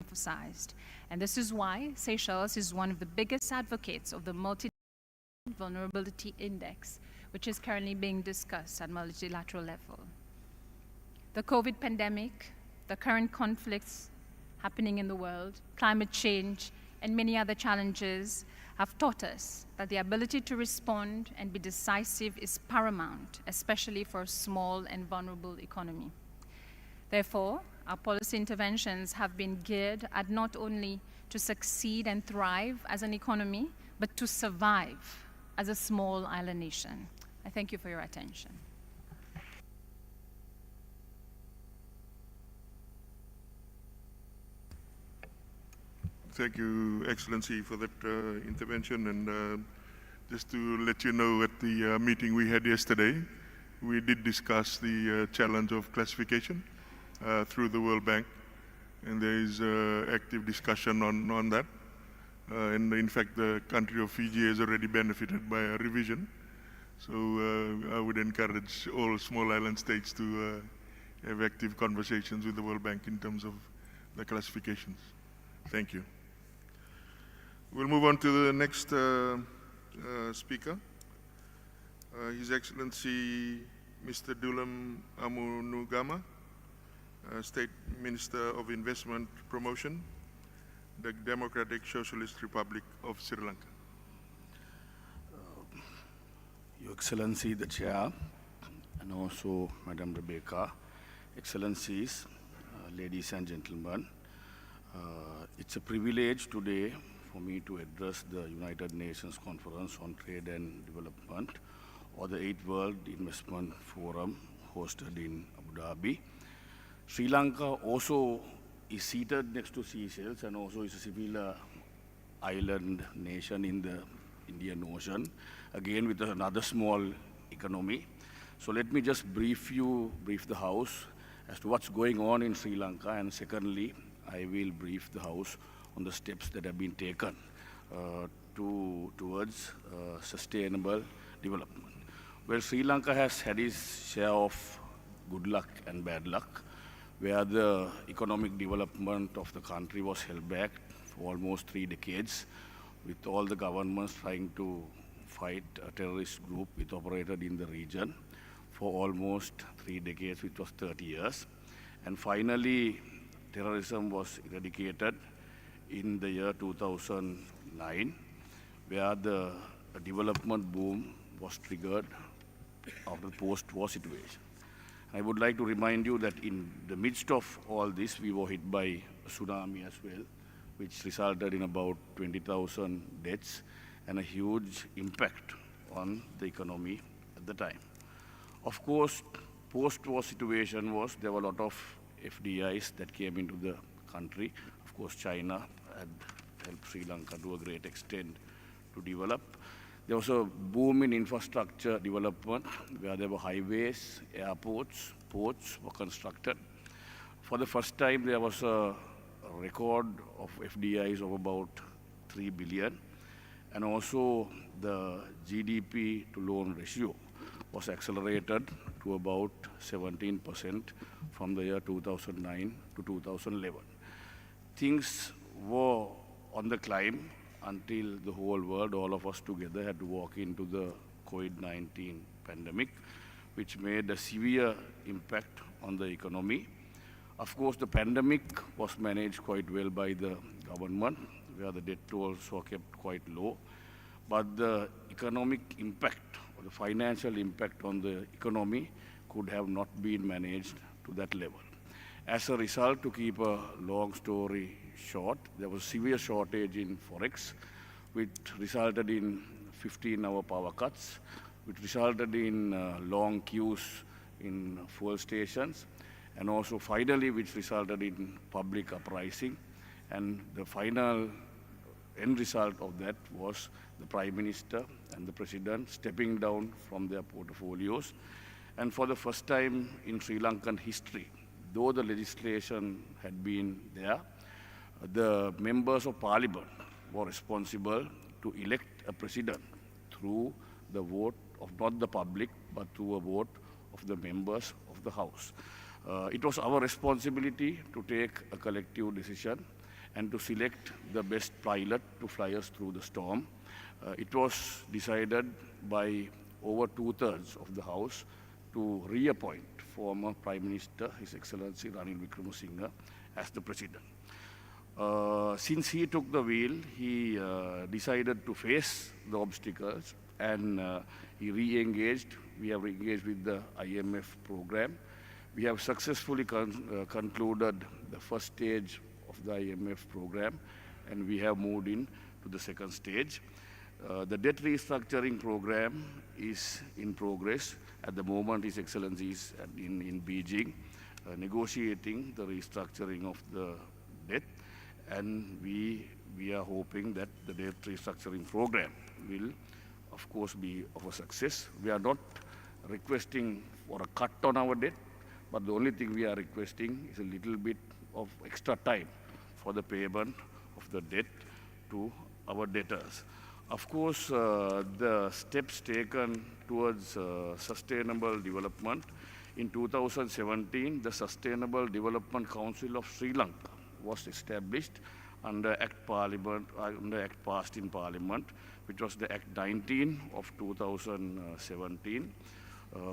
emphasized. And this is why Seychelles is one of the biggest advocates of the Multi-Vulnerability Index, which is currently being discussed at multilateral level. The COVID pandemic, the current conflicts happening in the world, climate change, and many other challenges have taught us that the ability to respond and be decisive is paramount, especially for a small and vulnerable economy. Therefore, our policy interventions have been geared at not only to succeed and thrive as an economy, but to survive as a small island nation. I thank you for your attention. Thank you, Excellency, for that intervention. And just to let you know, at the meeting we had yesterday, we did discuss the challenge of classification through the World Bank, and there is active discussion on that. And in fact, the country of Fiji has already benefited by a revision. So I would encourage all small island states to have active conversations with the World Bank in terms of the classifications. Thank you. We'll move on to the next speaker. His Excellency Mr. Dulam Amunugama, State Minister of Investment Promotion, the Democratic Socialist Republic of Sri Lanka. Your Excellency, the Chair, and also Madam Rebecca, Excellencies, ladies and gentlemen, it's a privilege today for me to address the United Nations Conference on Trade and Development, or the 8th World Investment Forum hosted in Abu Dhabi. Sri Lanka also is seated next to Seychelles and also is a similar island nation in the Indian Ocean, again with another small economy. So let me just brief the House as to what's going on in Sri Lanka, and secondly, I will brief the House on the steps that have been taken towards sustainable development. Well, Sri Lanka has had its share of good luck and bad luck, where the economic development of the country was held back for almost 3 decades, with all the governments trying to fight a terrorist group which operated in the region for almost 3 decades, which was 30 years. And finally, terrorism was eradicated in the year 2009, where the development boom was triggered after the post-war situation. I would like to remind you that in the midst of all this, we were hit by a tsunami as well, which resulted in about 20,000 deaths and a huge impact on the economy at the time. Of course, post-war situation was there were a lot of FDIs that came into the country. Of course, China had helped Sri Lanka to a great extent to develop. There was a boom in infrastructure development where there were highways, airports, ports were constructed. For the first time, there was a record of FDIs of about 3 billion. And also the GDP to loan ratio was accelerated to about 17% from the year 2009 to 2011. Things were on the climb until the whole world, all of us together, had to walk into the COVID-19 pandemic, which made a severe impact on the economy. Of course, the pandemic was managed quite well by the government, where the death tolls were kept quite low. But the economic impact, or the financial impact on the economy, could have not been managed to that level. As a result, to keep a long story short, there was severe shortage in forex, which resulted in 15-hour power cuts, which resulted in long queues in fuel stations, and also finally which resulted in public uprising. And the final end result of that was the Prime Minister and the President stepping down from their portfolios. And for the first time in Sri Lankan history, though the legislation had been there, the members of parliament were responsible to elect a president through the vote of not the public, but through a vote of the members of the House. It was our responsibility to take a collective decision and to select the best pilot to fly us through the storm. It was decided by over 2/3 of the House to reappoint former Prime Minister, His Excellency Ranil Wickremesinghe, as the President. Since he took the wheel, he decided to face the obstacles and he re-engaged. We have engaged with the IMF program. We have successfully concluded the first stage of the IMF program, and we have moved in to the second stage. The debt restructuring program is in progress. At the moment, His Excellency is in Beijing, negotiating the restructuring of the debt, and we are hoping that the debt restructuring program will, of course, be of a success. We are not requesting for a cut on our debt, but the only thing we are requesting is a little bit of extra time for the payment of the debt to our debtors. Of course, the steps taken towards sustainable development. In 2017, the Sustainable Development Council of Sri Lanka was established under Act passed in Parliament, which was the Act 19 of 2017.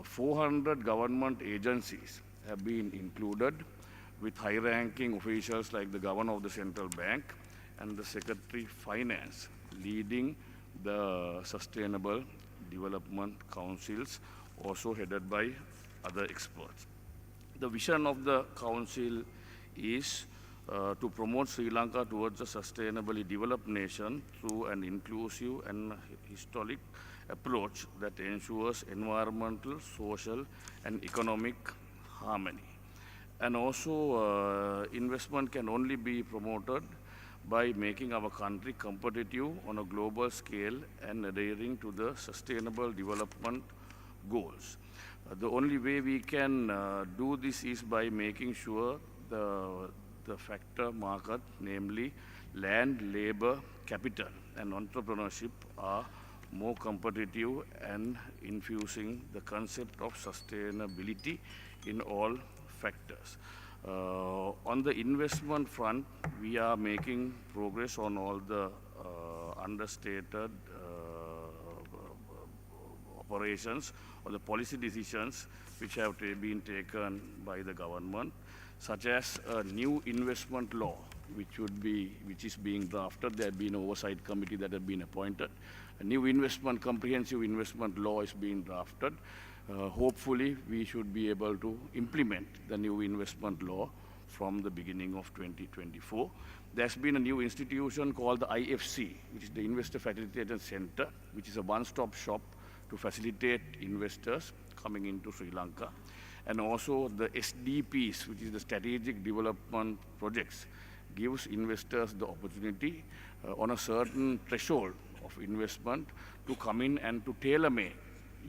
400 government agencies have been included, with high-ranking officials like the Governor of the Central Bank and the Secretary Finance leading the Sustainable Development Councils, also headed by other experts. The vision of the Council is to promote Sri Lanka towards a sustainably developed nation through an inclusive and historic approach that ensures environmental, social, and economic harmony. And also, investment can only be promoted by making our country competitive on a global scale and adhering to the sustainable development goals. The only way we can do this is by making sure the factor market, namely land, labor, capital, and entrepreneurship are more competitive and infusing the concept of sustainability in all factors. On the investment front, we are making progress on all the understated operations or the policy decisions which have been taken by the government, such as a new investment law, which is being drafted. There has been an oversight committee that has been appointed. A new comprehensive investment law is being drafted. Hopefully, we should be able to implement the new investment law from the beginning of 2024. There's been a new institution called the IFC, which is the Investor Facilitation Center, which is a one-stop shop to facilitate investors coming into Sri Lanka. And also the SDPs, which is the Strategic Development Projects, gives investors the opportunity on a certain threshold of investment to come in and to tailor-make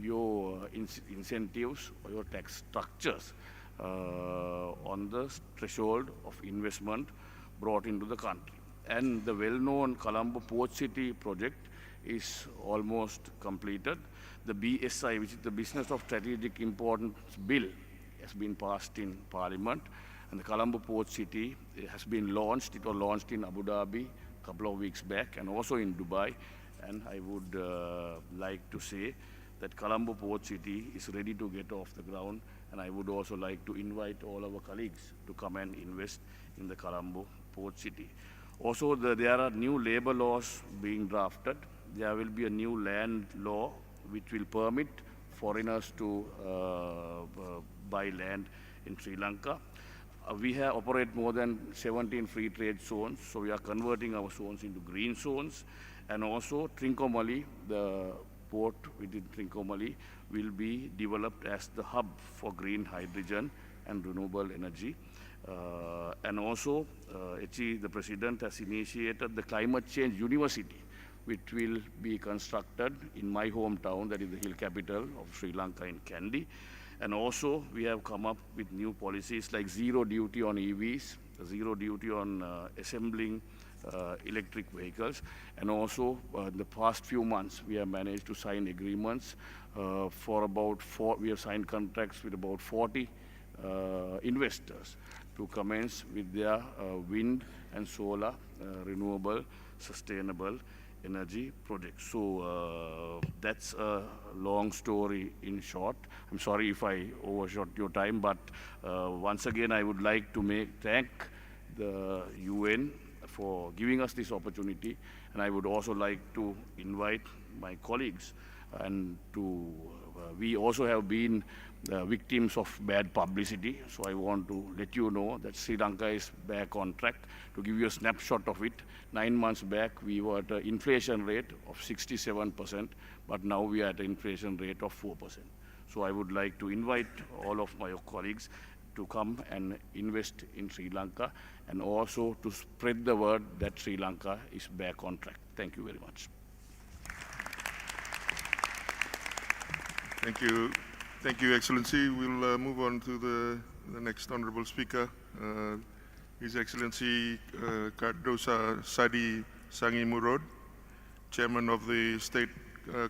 your incentives or your tax structures on the threshold of investment brought into the country. And the well-known Colombo Port City project is almost completed. The BSI, which is the Business of Strategic Importance Bill, has been passed in Parliament, and the Colombo Port City has been launched. It was launched in Abu Dhabi a couple of weeks back and also in Dubai. And I would like to say that Colombo Port City is ready to get off the ground, and I would also like to invite all our colleagues to come and invest in the Colombo Port City. Also, there are new labor laws being drafted. There will be a new land law which will permit foreigners to buy land in Sri Lanka. We operate more than 17 free trade zones, so we are converting our zones into green zones. And also Trincomalee, the port within Trincomalee, will be developed as the hub for green hydrogen and renewable energy. And also, the President has initiated the Climate Change University, which will be constructed in my hometown, that is the hill capital of Sri Lanka in Kandy. And also, we have come up with new policies like zero duty on EVs, zero duty on assembling electric vehicles. And also, in the past few months, we have managed to sign agreements for about we have signed contracts with about 40 investors to commence with their wind and solar renewable sustainable energy projects. So that's a long story in short. I'm sorry if I overshot your time, but once again I would like to thank the UN for giving us this opportunity, and I would also like to invite my colleagues and we also have been victims of bad publicity, so I want to let you know that Sri Lanka is back on track. To give you a snapshot of it, 9 months back we were at an inflation rate of 67%, but now we are at an inflation rate of 4%. So I would like to invite all of my colleagues to come and invest in Sri Lanka, and also to spread the word that Sri Lanka is back on track. Thank you very much. Thank you. Thank you, Excellency. We'll move on to the next honorable speaker, His Excellency Cardosa Sadi Sangi Murod, Chairman of the State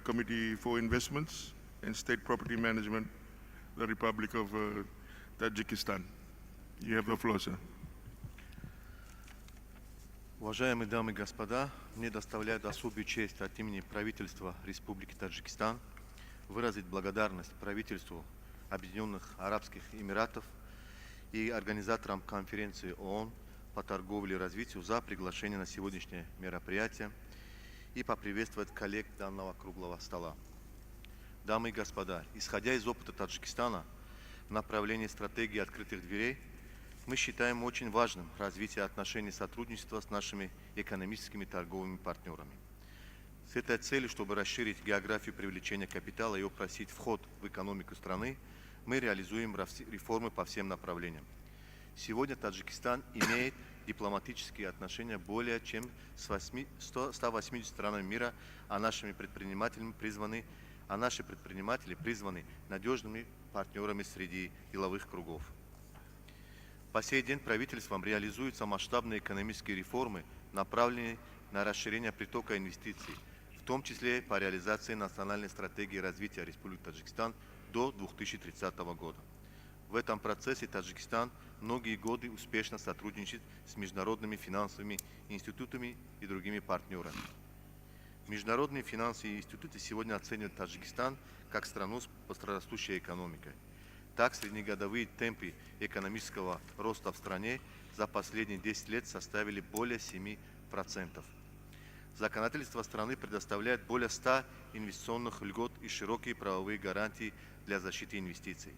Committee for Investments and State Property Management, the Republic of Tajikistan. You have the floor, sir. Уважаемые дамы и господа, мне доставляет особую честь от имени правительства Республики Таджикистан выразить благодарность правительству Объединенных Арабских Эмиратов и организаторам конференции ООН по торговле и развитию за приглашение на сегодняшнее мероприятие и поприветствовать коллег данного круглого стола. Дамы и господа, исходя из опыта Таджикистана в направлении стратегии открытых дверей, мы считаем очень важным развитие отношений сотрудничества с нашими экономическими и торговыми партнерами. С этой целью, чтобы расширить географию привлечения капитала и упростить вход в экономику страны, мы реализуем реформы по всем направлениям. Сегодня Таджикистан имеет дипломатические отношения более чем с 180 странами мира, а наши предприниматели призваны надежными партнерами среди деловых кругов. По сей день правительством реализуются масштабные экономические реформы, направленные на расширение притока инвестиций, в том числе по реализации национальной стратегии развития Республики Таджикистан до 2030 года. В этом процессе Таджикистан многие годы успешно сотрудничает с международными финансовыми институтами и другими партнерами. Международные финансовые институты сегодня оценивают Таджикистан как страну с быстрорастущей экономикой. Так, среднегодовые темпы экономического роста в стране за последние 10 лет составили более 7%. Законодательство страны предоставляет более 100 инвестиционных льгот и широкие правовые гарантии для защиты инвестиций.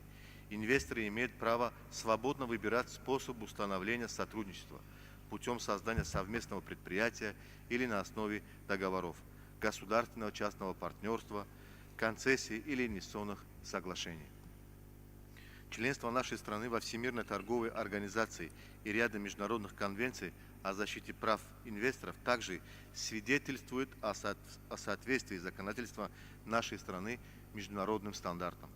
Инвесторы имеют право свободно выбирать способ установления сотрудничества путем создания совместного предприятия или на основе договоров, государственного частного партнерства, концессий или инвестиционных соглашений. Членство нашей страны во Всемирной торговой организации и ряда международных конвенций о защите прав инвесторов также свидетельствует о соответствии законодательства нашей страны международным стандартам.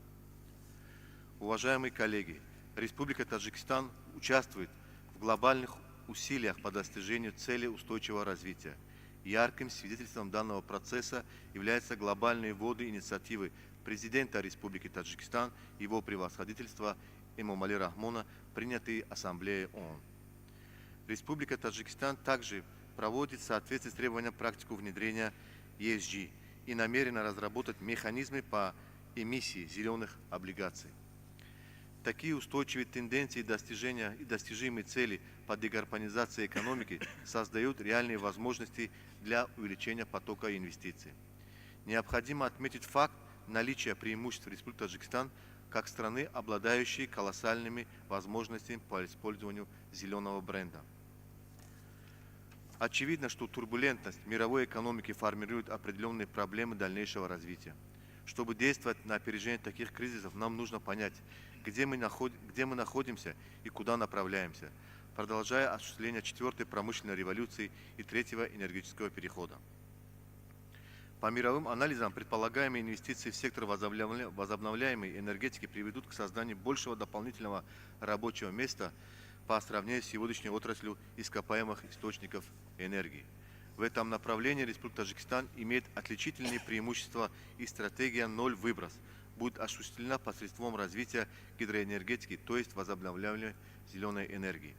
Уважаемые коллеги, Республика Таджикистан участвует в глобальных усилиях по достижению цели устойчивого развития. Ярким свидетельством данного процесса являются глобальные вводы инициативы президента Республики Таджикистан, его превосходительства Эмомали Рахмона, принятые Ассамблеей ООН. Республика Таджикистан также проводит в соответствии с требованием практику внедрения ESG и намерена разработать механизмы по эмиссии зеленых облигаций. Такие устойчивые тенденции достижения и достижимые цели по декарбонизации экономики создают реальные возможности для увеличения потока инвестиций. Необходимо отметить факт наличия преимуществ Республики Таджикистан как страны, обладающей колоссальными возможностями по использованию зеленого бренда. Очевидно, что турбулентность мировой экономики формирует определенные проблемы дальнейшего развития. Чтобы действовать на опережение таких кризисов, нам нужно понять, где мы находимся и куда направляемся, продолжая осуществление 4-й промышленной революции и 3-го энергетического перехода. По мировым анализам, предполагаемые инвестиции в сектор возобновляемой энергетики приведут к созданию большего дополнительного рабочего места по сравнению с сегодняшней отраслью ископаемых источников энергии. В этом направлении Республика Таджикистан имеет отличительные преимущества, и стратегия «Ноль выброс» будет осуществлена посредством развития гидроэнергетики, то есть возобновляемой зеленой энергии.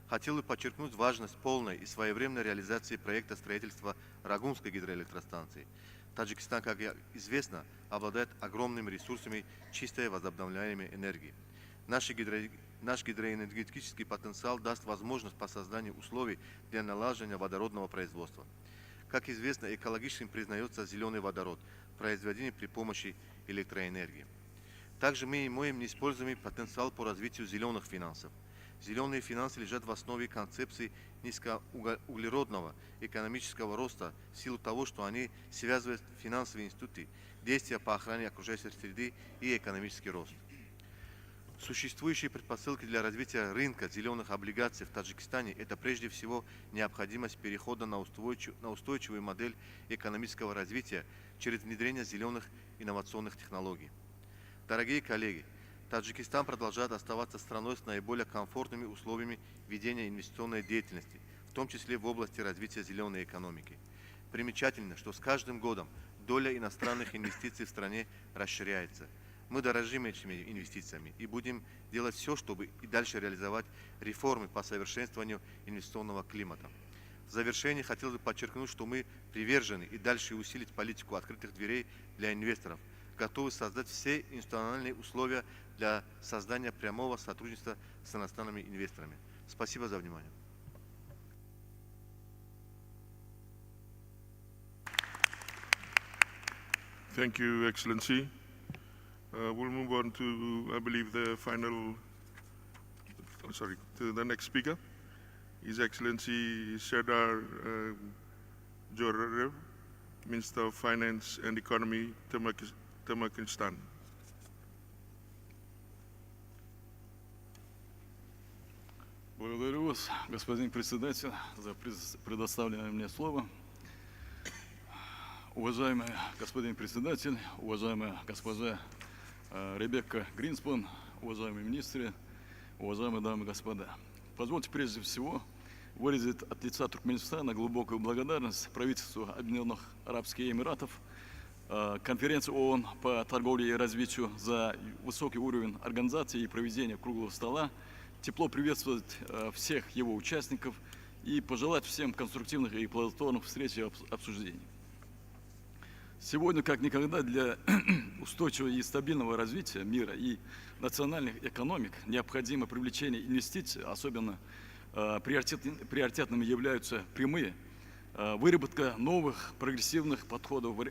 Хотел бы подчеркнуть важность полной и своевременной реализации проекта строительства Рагунской гидроэлектростанции. Таджикистан, как известно, обладает огромными ресурсами чистой возобновляемой энергии. Наш гидроэнергетический потенциал даст возможность по созданию условий для налаживания водородного производства. Как известно, экологическим признается зеленый водород, произведенный при помощи электроэнергии. Также мы имеем неиспользуемый потенциал по развитию зеленых финансов. Зеленые финансы лежат в основе концепции низкоуглеродного экономического роста в силу того, что они связывают финансовые институты, действия по охране окружающей среды и экономический рост. Существующие предпосылки для развития рынка зеленых облигаций в Таджикистане – это прежде всего необходимость перехода на устойчивую модель экономического развития через внедрение зеленых инновационных технологий. Дорогие коллеги, Таджикистан продолжает оставаться страной с наиболее комфортными условиями ведения инвестиционной деятельности, в том числе в области развития зеленой экономики. Примечательно, что с каждым годом доля иностранных инвестиций в стране расширяется. Мы дорожим этими инвестициями и будем делать все, чтобы и дальше реализовать реформы по совершенствованию инвестиционного климата. В завершение хотел бы подчеркнуть, что мы привержены и дальше усилить политику открытых дверей для инвесторов, готовы создать все институциональные условия для создания прямого сотрудничества с иностранными инвесторами. Спасибо за внимание. Thank you, Excellency. We'll move on to, I believe, the to the next speaker. His Excellency Serdar Jorerev, Minister of Finance and Economy, Turkmenistan. Благодарю вас, господин председатель, за предоставленное мне слово. Уважаемый господин председатель, уважаемая госпожа Ребекка Гринспун, уважаемые министры, уважаемые дамы и господа. Позвольте прежде всего выразить от лица Туркменистана глубокую благодарность правительству Объединенных Арабских Эмиратов, конференции ООН по торговле и развитию за высокий уровень организации и проведения круглого стола, тепло приветствовать всех его участников и пожелать всем конструктивных и плодотворных встреч и обсуждений. Сегодня, как никогда, для устойчивого и стабильного развития мира и национальных экономик необходимо привлечение инвестиций, особенно приоритетными являются прямые, выработка новых прогрессивных подходов в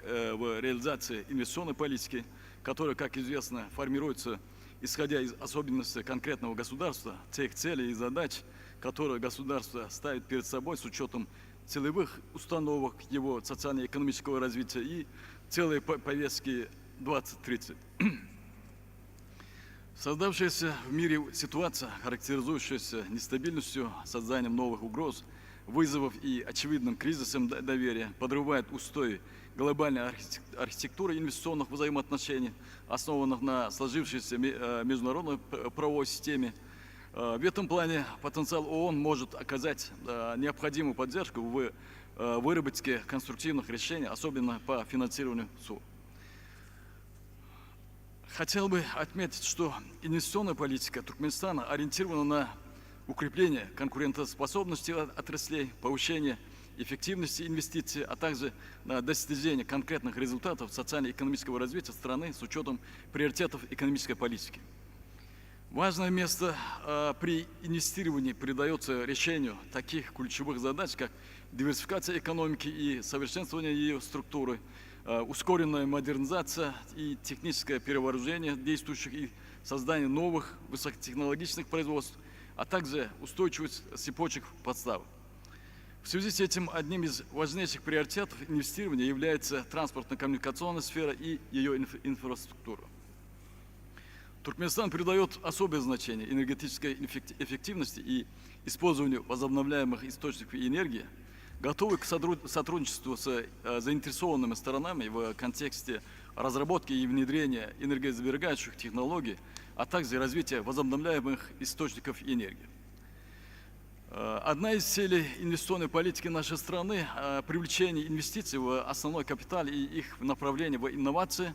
реализации инвестиционной политики, которая, как известно, формируется исходя из особенностей конкретного государства, тех целей и задач, которые государство ставит перед собой с учетом целевых установок его социально-экономического развития и целой повестки 2030. Создавшаяся в мире ситуация, характеризующаяся нестабильностью, созданием новых угроз, вызовов и очевидным кризисом доверия, подрывает устои глобальной архитектуры инвестиционных взаимоотношений, основанных на сложившейся международной правовой системе. В этом плане потенциал ООН может оказать необходимую поддержку в выработке конструктивных решений, особенно по финансированию СУ. Хотел бы отметить, что инвестиционная политика Туркменистана ориентирована на укрепление конкурентоспособности отраслей, повышение эффективности инвестиций, а также на достижение конкретных результатов социально-экономического развития страны с учетом приоритетов экономической политики. Важное место при инвестировании придается решению таких ключевых задач, как диверсификация экономики и совершенствование ее структуры, ускоренная модернизация и техническое перевооружение действующих и создание новых высокотехнологичных производств, а также устойчивость цепочек поставок. В связи с этим одним из важнейших приоритетов инвестирования является транспортно-коммуникационная сфера и ее инфраструктура. Туркменистан придает особое значение энергетической эффективности и использованию возобновляемых источников энергии, готовы к сотрудничеству с заинтересованными сторонами в контексте разработки и внедрения энергосберегающих технологий, а также развития возобновляемых источников энергии. Одна из целей инвестиционной политики нашей страны – привлечение инвестиций в основной капитал и их направление в инновации,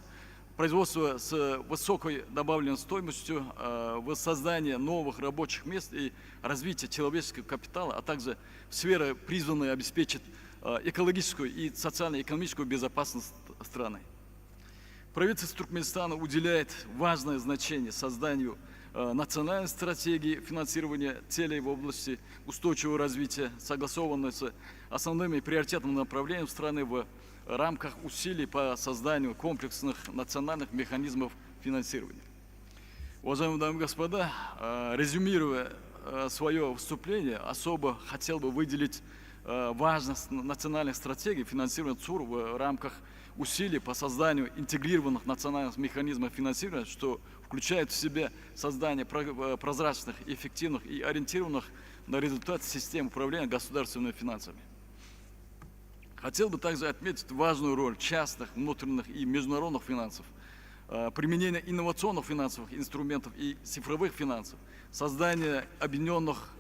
производство с высокой добавленной стоимостью, в создание новых рабочих мест и развитие человеческого капитала, а также сферы, призванные обеспечить экологическую и социально-экономическую безопасность страны. Правительство Туркменистана уделяет важное значение созданию национальной стратегии финансирования целей в области устойчивого развития, согласованной с основными приоритетными направлениями страны в рамках усилий по созданию комплексных национальных механизмов финансирования. Уважаемые дамы и господа, резюмируя свое выступление, особо хотел бы выделить важность национальной стратегии финансирования ЦУР в рамках усилий по созданию интегрированных национальных механизмов финансирования, что включает в себя создание прозрачных, эффективных и ориентированных на результат систем управления государственными финансами. Хотел бы также отметить важную роль частных, внутренних и международных финансов, применение инновационных финансовых инструментов и цифровых финансов, создание объединенных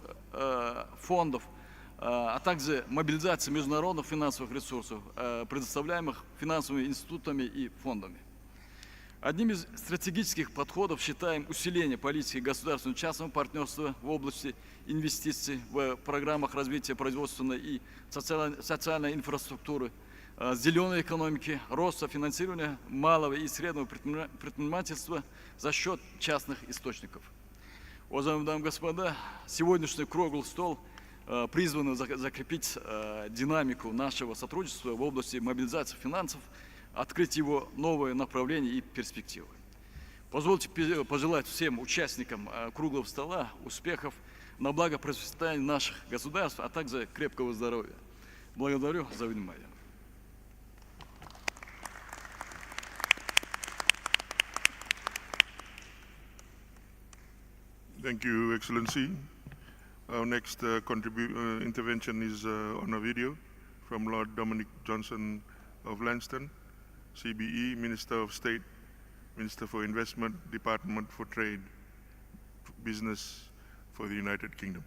фондов, а также мобилизация международных финансовых ресурсов, предоставляемых финансовыми институтами и фондами. Одним из стратегических подходов считаем усиление политики государственного и частного партнерства в области инвестиций в программах развития производственной и социальной инфраструктуры, зеленой экономики, роста финансирования малого и среднего предпринимательства за счет частных источников. Уважаемые дамы и господа, сегодняшний круглый стол призван закрепить динамику нашего сотрудничества в области мобилизации финансов, открыть его новые направления и перспективы. Позвольте пожелать всем участникам круглого стола успехов на благо процветания наших государств, а также крепкого здоровья. Благодарю за внимание. Thank you, Excellency. Our next intervention is on a video from Lord Dominic Johnson of Lanston, CBE, Minister of State, Minister for Investment, Department for Trade, Business for the United Kingdom.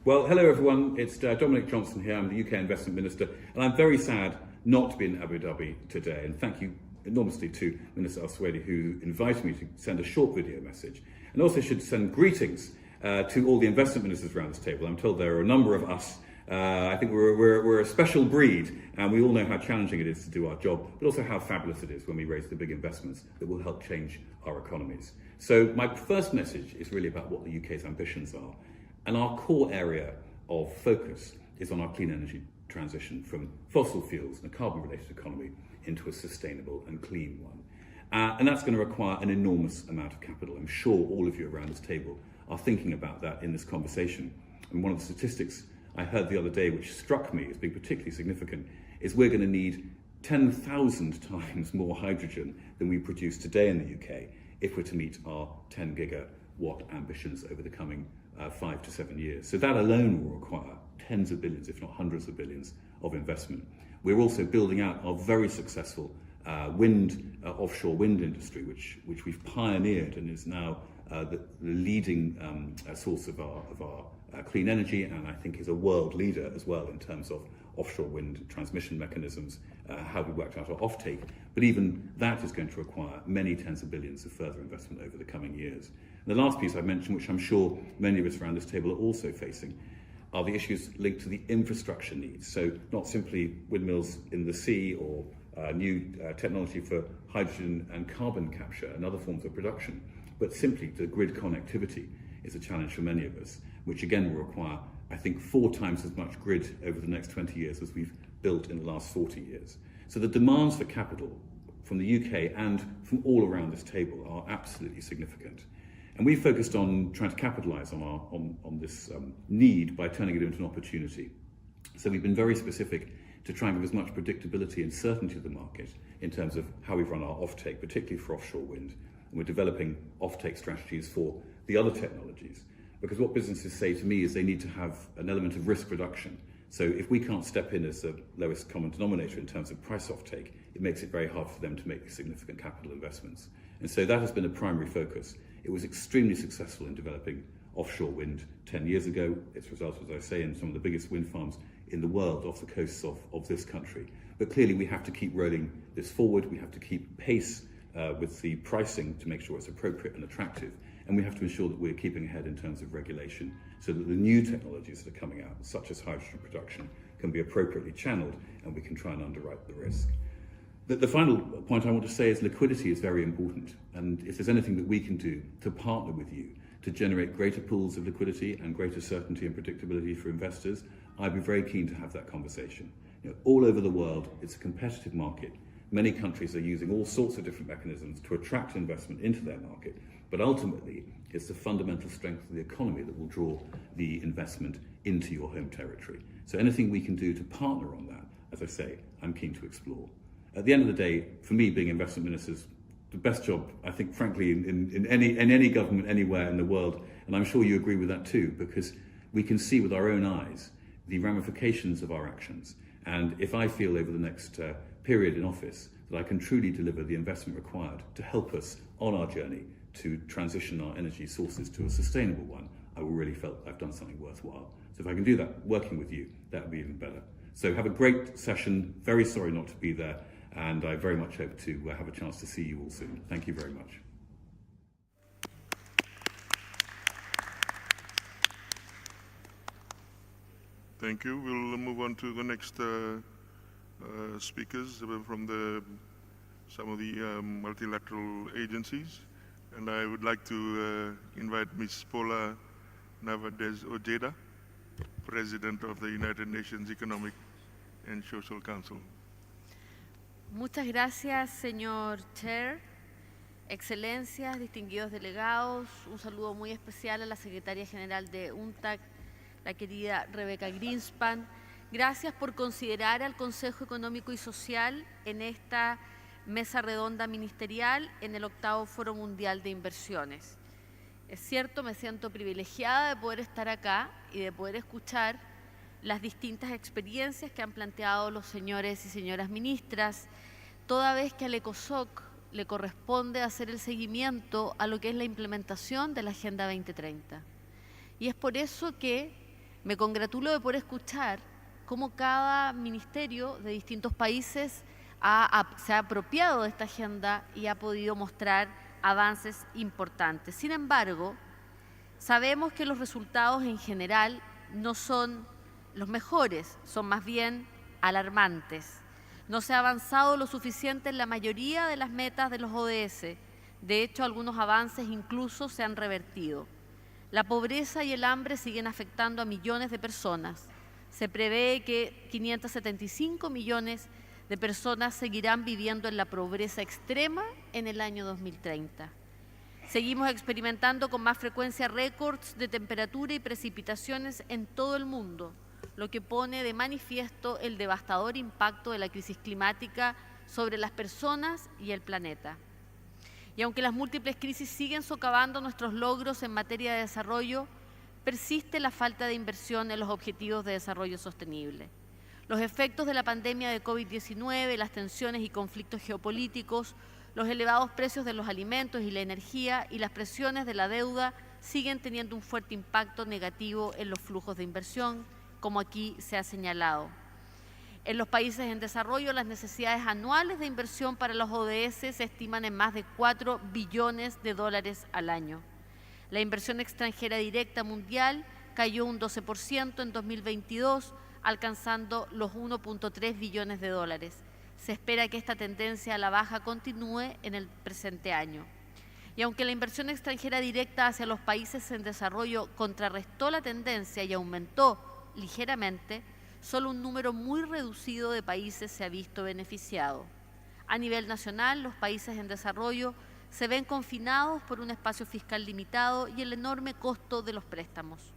Well, hello everyone, it's Dominic Johnson here, I'm the UK Investment Minister, and I'm very sad not to be in Abu Dhabi today, and thank you enormously to Minister Al-Swedi who invited me to send a short video message, and also should send greetings to all the investment ministers around this table. I'm told there are a number of us. I think we're a special breed, and we all know how challenging it is to do our job, but also how fabulous it is when we raise the big investments that will help change our economies. So my first message is really about what the UK's ambitions are. And our core area of focus is on our clean energy transition from fossil fuels and a carbon-related economy into a sustainable and clean one. And that's going to require an enormous amount of capital. I'm sure all of you around this table are thinking about that in this conversation. And one of the statistics I heard the other day, which struck me as being particularly significant, is we're going to need 10,000 times more hydrogen than we produce today in the UK if we're to meet our 10 gigawatt ambitions over the coming 5 to 7 years. So that alone will require tens of billions, if not hundreds of billions, of investment. We're also building out our very successful offshore wind industry, which we've pioneered and is now the leading source of our clean energy, and I think is a world leader as well in terms of offshore wind transmission mechanisms, how we worked out our offtake. But even that is going to require many tens of billions of further investment over the coming years. And the last piece I mentioned, which I'm sure many of us around this table are also facing, are the issues linked to the infrastructure needs. So not simply windmills in the sea or new technology for hydrogen and carbon capture and other forms of production, but simply the grid connectivity is a challenge for many of us, which again will require, I think, 4 times as much grid over the next 20 years as we've built in the last 40 years. So the demands for capital from the UK and from all around this table are absolutely significant. And we focused on trying to capitalise on this need by turning it into an opportunity. So we've been very specific to try and give as much predictability and certainty to the market in terms of how we've run our offtake, particularly for offshore wind. And we're developing offtake strategies for the other technologies. Because what businesses say to me is they need to have an element of risk reduction. So if we can't step in as the lowest common denominator in terms of price offtake, it makes it very hard for them to make significant capital investments. And so that has been a primary focus. It was extremely successful in developing offshore wind 10 years ago. It's resulted, as I say, in some of the biggest wind farms in the world off the coasts of this country. But clearly we have to keep rolling this forward. We have to keep pace with the pricing to make sure it's appropriate and attractive. And we have to ensure that we're keeping ahead in terms of regulation so that the new technologies that are coming out, such as hydrogen production, can be appropriately channeled and we can try and underwrite the risk. The final point I want to say is liquidity is very important. And if there's anything that we can do to partner with you to generate greater pools of liquidity and greater certainty and predictability for investors, I'd be very keen to have that conversation. You know, all over the world, it's a competitive market. Many countries are using all sorts of different mechanisms to attract investment into their market, but ultimately it's the fundamental strength of the economy that will draw the investment into your home territory. So anything we can do to partner on that, as I say, I'm keen to explore. At the end of the day, for me, being investment minister is the best job, I think, frankly, in any government anywhere in the world, and I'm sure you agree with that too, because we can see with our own eyes the ramifications of our actions. And if I feel over the next period in office that I can truly deliver the investment required to help us on our journey to transition our energy sources to a sustainable one, I will really feel I've done something worthwhile. So if I can do that working with you, that would be even better. So have a great session. Very sorry not to be there. And I very much hope to have a chance to see you all soon. Thank you very much. Thank you. We'll move on to the next speakers from some of the multilateral agencies. And I would like to invite Ms. Paula Navadez Ojeda, President of the United Nations Economic and Social Council. Muchas gracias, señor Chair, Excelencias, distinguidos delegados. Un saludo muy especial a la Secretaria General de UNTAC, la querida Rebecca Greenspan. Gracias por considerar al Consejo Económico y Social en esta mesa redonda ministerial en el 8º Foro Mundial de Inversiones. Es cierto, me siento privilegiada de poder estar acá y de poder escuchar las distintas experiencias que han planteado los señores y señoras ministras, toda vez que al ECOSOC le corresponde hacer el seguimiento a lo que es la implementación de la Agenda 2030. Y es por eso que me congratulo de poder escuchar cómo cada ministerio de distintos países se ha apropiado de esta agenda y ha podido mostrar avances importantes. Sin embargo, sabemos que los resultados en general no son los mejores, son más bien alarmantes. No se ha avanzado lo suficiente en la mayoría de las metas de los ODS. De hecho, algunos avances incluso se han revertido. La pobreza y el hambre siguen afectando a millones de personas. Se prevé que 575 millones de personas seguirán viviendo en la pobreza extrema en el año 2030. Seguimos experimentando con más frecuencia récords de temperatura y precipitaciones en todo el mundo, lo que pone de manifiesto el devastador impacto de la crisis climática sobre las personas y el planeta. Y aunque las múltiples crisis siguen socavando nuestros logros en materia de desarrollo, persiste la falta de inversión en los objetivos de desarrollo sostenible. Los efectos de la pandemia de COVID-19, las tensiones y conflictos geopolíticos, los elevados precios de los alimentos y la energía y las presiones de la deuda siguen teniendo un fuerte impacto negativo en los flujos de inversión, como aquí se ha señalado. En los países en desarrollo, las necesidades anuales de inversión para los ODS se estiman en más de 4 billones de dólares al año. La inversión extranjera directa mundial cayó un 12% en 2022, alcanzando los 1.3 billones de dólares. Se espera que esta tendencia a la baja continúe en el presente año. Y aunque la inversión extranjera directa hacia los países en desarrollo contrarrestó la tendencia y aumentó ligeramente, solo un número muy reducido de países se ha visto beneficiado. A nivel nacional, los países en desarrollo se ven confinados por un espacio fiscal limitado y el enorme costo de los préstamos.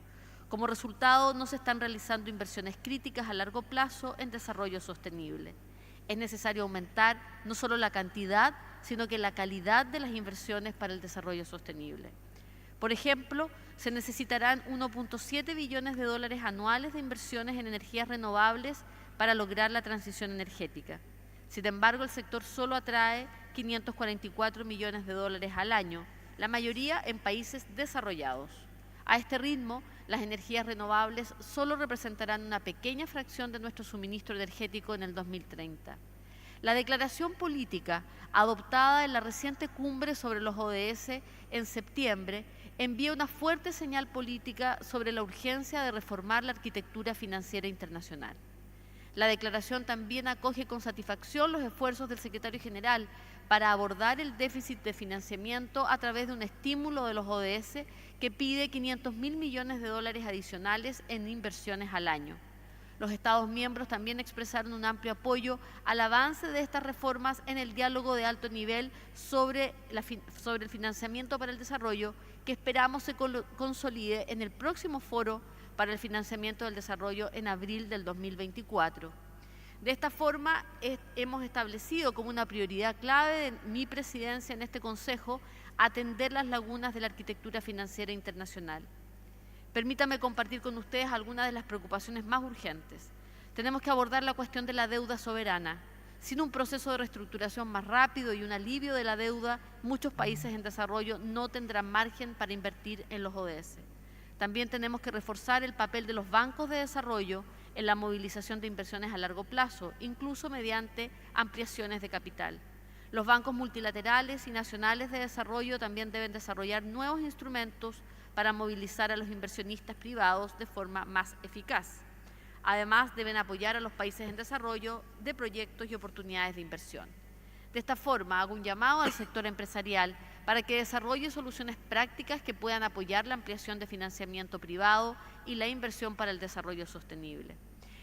Como resultado, no se están realizando inversiones críticas a largo plazo en desarrollo sostenible. Es necesario aumentar no solo la cantidad, sino que la calidad de las inversiones para el desarrollo sostenible. Por ejemplo, se necesitarán 1.7 billones de dólares anuales de inversiones en energías renovables para lograr la transición energética. Sin embargo, el sector solo atrae 544 millones de dólares al año, la mayoría en países desarrollados. A este ritmo, las energías renovables solo representarán una pequeña fracción de nuestro suministro energético en el 2030. La declaración política adoptada en la reciente cumbre sobre los ODS en septiembre envía una fuerte señal política sobre la urgencia de reformar la arquitectura financiera internacional. La declaración también acoge con satisfacción los esfuerzos del secretario general para abordar el déficit de financiamiento a través de un estímulo de los ODS que pide 500.000 millones de dólares adicionales en inversiones al año. Los Estados miembros también expresaron un amplio apoyo al avance de estas reformas en el diálogo de alto nivel sobre el financiamiento para el desarrollo, que esperamos se consolide en el próximo foro para el financiamiento del desarrollo en abril del 2024. De esta forma, hemos establecido como una prioridad clave de mi presidencia en este Consejo atender las lagunas de la arquitectura financiera internacional. Permítame compartir con ustedes algunas de las preocupaciones más urgentes. Tenemos que abordar la cuestión de la deuda soberana. Sin un proceso de reestructuración más rápido y un alivio de la deuda, muchos países en desarrollo no tendrán margen para invertir en los ODS. También tenemos que reforzar el papel de los bancos de desarrollo en la movilización de inversiones a largo plazo, incluso mediante ampliaciones de capital. Los bancos multilaterales y nacionales de desarrollo también deben desarrollar nuevos instrumentos para movilizar a los inversionistas privados de forma más eficaz. Además, deben apoyar a los países en desarrollo de proyectos y oportunidades de inversión. De esta forma, hago un llamado al sector empresarial para que desarrolle soluciones prácticas que puedan apoyar la ampliación de financiamiento privado y la inversión para el desarrollo sostenible.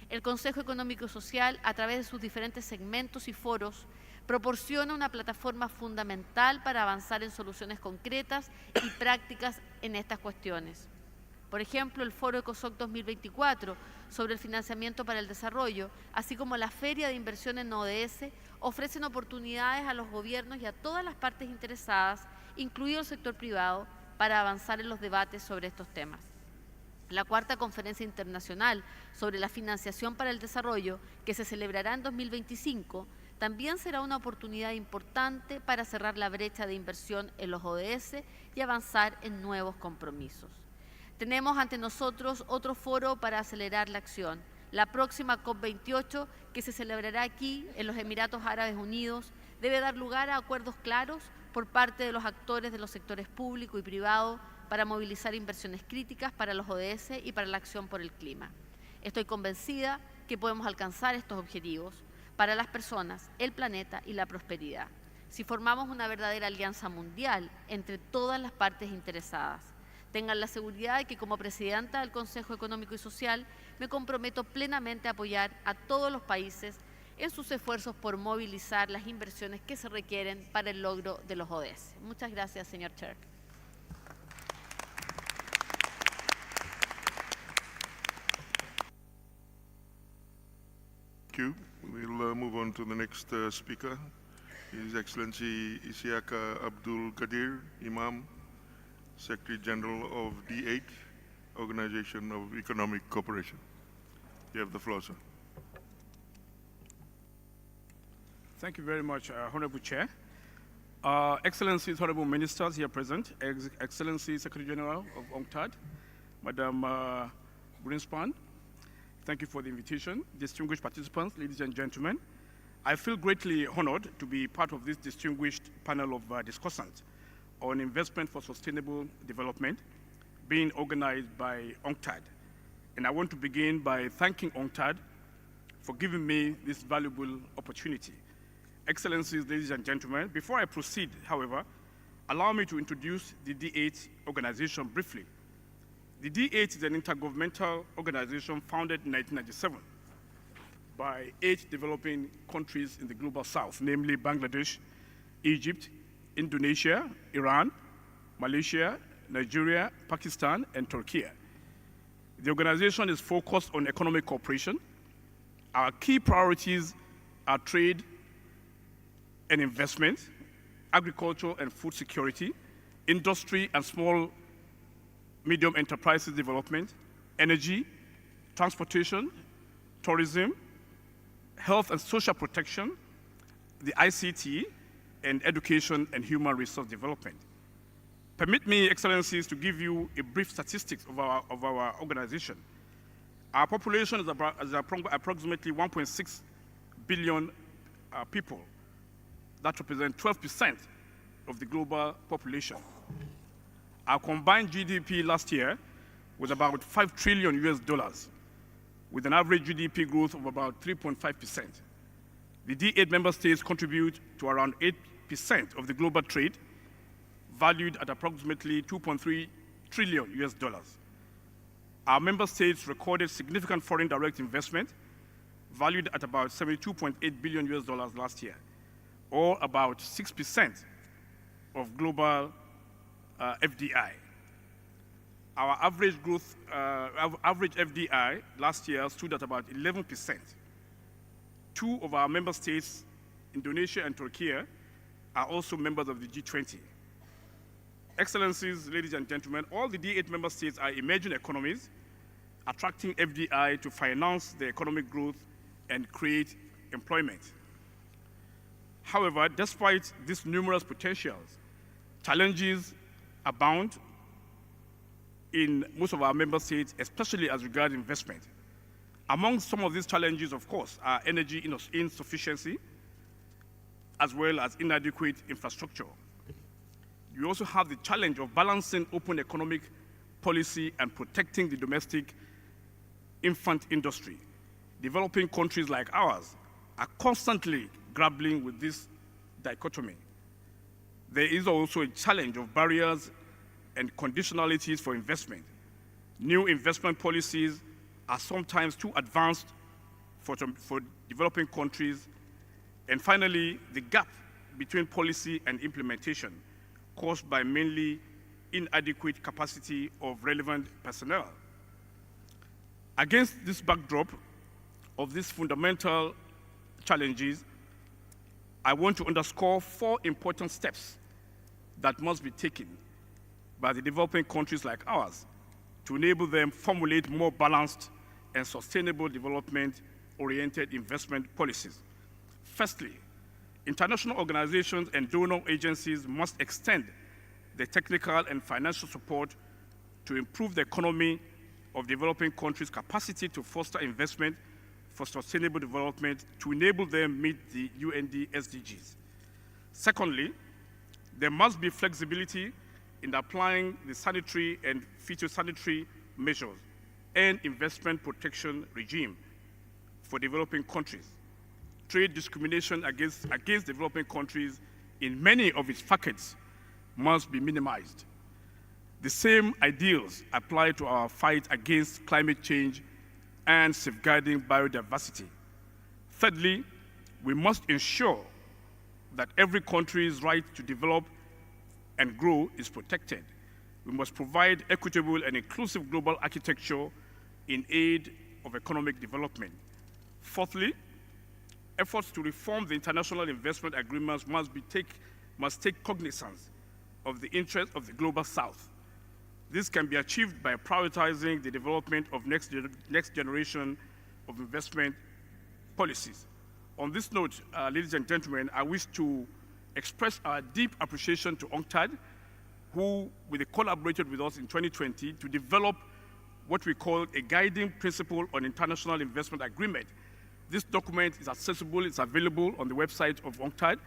El Consejo Económico y Social, a través de sus diferentes segmentos y foros, proporciona una plataforma fundamental para avanzar en soluciones concretas y prácticas en estas cuestiones. Por ejemplo, el Foro ECOSOC 2024 sobre el financiamiento para el desarrollo, así como la Feria de Inversión en ODS, ofrecen oportunidades a los gobiernos y a todas las partes interesadas, incluido el sector privado, para avanzar en los debates sobre estos temas. La cuarta Conferencia Internacional sobre la Financiación para el Desarrollo, que se celebrará en 2025, también será una oportunidad importante para cerrar la brecha de inversión en los ODS y avanzar en nuevos compromisos. Tenemos ante nosotros otro foro para acelerar la acción, la próxima COP28, que se celebrará aquí en los Emiratos Árabes Unidos, debe dar lugar a acuerdos claros por parte de los actores de los sectores público y privado para movilizar inversiones críticas para los ODS y para la acción por el clima. Estoy convencida que podemos alcanzar estos objetivos para las personas, el planeta y la prosperidad, si formamos una verdadera alianza mundial entre todas las partes interesadas. Tengan la seguridad de que como presidenta del Consejo Económico y Social me comprometo plenamente a apoyar a todos los países en sus esfuerzos por movilizar las inversiones que se requieren para el logro de los ODS. Muchas gracias, señor Chair. Thank you. We'll move on to the next speaker, His Excellency Isiaka Abdul Qadir, Imam, Secretary General of D8, Organization of Economic Cooperation. You have the floor, sir. Thank you very much, Honorable Chair. Excellencies, Honorable Ministers here present, Excellency Secretary General of UNCTAD, Madam Greenspan, thank you for the invitation. Distinguished participants, ladies and gentlemen, I feel greatly honored to be part of this distinguished panel of discussants on investment for sustainable development being organized by UNCTAD. And I want to begin by thanking UNCTAD for giving me this valuable opportunity. Excellencies, ladies and gentlemen, before I proceed, however, allow me to introduce the D8 organization briefly. The D8 is an intergovernmental organization founded in 1997 by 8 developing countries in the global south, namely Bangladesh, Egypt, Indonesia, Iran, Malaysia, Nigeria, Pakistan, and Turkey. The organization is focused on economic cooperation. Our key priorities are trade and investment, agriculture and food security, industry and small medium enterprises development, energy, transportation, tourism, health and social protection, the ICT, and education and human resource development. Permit me, Excellencies, to give you a brief statistics of our organization. Our population is approximately 1.6 billion people. That represents 12% of the global population. Our combined GDP last year was about $5 trillion US, with an average GDP growth of about 3.5%. The D8 member states contribute to around 8% of the global trade, valued at approximately $2.3 trillion US. Our member states recorded significant foreign direct investment, valued at about $72.8 billion US last year, or about 6% of global FDI. Our average FDI last year stood at about 11%. Two of our member states, Indonesia and Turkey, are also members of the G20. Excellencies, ladies and gentlemen, all the D8 member states are emerging economies, attracting FDI to finance the economic growth and create employment. However, despite these numerous potentials, challenges abound in most of our member states, especially as regards investment. Among some of these challenges, of course, are energy insufficiency, as well as inadequate infrastructure. You also have the challenge of balancing open economic policy and protecting the domestic infant industry. Developing countries like ours are constantly grappling with this dichotomy. There is also a challenge of barriers and conditionalities for investment. New investment policies are sometimes too advanced for developing countries. And finally, the gap between policy and implementation, caused by mainly inadequate capacity of relevant personnel. Against this backdrop of these fundamental challenges, I want to underscore 4 important steps that must be taken by the developing countries like ours to enable them formulate more balanced and sustainable development-oriented investment policies. Firstly, international organizations and donor agencies must extend the technical and financial support to improve the economy of developing countries' capacity to foster investment for sustainable development to enable them meet the UND SDGs. Secondly, there must be flexibility in applying the sanitary and phytosanitary measures and investment protection regime for developing countries. Trade discrimination against developing countries in many of its facets must be minimized. The same ideals apply to our fight against climate change and safeguarding biodiversity. Thirdly, we must ensure that every country's right to develop and grow is protected. We must provide equitable and inclusive global architecture in aid of economic development. Fourthly, efforts to reform the international investment agreements must take cognizance of the interests of the Global South. This can be achieved by prioritizing the development of next generation of investment policies. On this note, ladies and gentlemen, I wish to express our deep appreciation to UNCTAD, who collaborated with us in 2020 to develop what we call a guiding principle on international investment agreement. This document is accessible, it's available on the website of UNCTAD,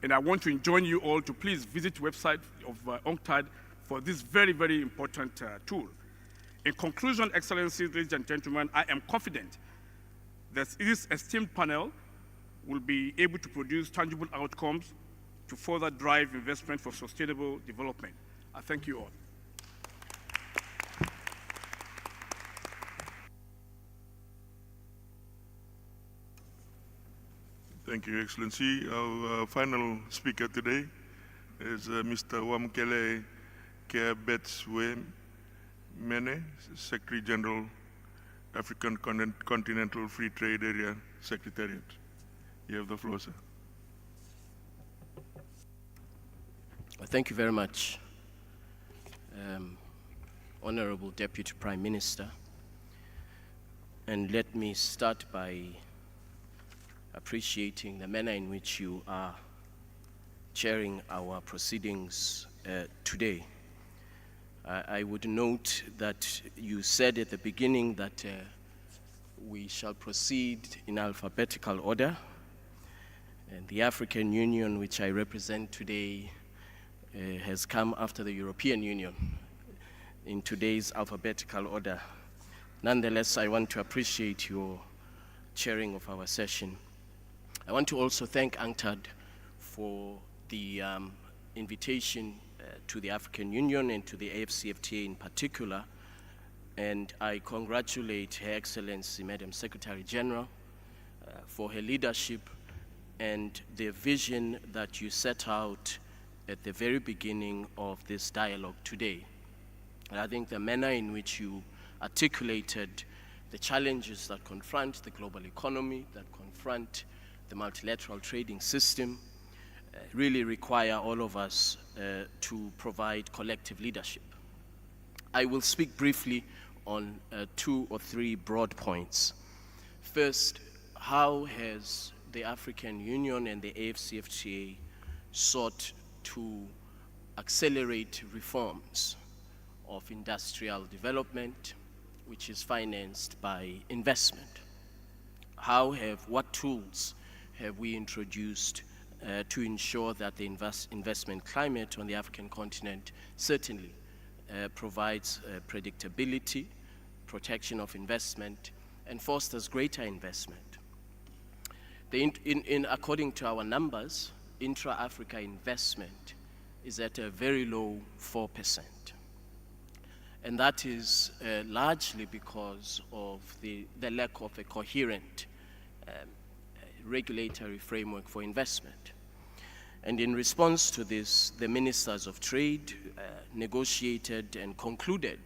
and I want to enjoin you all to please visit the website of UNCTAD for this very, very important tool. In conclusion, Excellencies, ladies and gentlemen, I am confident that this esteemed panel will be able to produce tangible outcomes to further drive investment for sustainable development. I thank you all. Thank you, Excellency. Our final speaker today is Mr. Wamkele Kebetswe Mene, Secretary General, African Continental Free Trade Area Secretariat. You have the floor, sir. Thank you very much. Honorable Deputy Prime Minister, and let me start by appreciating the manner in which you are chairing our proceedings today. I would note that you said at the beginning that we shall proceed in alphabetical order, and the African Union, which I represent today, has come after the European Union in today's alphabetical order. Nonetheless, I want to appreciate your chairing of our session. I want to also thank UNCTAD for the invitation to the African Union and to the AFCFTA in particular, and I congratulate Her Excellency Madam Secretary General for her leadership and the vision that you set out at the very beginning of this dialogue today. And I think the manner in which you articulated the challenges that confront the global economy, that confront the multilateral trading system, really require all of us to provide collective leadership. I will speak briefly on 2 or 3 broad points. First, how has the African Union and the AFCFTA sought to accelerate reforms of industrial development, which is financed by investment? What tools have we introduced to ensure that the investment climate on the African continent certainly provides predictability, protection of investment, and fosters greater investment? According to our numbers, intra-Africa investment is at a very low 4%. And that is largely because of the lack of a coherent regulatory framework for investment. And in response to this, the Ministers of Trade negotiated and concluded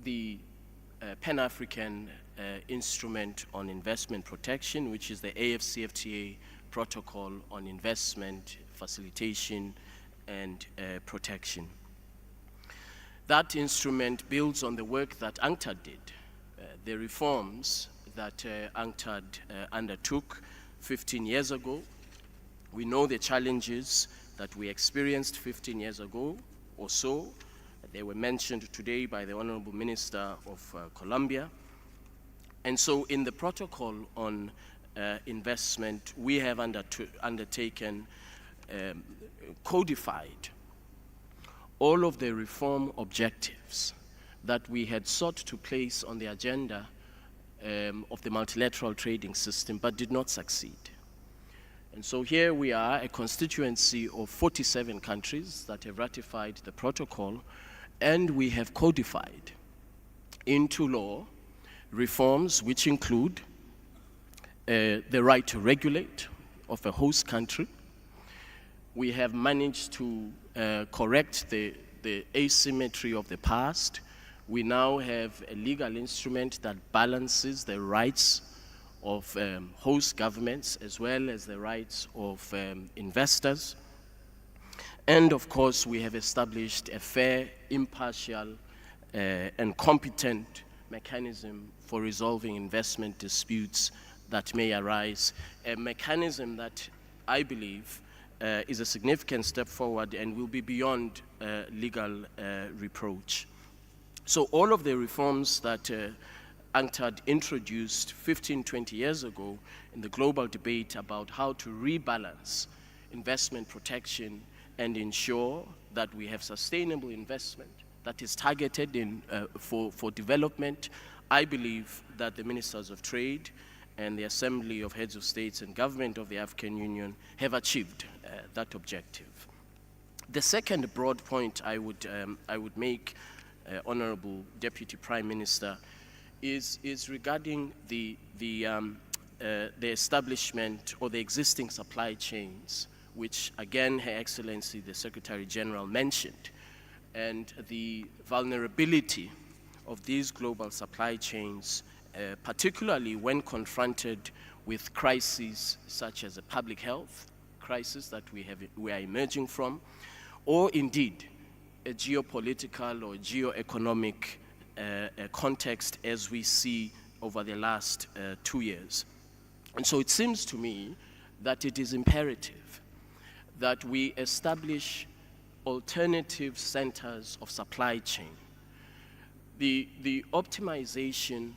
the Pan-African Instrument on Investment Protection, which is the AFCFTA Protocol on Investment Facilitation and Protection. That instrument builds on the work that UNCTAD did, the reforms that UNCTAD undertook 15 years ago. We know the challenges that we experienced 15 years ago or so. They were mentioned today by the Honorable Minister of Colombia. And so in the protocol on investment, we have undertaken, codified all of the reform objectives that we had sought to place on the agenda of the multilateral trading system, but did not succeed. And so here we are, a constituency of 47 countries that have ratified the protocol, and we have codified into law reforms which include the right to regulate of a host country. We have managed to correct the asymmetry of the past. We now have a legal instrument that balances the rights of host governments as well as the rights of investors. And of course, we have established a fair, impartial, and competent mechanism for resolving investment disputes that may arise, a mechanism that I believe is a significant step forward and will be beyond legal reproach. So all of the reforms that UNCTAD introduced 15, 20 years ago in the global debate about how to rebalance investment protection and ensure that we have sustainable investment that is targeted for development, I believe that the Ministers of Trade and the Assembly of Heads of States and Government of the African Union have achieved that objective. The second broad point I would make, Honorable Deputy Prime Minister, is regarding the establishment or the existing supply chains, which again Her Excellency the Secretary General mentioned, and the vulnerability of these global supply chains, particularly when confronted with crises such as a public health crisis that we are emerging from, or indeed a geopolitical or geoeconomic context as we see over the last 2 years. And so it seems to me that it is imperative that we establish alternative centers of supply chain. The optimization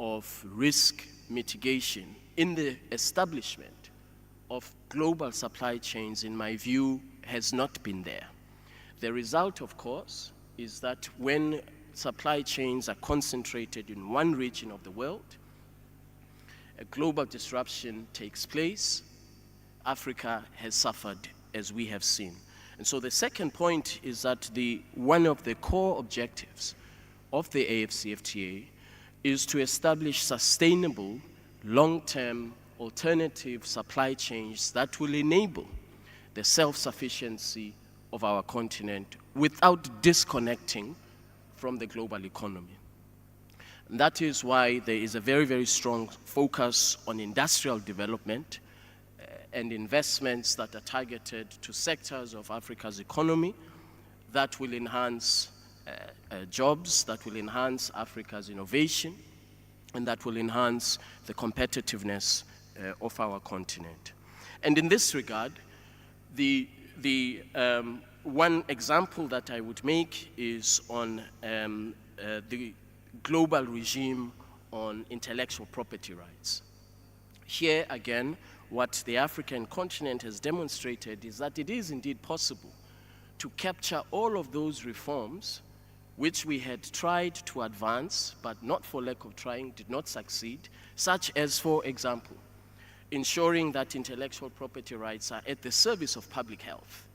of risk mitigation in the establishment of global supply chains, in my view, has not been there. The result, of course, is that when supply chains are concentrated in one region of the world, a global disruption takes place. Africa has suffered, as we have seen. And so the second point is that one of the core objectives of the AFCFTA is to establish sustainable, long-term, alternative supply chains that will enable the self-sufficiency of our continent without disconnecting from the global economy. And that is why there is a very, very strong focus on industrial development and investments that are targeted to sectors of Africa's economy that will enhance jobs, that will enhance Africa's innovation, and that will enhance the competitiveness of our continent. And in this regard, the one example that I would make is on the global regime on intellectual property rights. Here again, what the African continent has demonstrated is that it is indeed possible to capture all of those reforms which we had tried to advance, but not for lack of trying, did not succeed, such as, for example, ensuring that intellectual property rights are at the service of public health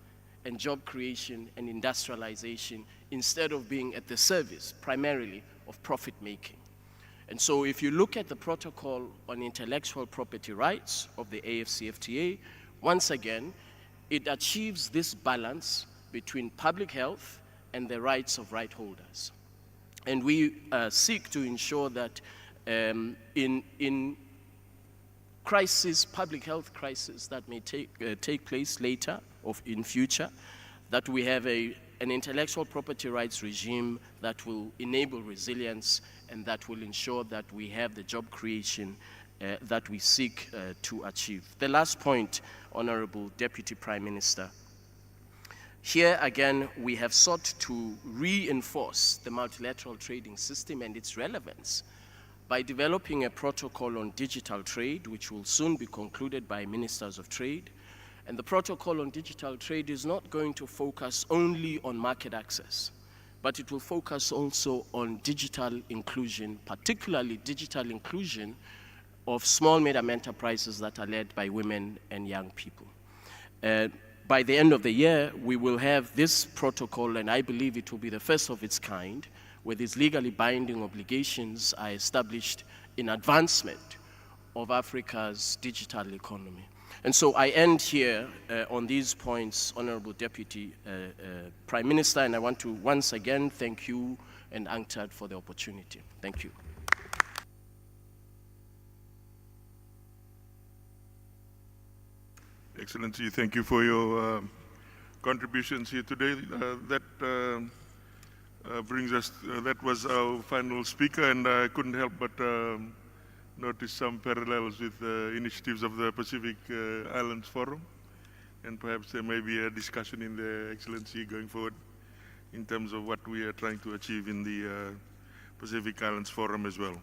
and job creation and industrialization instead of being at the service primarily of profit making. And so if you look at the protocol on intellectual property rights of the AFCFTA, once again, it achieves this balance between public health and the rights of right holders. And we seek to ensure that in crisis, public health crisis that may take place later or in future, that we have an intellectual property rights regime that will enable resilience and that will ensure that we have the job creation that we seek to achieve. The last point, Honorable Deputy Prime Minister. Here again, we have sought to reinforce the multilateral trading system and its relevance by developing a protocol on digital trade, which will soon be concluded by ministers of trade. And the protocol on digital trade is not going to focus only on market access, but it will focus also on digital inclusion, particularly digital inclusion of small medium enterprises that are led by women and young people. By the end of the year, we will have this protocol, and I believe it will be the first of its kind, where these legally binding obligations are established in advancement of Africa's digital economy. And so I end here on these points, Honorable Deputy Prime Minister, and I want to once again thank you and UNCTAD for the opportunity. Thank you. Excellency, thank you for your contributions here today. Brings us, that was our final speaker, and I couldn't help but notice some parallels with initiatives of the Pacific Islands Forum, and perhaps there may be a discussion in the Excellency going forward in terms of what we are trying to achieve in the Pacific Islands Forum as well.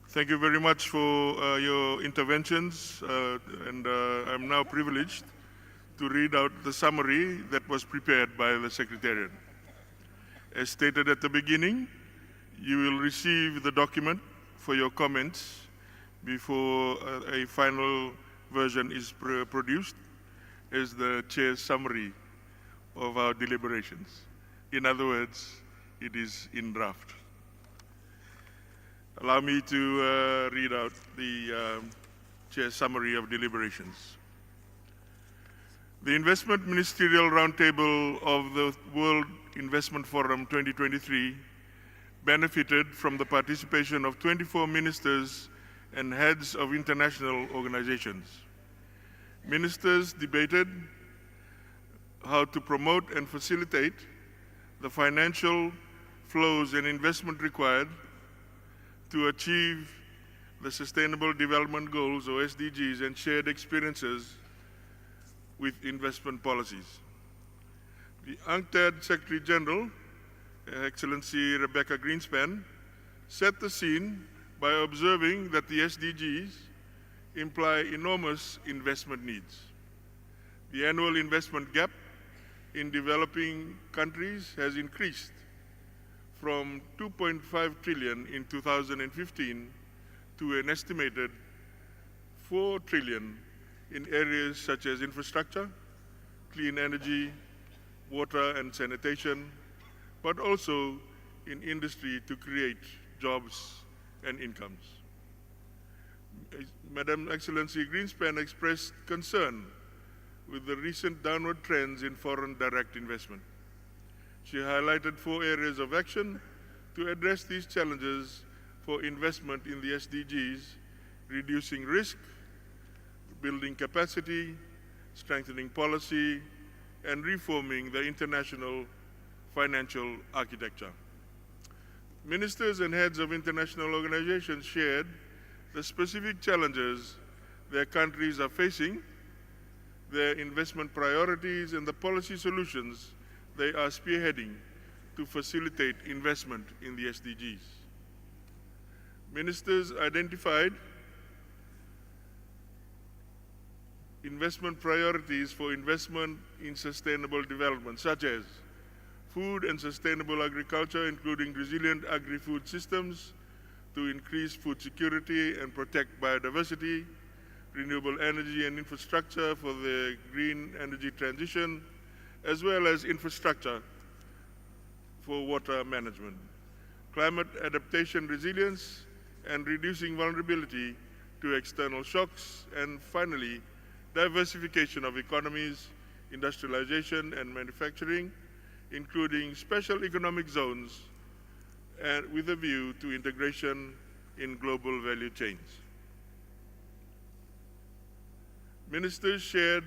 Thank you very much for your interventions, and I'm now privileged to read out the summary that was prepared by the Secretariat. As stated at the beginning, you will receive the document for your comments before a final version is produced as the Chair's summary of our deliberations. In other words, it is in draft. Allow me to read out the Chair's summary of deliberations. The Investment Ministerial Roundtable of the World Investment Forum 2023 benefited from the participation of 24 ministers and heads of international organizations. Ministers debated how to promote and facilitate the financial flows and investment required to achieve the Sustainable Development Goals, or SDGs, and shared experiences with investment policies. The UNCTAD Secretary General, Her Excellency Rebecca Greenspan, set the scene by observing that the SDGs imply enormous investment needs. The annual investment gap in developing countries has increased from 2.5 trillion in 2015 to an estimated 4 trillion in areas such as infrastructure, clean energy, water and sanitation, but also in industry to create jobs and incomes. Madam Excellency Greenspan expressed concern with the recent downward trends in foreign direct investment. She highlighted 4 areas of action to address these challenges for investment in the SDGs: reducing risk, building capacity, strengthening policy, and reforming the international financial architecture. Ministers and heads of international organizations shared the specific challenges their countries are facing, their investment priorities, and the policy solutions they are spearheading to facilitate investment in the SDGs. Ministers identified investment priorities for investment in sustainable development, such as food and sustainable agriculture, including resilient agri-food systems to increase food security and protect biodiversity, renewable energy and infrastructure for the green energy transition, as well as infrastructure for water management, climate adaptation resilience, and reducing vulnerability to external shocks, and finally, diversification of economies, industrialization and manufacturing, including special economic zones, and with a view to integration in global value chains. Ministers shared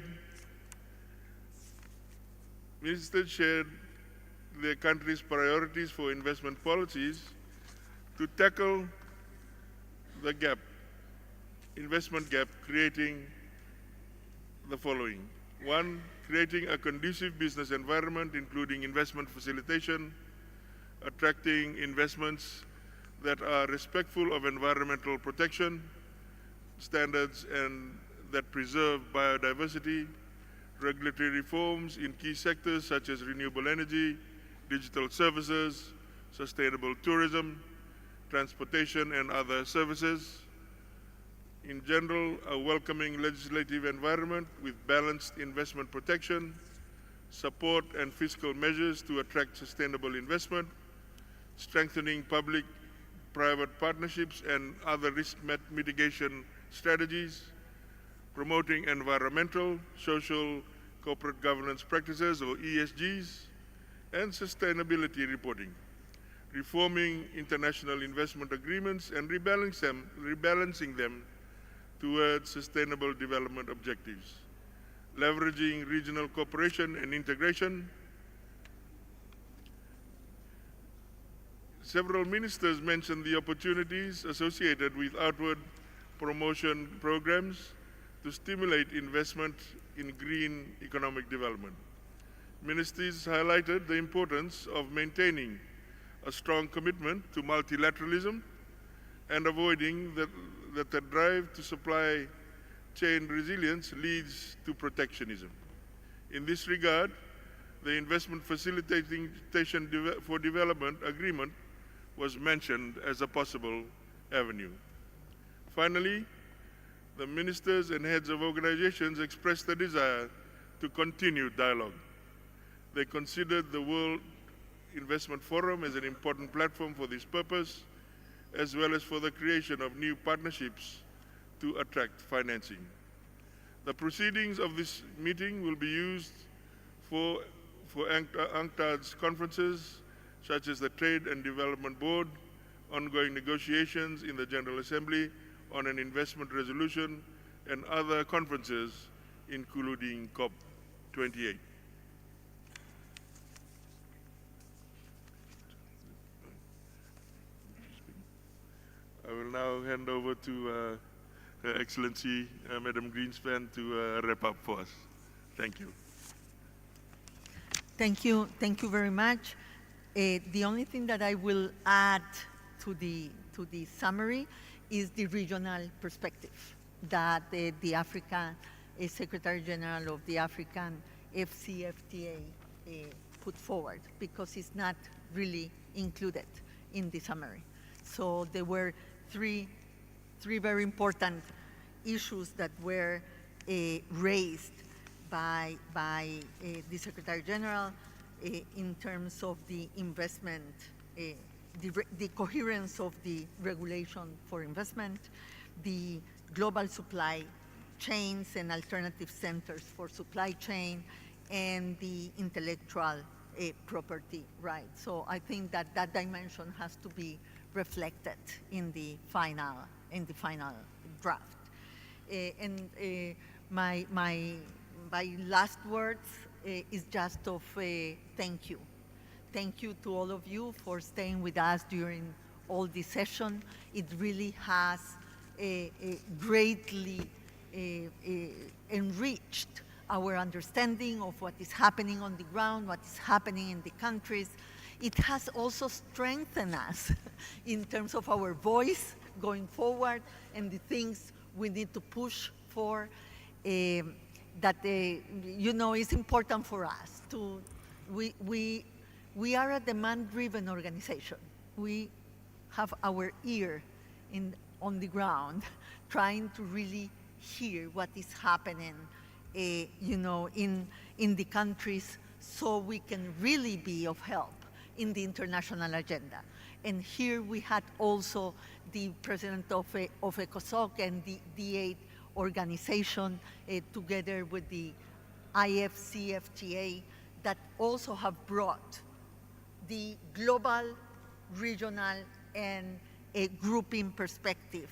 their country's priorities for investment policies to tackle the gap, investment gap, creating the following. 1, creating a conducive business environment, including investment facilitation, attracting investments that are respectful of environmental protection standards and that preserve biodiversity, regulatory reforms in key sectors such as renewable energy, digital services, sustainable tourism, transportation, and other services. In general, a welcoming legislative environment with balanced investment protection, support and fiscal measures to attract sustainable investment, strengthening public-private partnerships and other risk mitigation strategies, promoting environmental, social, corporate governance practices, or ESGs, and sustainability reporting, reforming international investment agreements and rebalancing them towards sustainable development objectives, leveraging regional cooperation and integration. Several ministers mentioned the opportunities associated with outward promotion programs to stimulate investment in green economic development. Ministers highlighted the importance of maintaining a strong commitment to multilateralism and avoiding that the drive to supply chain resilience leads to protectionism. In this regard, the Investment Facilitation for Development Agreement was mentioned as a possible avenue. Finally, the ministers and heads of organizations expressed a desire to continue dialogue. They considered the World Investment Forum as an important platform for this purpose, as well as for the creation of new partnerships to attract financing. The proceedings of this meeting will be used for UNCTAD's conferences, such as the Trade and Development Board, ongoing negotiations in the General Assembly on an investment resolution, and other conferences, including COP28. now hand over to Her Excellency Madam Greenspan to wrap up for us. Thank you. Thank you very much. The only thing that I will add to the summary is the regional perspective that the African Secretary General of the African FCFTA put forward, because it's not really included in the summary. So there were three very important issues that were raised by the Secretary General in terms of the investment, the coherence of the regulation for investment, the global supply chains and alternative centers for supply chain, and the intellectual property rights. So I think that dimension has to be reflected in the final draft. My last words is just of thank you. Thank you to all of you for staying with us during all this session. It really has greatly enriched our understanding of what is happening on the ground, what is happening in the countries. It has also strengthened us in terms of our voice going forward and the things we need to push for. That is important for us to. We are a demand-driven organization. We have our ear on the ground, trying to really hear what is happening, in the countries, so we can really be of help in the international agenda. And here we had also the president of ECOSOC and the D8 organization together with the IFCFTA that also have brought the global, regional, and a grouping perspective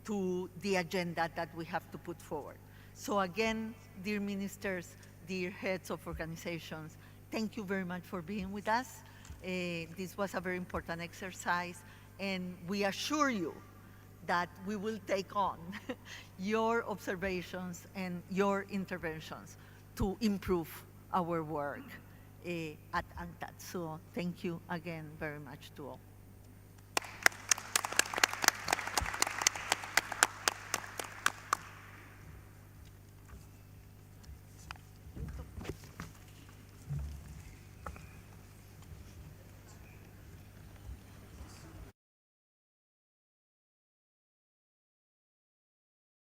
to the agenda that we have to put forward. So again, dear ministers, dear heads of organizations, thank you very much for being with us. This was a very important exercise, and we assure you that we will take on your observations and your interventions to improve our work at UNCTAD. So thank you again very much to all.